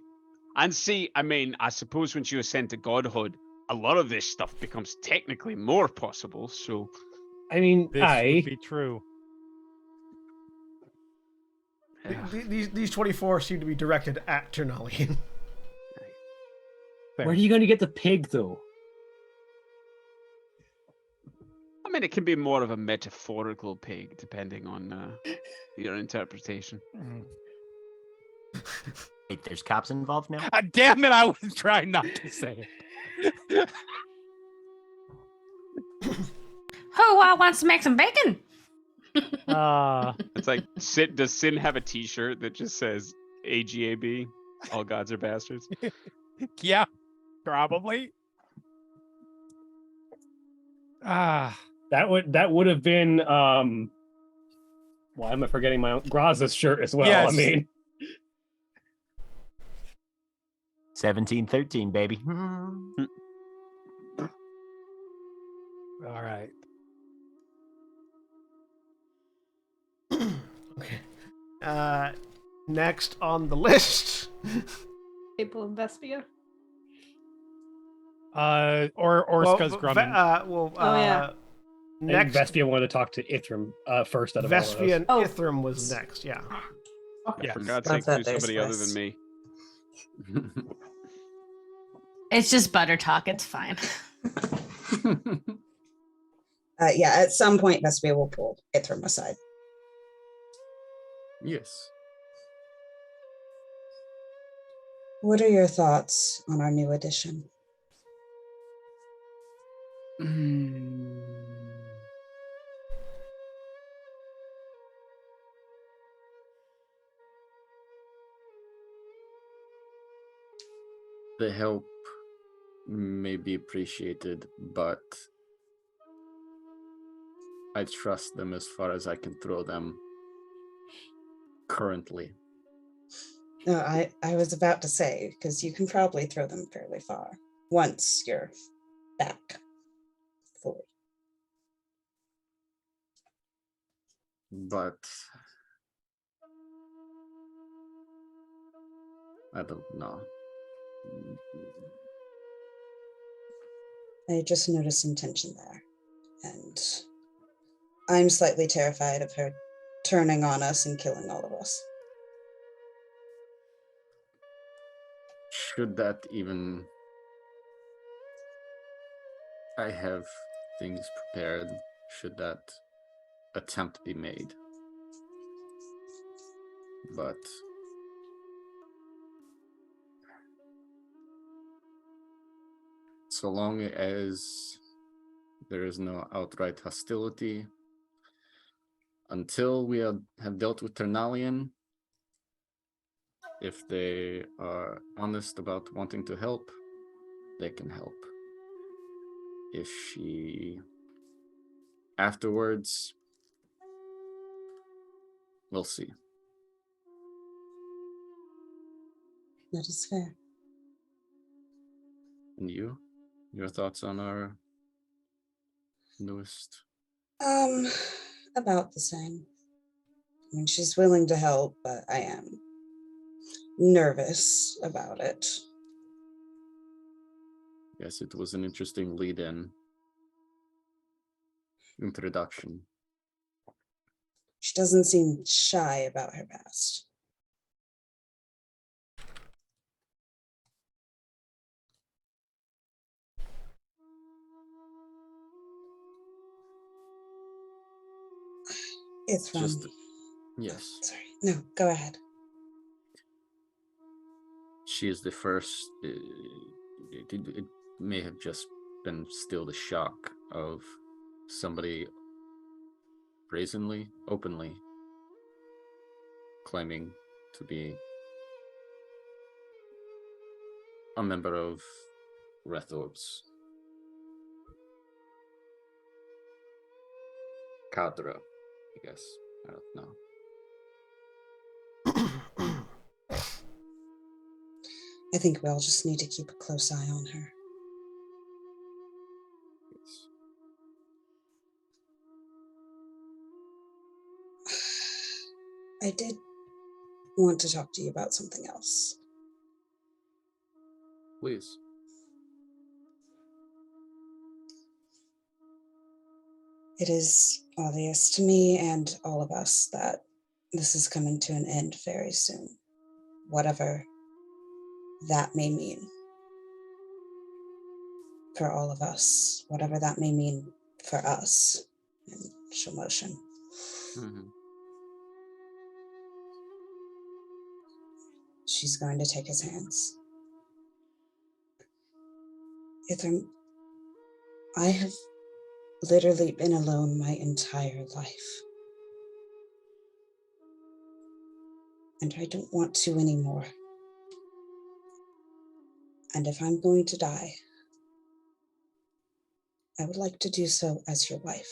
mean, I suppose when she was sent to godhood, a lot of this stuff becomes technically more possible. So, I mean, This would be true. These 24 seem to be directed at Ternalian. where are you going to get the pig, though? I mean, it can be more of a metaphorical pig, depending on your interpretation. Wait, there's cops involved now? Damn it! I was trying not to say it. Who wants to make some bacon? It's like, does Sin have a T-shirt that just says AGAB? All gods are bastards. Yeah, probably. That would have been why am I forgetting my own Graza's shirt as well? Yes. I mean, 1713, baby. All right. Okay. Next on the list. People in Vespia. Or Skuz Grumman. Yeah. Next, Vespia wanted to talk to Ithram first out of all of us. Vespia and Ithram was next. Yeah. Yeah. For God's That's sake, that do there's somebody other less. than me. It's just butter talk. It's fine. Yeah, at some point, Vespia will pull Ithram aside. Yes. What are your thoughts on our new edition? The help may be appreciated, but I trust them as far as I can throw them currently. No, I was about to say, because you can probably throw them fairly far once you're back fully. But I don't know. I just noticed some tension there. And I'm slightly terrified of her turning on us and killing all of us. should that even... I have things prepared should that attempt be made. But so long as there is no outright hostility, until we have dealt with Ternalian, if they are honest about wanting to help, they can help. If she afterwards, we'll see. That is fair. And you? Your thoughts on our newest? About the same. I mean, she's willing to help, but I am nervous about it. Yes, it was an interesting lead-in. Introduction. She doesn't seem shy about her past. It's from... Just, yes. Sorry. No, go ahead. She is the first. It may have just been still the shock of somebody brazenly, openly claiming to be a member of Rethorb's cadre, I guess. I don't know. I think we all just need to keep a close eye on her. Yes. I did want to talk to you about something else. Please. It is obvious to me and all of us that this is coming to an end very soon, whatever that may mean for all of us, whatever that may mean for us and Shamotion. Mm-hmm. She's going to take his hands. Ithram, I have literally been alone my entire life. And I don't want to anymore. And if I'm going to die, I would like to do so as your wife.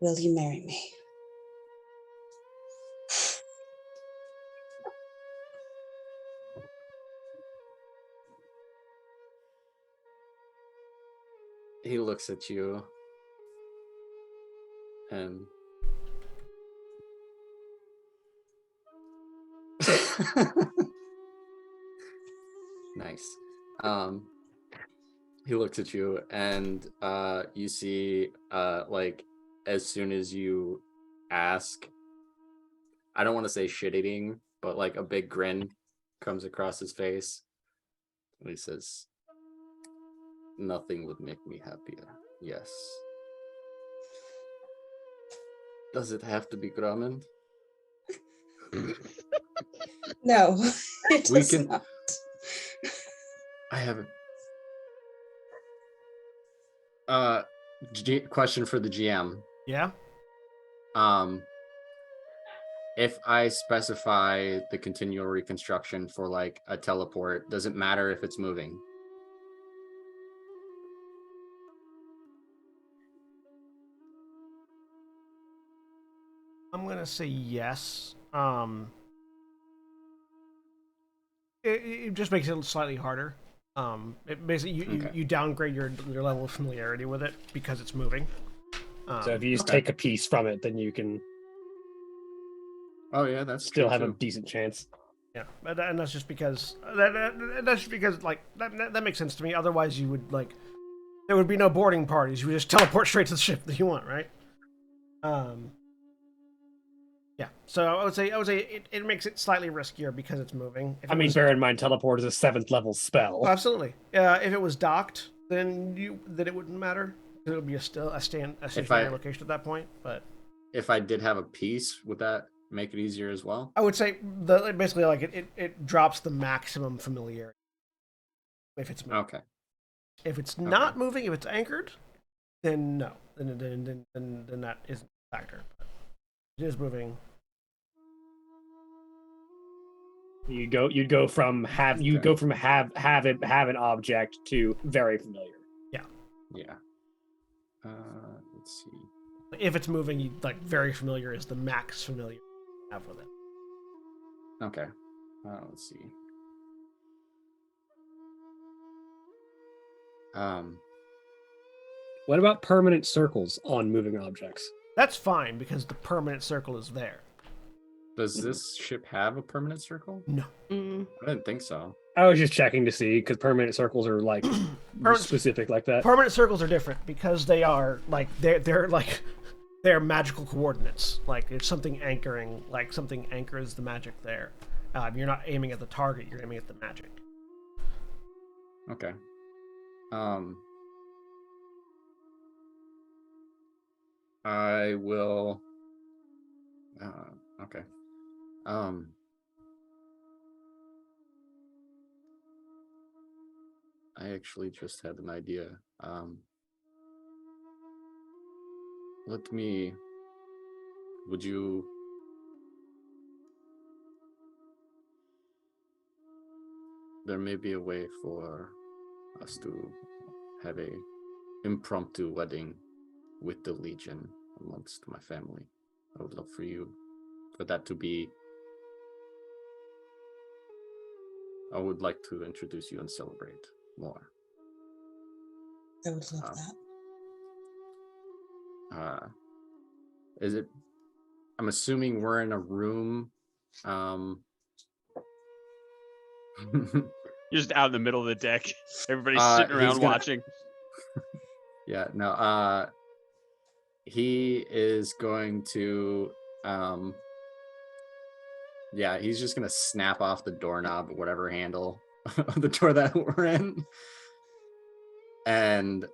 Will you marry me? He looks at you and nice. He looks at you and you see like as soon as you ask, I don't want to say shit-eating, but like a big grin comes across his face. And he says, nothing would make me happier. Yes. Does it have to be Grumman? No, it We does can- not. I haven't. Question for the GM. Yeah. If I specify the continual reconstruction for like a teleport, does it matter if it's moving? I'm gonna say yes. It just makes it slightly harder. It basically Okay. you downgrade your level of familiarity with it because it's moving. So if you just Okay. take a piece from it, then you can Oh yeah, that's still true have a too. decent chance. Yeah, and that's just because that's just because like that makes sense to me. Otherwise, you would like there would be no boarding parties. You would just teleport straight to the ship that you want, right? Yeah. So I would say it makes it slightly riskier because it's moving. If I it mean, was- bear in mind, teleport is a 7th level spell. Oh, absolutely. If it was docked, then it wouldn't matter. It would be a stationary location at that point. But If I did have a piece, would that make it easier as well? I would say basically like it drops the maximum familiarity if it's moving. Okay. If it's not moving, if it's anchored, then no. Then that isn't a factor. But it is moving. You'd go from have an object to very familiar. Yeah. Let's see. If it's moving, very familiar is the max familiar you have with it. Okay. Let's see. What about permanent circles on moving objects? That's fine because the permanent circle is there. Does this ship have a permanent circle? No. Mm. I didn't think so. I was just checking to see because permanent circles are like specific like that. Permanent circles are different because they are they're magical coordinates. Like it's something anchoring, like something anchors the magic there. You're not aiming at the target; you're aiming at the magic. Okay. I will. Okay. I actually just had an idea. Would you? There may be a way for us to have a impromptu wedding with the Legion amongst my family. I would love for that to be. I would like to introduce you and celebrate more. I would love that. Is it? I'm assuming we're in a room. You're just out in the middle of the deck. Everybody's sitting around watching. Yeah, no, he is going to he's just gonna snap off the doorknob or whatever handle of the door that we're in and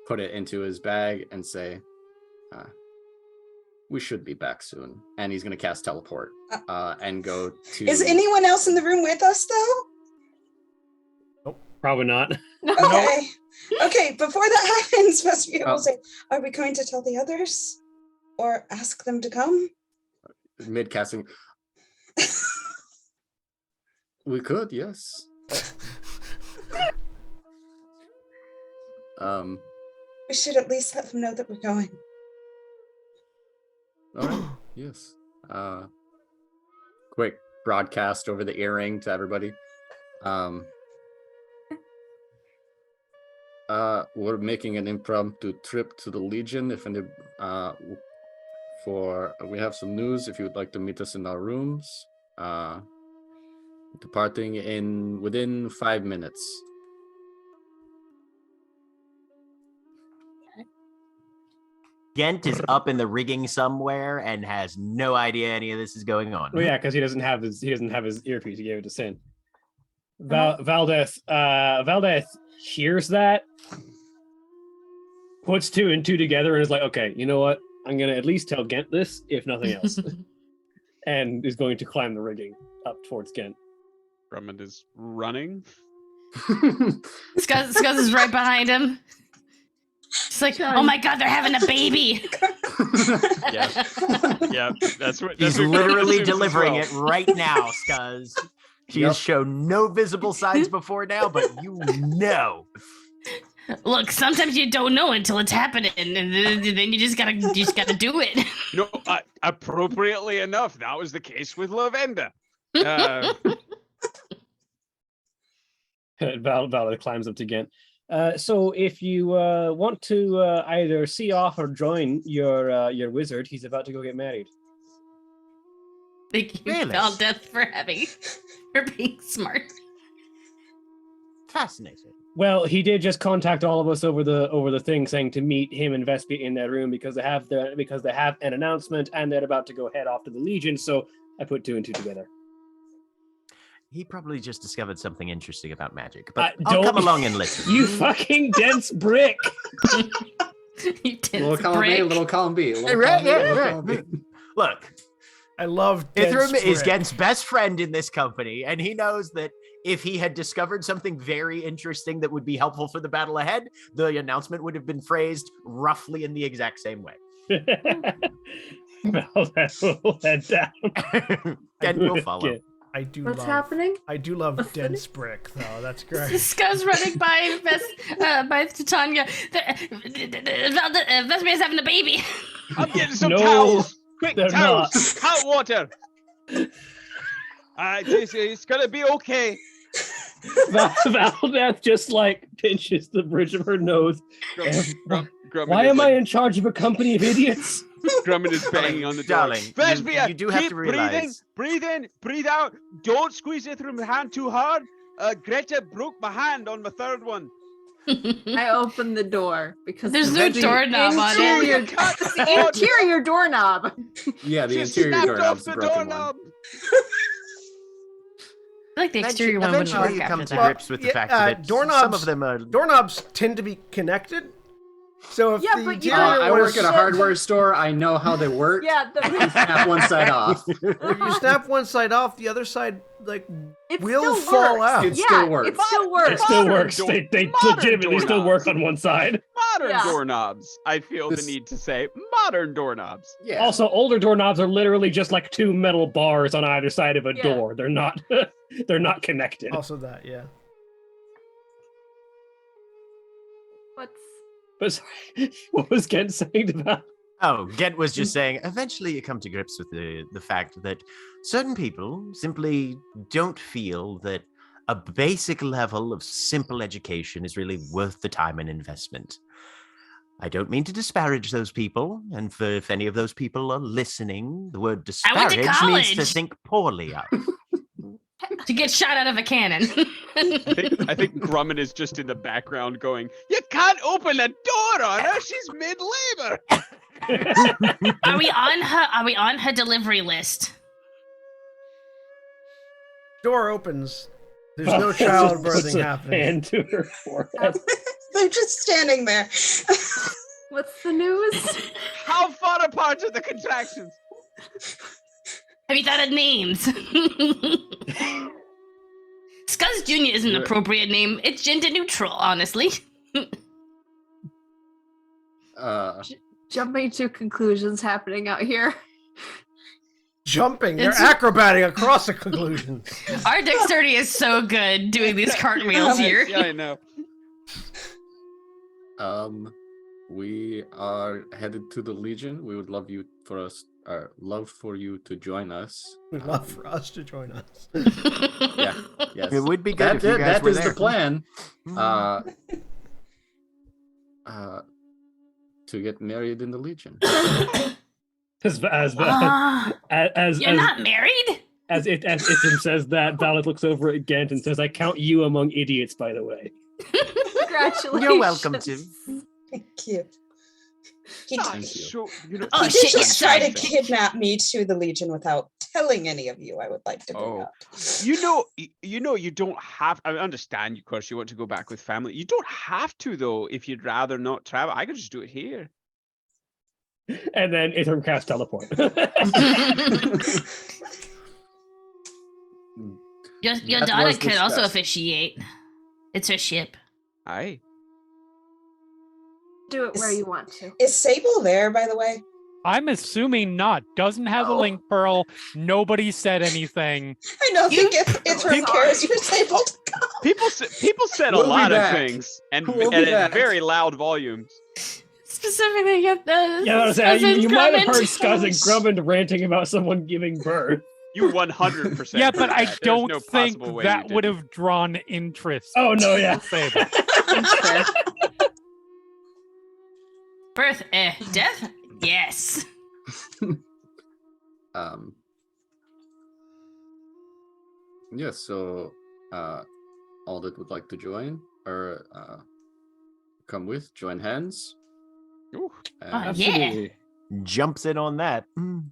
put it into his bag and say, we should be back soon. And he's gonna cast teleport and go to. Is anyone else in the room with us though? Probably not. Okay. Okay, before that happens, must be able to say, are we going to tell the others? Or ask them to come? Mid casting. We could, yes. We should at least let them know that we're going. All right. Yes. Quick broadcast over the earring to everybody. We're making an impromptu trip to the Legion. If any, we have some news. If you would like to meet us in our rooms, departing within 5 minutes. Gent is up in the rigging somewhere and has no idea any of this is going on. Well, yeah, because he doesn't have his earpiece. He gave it to Sin. Valdeth hears that, puts 2 and 2 together, and is like, okay, you know what? I'm gonna at least tell Gent this, if nothing else, and is going to climb the rigging up towards Gent. Drummond is running. Scuzz is right behind him. It's like, oh my god, they're having a baby. Yeah, that's what He's literally delivering it right now, Scuzz. She has shown no visible signs before now, but you know. Look, sometimes you don't know until it's happening, and then you just gotta do it. No, appropriately enough, that was the case with Lavenda. Valda climbs up to Gent. So if you want to either see off or join your wizard, he's about to go get married. Thank you, Valdeth, for being smart. fascinating. Well, he did just contact all of us over the thing, saying to meet him and Vespi in that room because they have an announcement and they're about to go head off to the Legion. So I put 2 and 2 together. He probably just discovered something interesting about magic, but I'll don't- come along and listen. You fucking dense brick. You dense Little column brick. A, little column B. Little Right, column A, yeah, little right. column B. Look, I love Ithram dense is brick. Gent's best friend in this company, and he knows that if he had discovered something very interesting that would be helpful for the battle ahead, the announcement would have been phrased roughly in the exact same way. Well, that will head down. Gent will follow. Okay. I do What's love. happening? I do love What's the dense brick, though. That's great. Scuzz running by Titania. Vespi is having a baby. I'm getting some No, towels. Quick, they're towels. Hot water. It's gonna be okay. Valdeth just like pinches the bridge of her nose. Grumman Why is am I like- in charge of a company of idiots? Grumman is banging on the door. Darling, Vesbia, you do have keep to breathing. realize. Breathe in, breathe out. Don't squeeze it through my hand too hard. Greta broke my hand on my third one. I opened the door because There's no the doorknob on it. interior, Cut the interior doorknob. Yeah, the She interior snapped doorknob's off the the broken one. doorknob. I like the exterior one wouldn't Eventually work you after come to that. grips with the fact that some doorknobs- of them are... Doorknobs tend to be connected. So if Yeah, the but you interior don't- I was- work at a hardware store. I know how they work. Yeah, Snap one side off. if you snap one side off, the other side it will still fall works. out. It Yeah, still works. it still works. It still Modern works. door- They modern legitimately still doorknobs. work on one side. Modern Yeah. doorknobs. I feel This- the need to say modern doorknobs. Yeah. Also, older doorknobs are literally just like 2 metal bars on either side of a Yeah. door. They're not they're not connected. Also that, yeah. What's But sorry, what was Ken saying about? Oh, Gent was just saying, eventually you come to grips with the fact that certain people simply don't feel that a basic level of simple education is really worth the time and investment. I don't mean to disparage those people, and if any of those people are listening, the word I went to disparage means to college. think poorly of. To get shot out of a cannon. I think Grumman is just in the background going, "You can't open a door on her. She's mid-labor." Are we on her delivery list? Door opens. There's no childbirthing Puts a happening. hand to her forehead. They're just standing there. what's the news? How far apart are the contractions? Have you thought of names? Scuzz Jr. is an appropriate name. It's gender neutral, honestly. Jumping to conclusions happening out here. Jumping. They're It's- acrobating across the conclusions. Our dexterity is so good doing these cartwheels here. Yeah, I know. We are headed to the Legion. We would love for you to join us. We'd love for us to join us. Yeah, yes. It would be good if you guys that were is there. the plan. To get married in the Legion. As You're not married? as Ithram says that, Valet looks over at Gent and says, "I count you among idiots, by the way." Congratulations. You're welcome to. Thank you. He, Not Thank you. so, Oh, he shit, did just yeah, try sorry. to kidnap me to the Legion without telling any of you. I would like to bring Oh. up. you know, you don't have. I understand, of course, you want to go back with family. You don't have to, though. If you'd rather not travel, I could just do it here. And then Ithram casts teleport. Your That daughter was could also discussed. officiate. It's her ship. Aye. Do it where you want to. Is Sable there, by the way? I'm assuming not. Doesn't have a Oh. link pearl. Nobody said anything. I don't You- think Ithram cares for Sable to come. People said a We'll be lot of back. things and We'll be in back. very loud volumes. Specifically, get the. Yeah, I was saying, you might have heard Scuzz and Drummond. Grummond ranting about someone giving birth. You 100%. Yeah, but heard I that. There's don't no think possible way that you would didn't. have drawn interest. Oh no, yeah. Say that. That's fair. Birth, death? Yes. Yeah, so all that would like to join or come with, join hands. Ooh. And, yeah. Jumps in on that.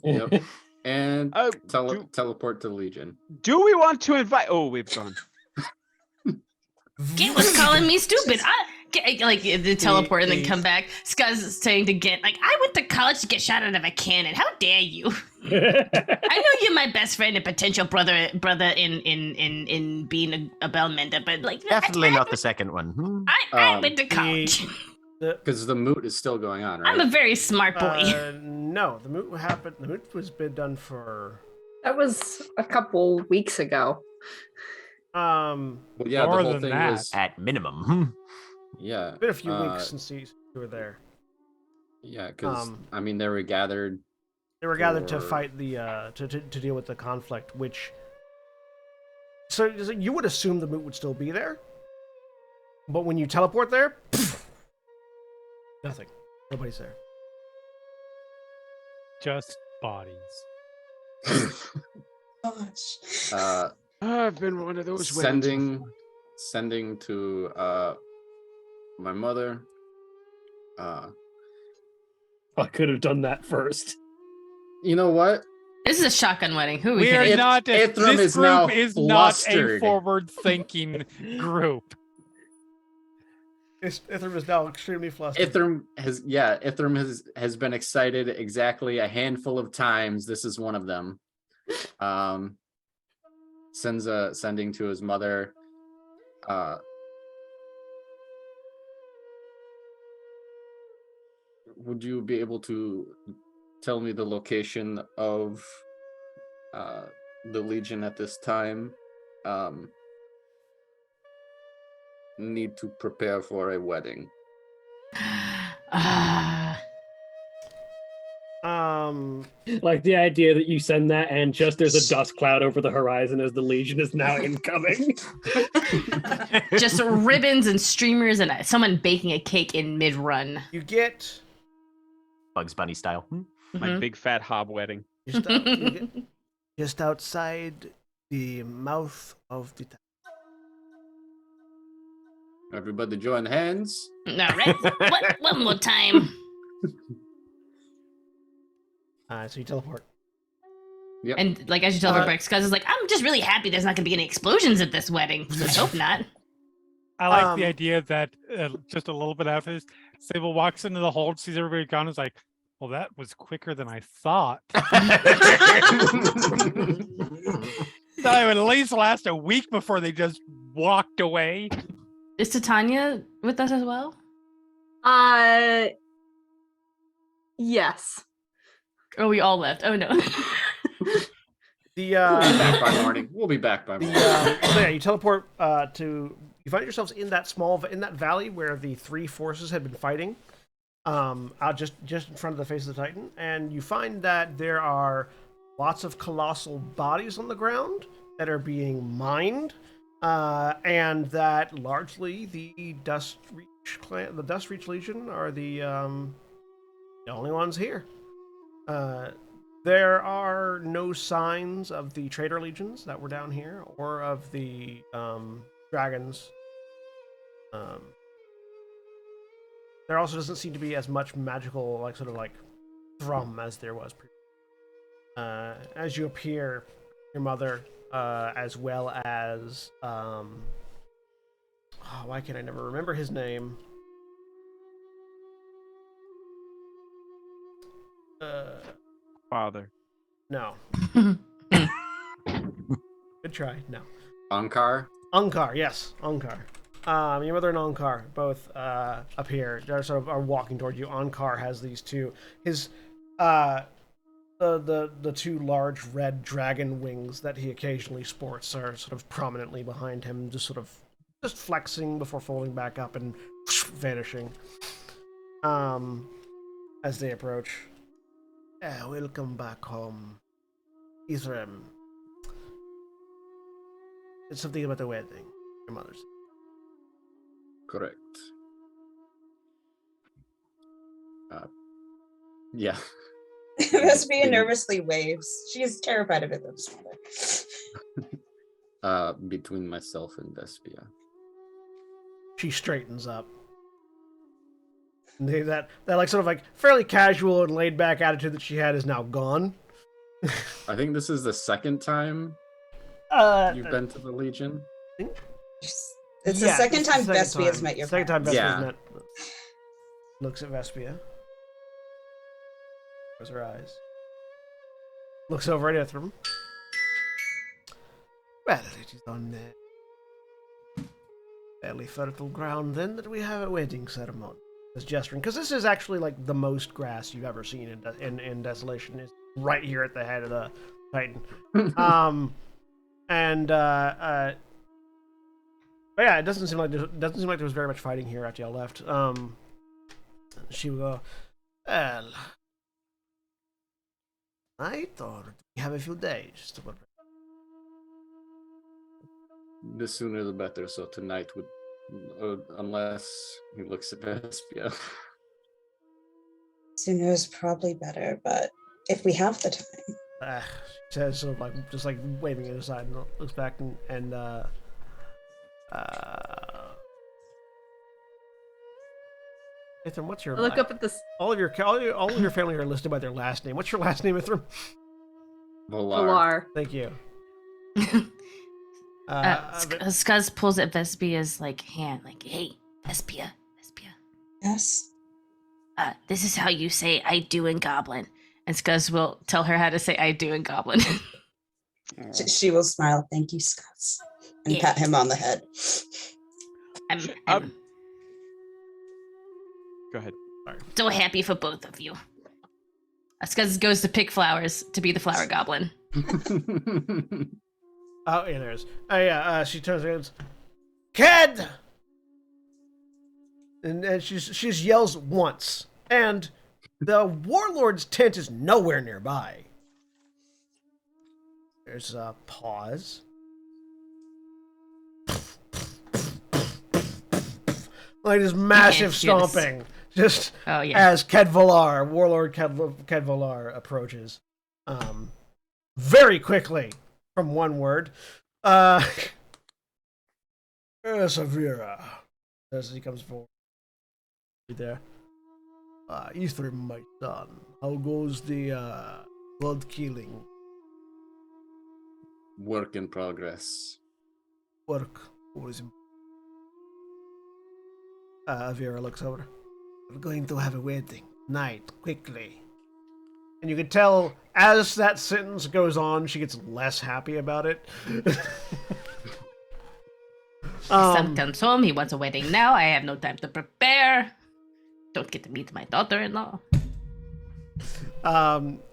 Yep. And do- teleport to the Legion. Do we want to invite? Oh, we've gone. Gent was calling me stupid. Like the teleport and then come back. Scuzz is saying to Gent, like, I went to college to get shot out of a cannon. How dare you? I know you're my best friend and potential brother in being a bellmender, but like Definitely not the second one. I went to college. Because the moot is still going on, right? I'm a very smart boy. No, the moot happened. The moot was been done for. That was a couple weeks ago. Well, yeah, More the whole than thing that. was. At minimum. Yeah. Been a few weeks since you were there. Yeah, because I mean, they were gathered. They were gathered to for- fight the to deal with the conflict, which. So you would assume the moot would still be there, but when you teleport there, nothing. Nobody's there. Just bodies. Gosh. I've been one of those weddings sending to my mother. I could have done that first. You know what? This is a shotgun wedding. Who are we We are kidding? not. Ithram This is now group is not a flustered. forward-thinking group. Ithram is now extremely flustered. Ithram has been excited exactly a handful of times. This is one of them. Sending to his mother. Would you be able to tell me the location of the Legion at this time? Need to prepare for a wedding. Like the idea that you send that and just there's a dust cloud over the horizon as the Legion is now incoming. Just ribbons and streamers and someone baking a cake in mid-run. You get Bugs Bunny style. My big fat hob wedding. just outside the mouth of the. Everybody join hands. All right. One more time. So you teleport. Yep. And like as you teleport back, Scuzz is like, I'm just really happy there's not gonna be any explosions at this wedding. Let's hope not. I like the idea that just a little bit after this, Sable walks into the hold, sees everybody gone, is like, well, that was quicker than I thought. Thought it would at least last a week before they just walked away. Is Titania with us as well? Yes. Oh, we all left. Oh no. The We'll be back by morning. We'll be back by morning. so yeah, you teleport to. You find yourselves in that valley where the three forces had been fighting. Out just in front of the face of the Titan, and you find that there are lots of colossal bodies on the ground that are being mined, and that largely the Dust Reach Legion are the only ones here. There are no signs of the Traitor Legions that were down here, or of the dragons. There also doesn't seem to be as much magical, thrum as there was previously. As you appear, your mother, as well as why can I never remember his name? Father. No. Good try. No. Ankar. Ankar, yes, Ankar. Your mother and Ankar both appear. They're sort of are walking toward you. Ankar has these two. His the two large red dragon wings that he occasionally sports are sort of prominently behind him, just flexing before folding back up and vanishing. As they approach. Welcome back home, Ithram. It's something about the wedding. Your mother's. Correct. Yeah. Vespia nervously waves. She is terrified of it, though. Between myself and Vespia. she straightens up. And that like sort of like fairly casual and laid back attitude that she had is now gone. I think this is the second time you've been to the Legion. It's the second it's the time second Vespia's time. met your Second time parents. Vespia's Yeah. met. Looks at Vespia. Close her eyes. Looks over at Ithram. Well, it is on fairly fertile ground then that we have a wedding ceremony. As gesturing, because this is actually like the most grass you've ever seen in Desolation. Is right here at the head of the Titan. But yeah, it doesn't seem like there was very much fighting here after y'all left. She will go, well, night, or do we have a few days to prepare? The sooner the better. So tonight would, unless he looks at Vespia. Sooner is probably better, but if we have the time. She says, sort of like just like waving it aside, and looks back and Ithram, what's your I look up at this all of your family are listed by their last name. What's your last name, Ithram? Valar. Thank you. Scuzz pulls at Vespia's like hand, like, "Hey, Vespia. Yes. This is how you say 'I do' in Goblin." And Scuzz will tell her how to say "I do" in Goblin. She will smile. Thank you, Scuzz, and pat him on the head. I'm Go ahead. so happy for both of you. Scuzz goes to pick flowers to be the flower goblin. Oh, yeah, there is. Oh, yeah, she turns around and goes, Ked! And she yells once. And the warlord's tent is nowhere nearby. There's a pause. Like this massive stomping. Just as Kedvalar, warlord Kedvalar approaches. Very quickly. From one word. Savira. As he comes forward. There. Ithram, my son. How goes the blood killing? Work in progress. Work. Always Avira looks over. We're going to have a wedding. Night. Quickly. And you can tell as that sentence goes on, she gets less happy about it. Son comes home, he wants a wedding now. I have no time to prepare. Don't get to meet my daughter-in-law.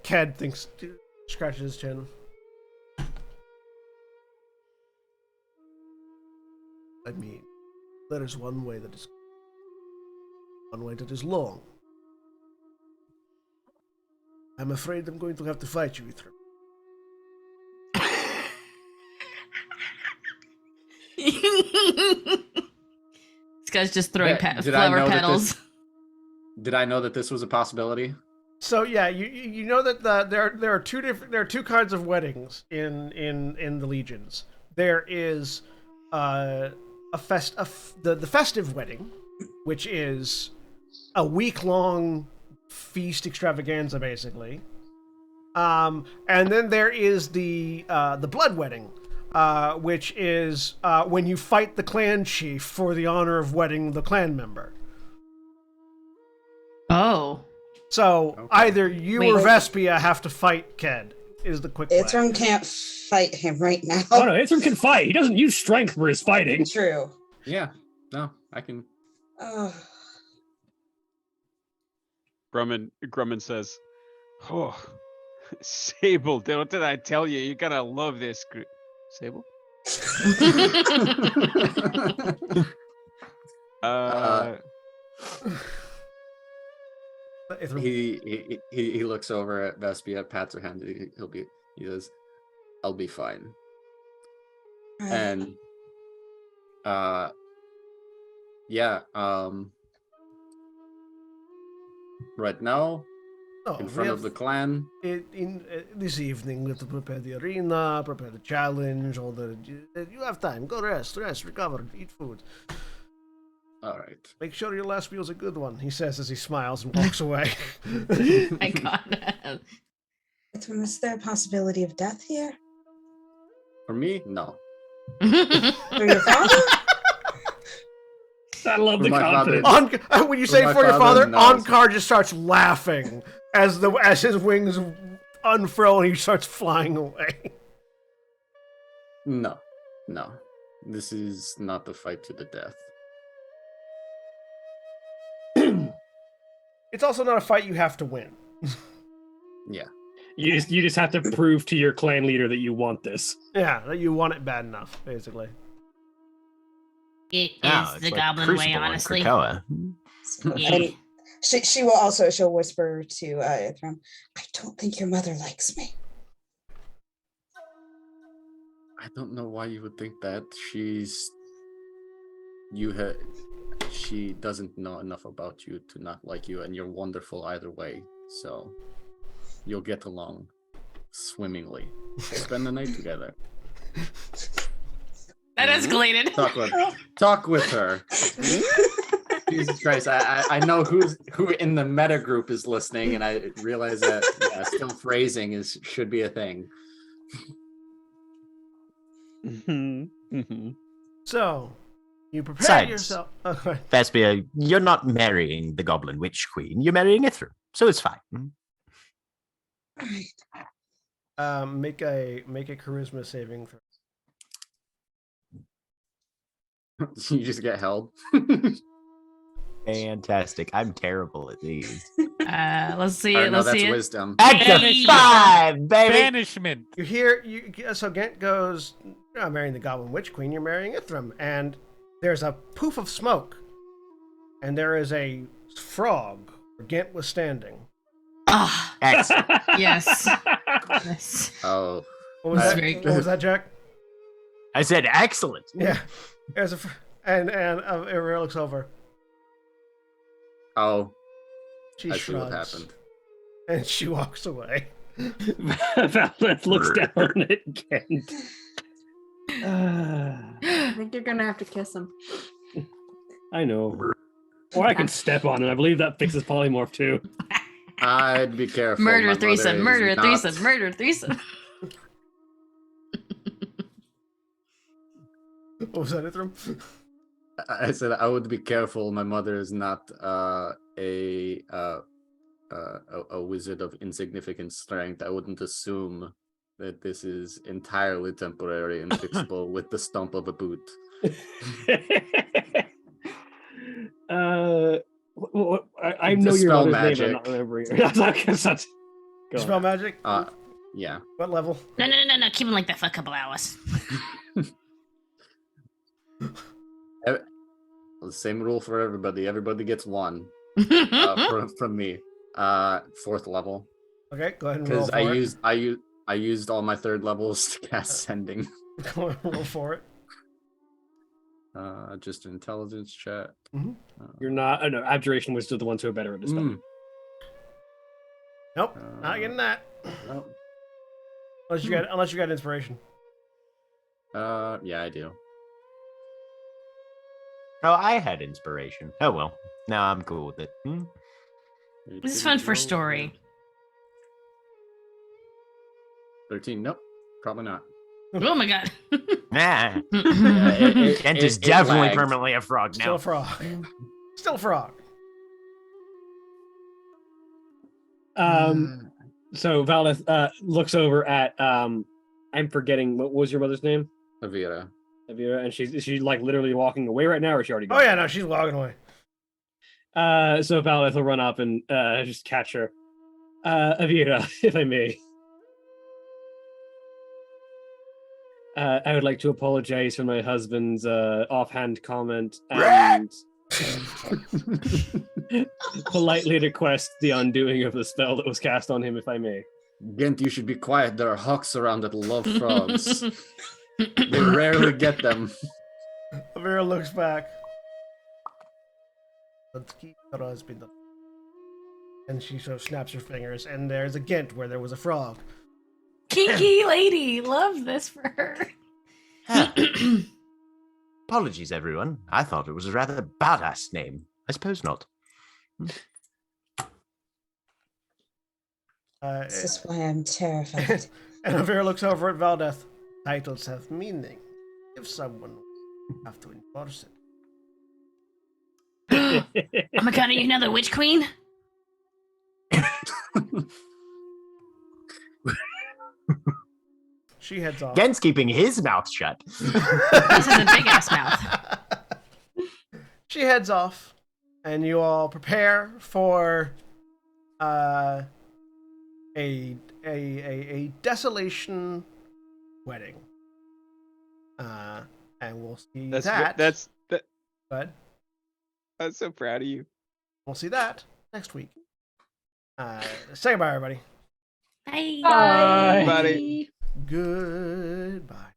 Ked scratches his chin. I mean, there is one way that is long. I'm afraid I'm going to have to fight you, Ithram. This guy's just throwing Did flower petals. Did I know that this was a possibility? So yeah, you know that there are two kinds of weddings in the legions. There is the festive wedding, which is a week-long feast extravaganza, basically. And then there is the blood wedding, which is when you fight the clan chief for the honor of wedding the clan member. Oh. So either you or Vespia have to fight Ked. Is the quick plan. Ithram can't fight him right now. Oh no, Ithram can fight. He doesn't use strength for his fighting. True. Yeah. No, I can. Grumman says, "Oh, Sable, what did I tell you? You're gonna love this." Sable. He looks over at Vespia, pats her hand. He says, "I'll be fine." And right now, in front of the clan. This evening, we have to prepare the arena, prepare the challenge, you have time. Go rest, recover, eat food. All right. Make sure your last meal's a good one, he says as he smiles and walks away. My God. Is there a possibility of death here? For me, no. For your father? I love For the my father. confidence. When you For say my for your father, father, no. Onkar just starts laughing as his wings unfurl and he starts flying away. No. This is not the fight to the death. It's also not a fight you have to win. Yeah. You just have to prove to your clan leader that you want this. Yeah, that you want it bad enough, basically. It is Oh, it's the like goblin way, Crucible in honestly. Krakoa. Yeah. And she will also, she'll whisper to Ithram, I don't think your mother likes me. I don't know why you would think that. She doesn't know enough about you to not like you, and you're wonderful either way. So you'll get along swimmingly. Spend the night together. That escalated. Talk with her. Jesus Christ! I know who in the meta group is listening, and I realize that still phrasing should be a thing. So, you prepare Besides, yourself. Vespia, you're not marrying the Goblin Witch Queen. You're marrying Ithram, so it's fine. Make a charisma saving throw. You just get held. Fantastic. I'm terrible at these. Let's see Or it. no, Let's that's see it. wisdom. That's a Banishment. 5, baby. Banishment. You hear so Gent goes, you're not marrying the Goblin Witch Queen, you're marrying Ithram. And there's a poof of smoke. And there is a frog where Gent was standing. Ah, Excellent. yes. Yes. Oh, What was That's that? very What was that, Jack? I said excellent. Yeah. There's and Ariel looks over. oh, She I see what shrugs. happened. And she walks away. Valeth looks down at Kent. I think you're gonna have to kiss him. I know. Or I can step on it. I believe that fixes polymorph too. I'd be careful. Murder My threesome. mother is Murder not- threesome. Murder threesome. What was that, Ithram? I said I would be careful. My mother is not a wizard of insignificant strength. I wouldn't assume that this is entirely temporary and fixable with the stump of a boot. I know your Dispel mother's name, but I'm magic. not remembering her. That's not because that's. Go Spell on. magic? Yeah. What level? No. Keep him like that for a couple hours. The same rule for everybody. Everybody gets one from me. 4th level. Okay, go ahead and roll Because for it. I used all my 3rd levels to cast sending. Go ahead and roll for it. Just an intelligence check. You're not. No, abjuration was still the ones who are better at this stuff. Nope, not getting that. No. Unless you got inspiration. Yeah, I do. Oh, I had inspiration. Oh well. Now I'm cool with it. This is fun for story. 13. Nope. Probably not. Oh my God. Nah. it- Kent it- is it definitely lagged. permanently a frog Still now. a frog. Still a frog. So Valeth looks over at I'm forgetting what was your mother's name? Avira. Avira, and is she like literally walking away right now, or is she already gone? Oh yeah, no, she's walking away. So Valeth will run up and just catch her. Avira, if I may. I would like to apologize for my husband's offhand comment and politely request the undoing of the spell that was cast on him, if I may. Gent, you should be quiet. There are hawks around that love frogs. We rarely get them. Avira looks back. Let's keep her husband. And she sort of snaps her fingers, and there's a Ghent where there was a frog. Kinky lady. Love this for her. Apologies, everyone. I thought it was a rather badass name. I suppose not. This is why I'm terrified. And Avira looks over at Valdeth. Titles have meaning. If someone will have to enforce it. I'm gonna count you another witch queen. She heads off. Gen's keeping his mouth shut. This is a big ass mouth. She heads off, and you all prepare for a desolation wedding. And we'll see That's But I'm so proud of you. we'll see that next week. Say goodbye, everybody. Bye. Bye. Buddy. Bye. Goodbye.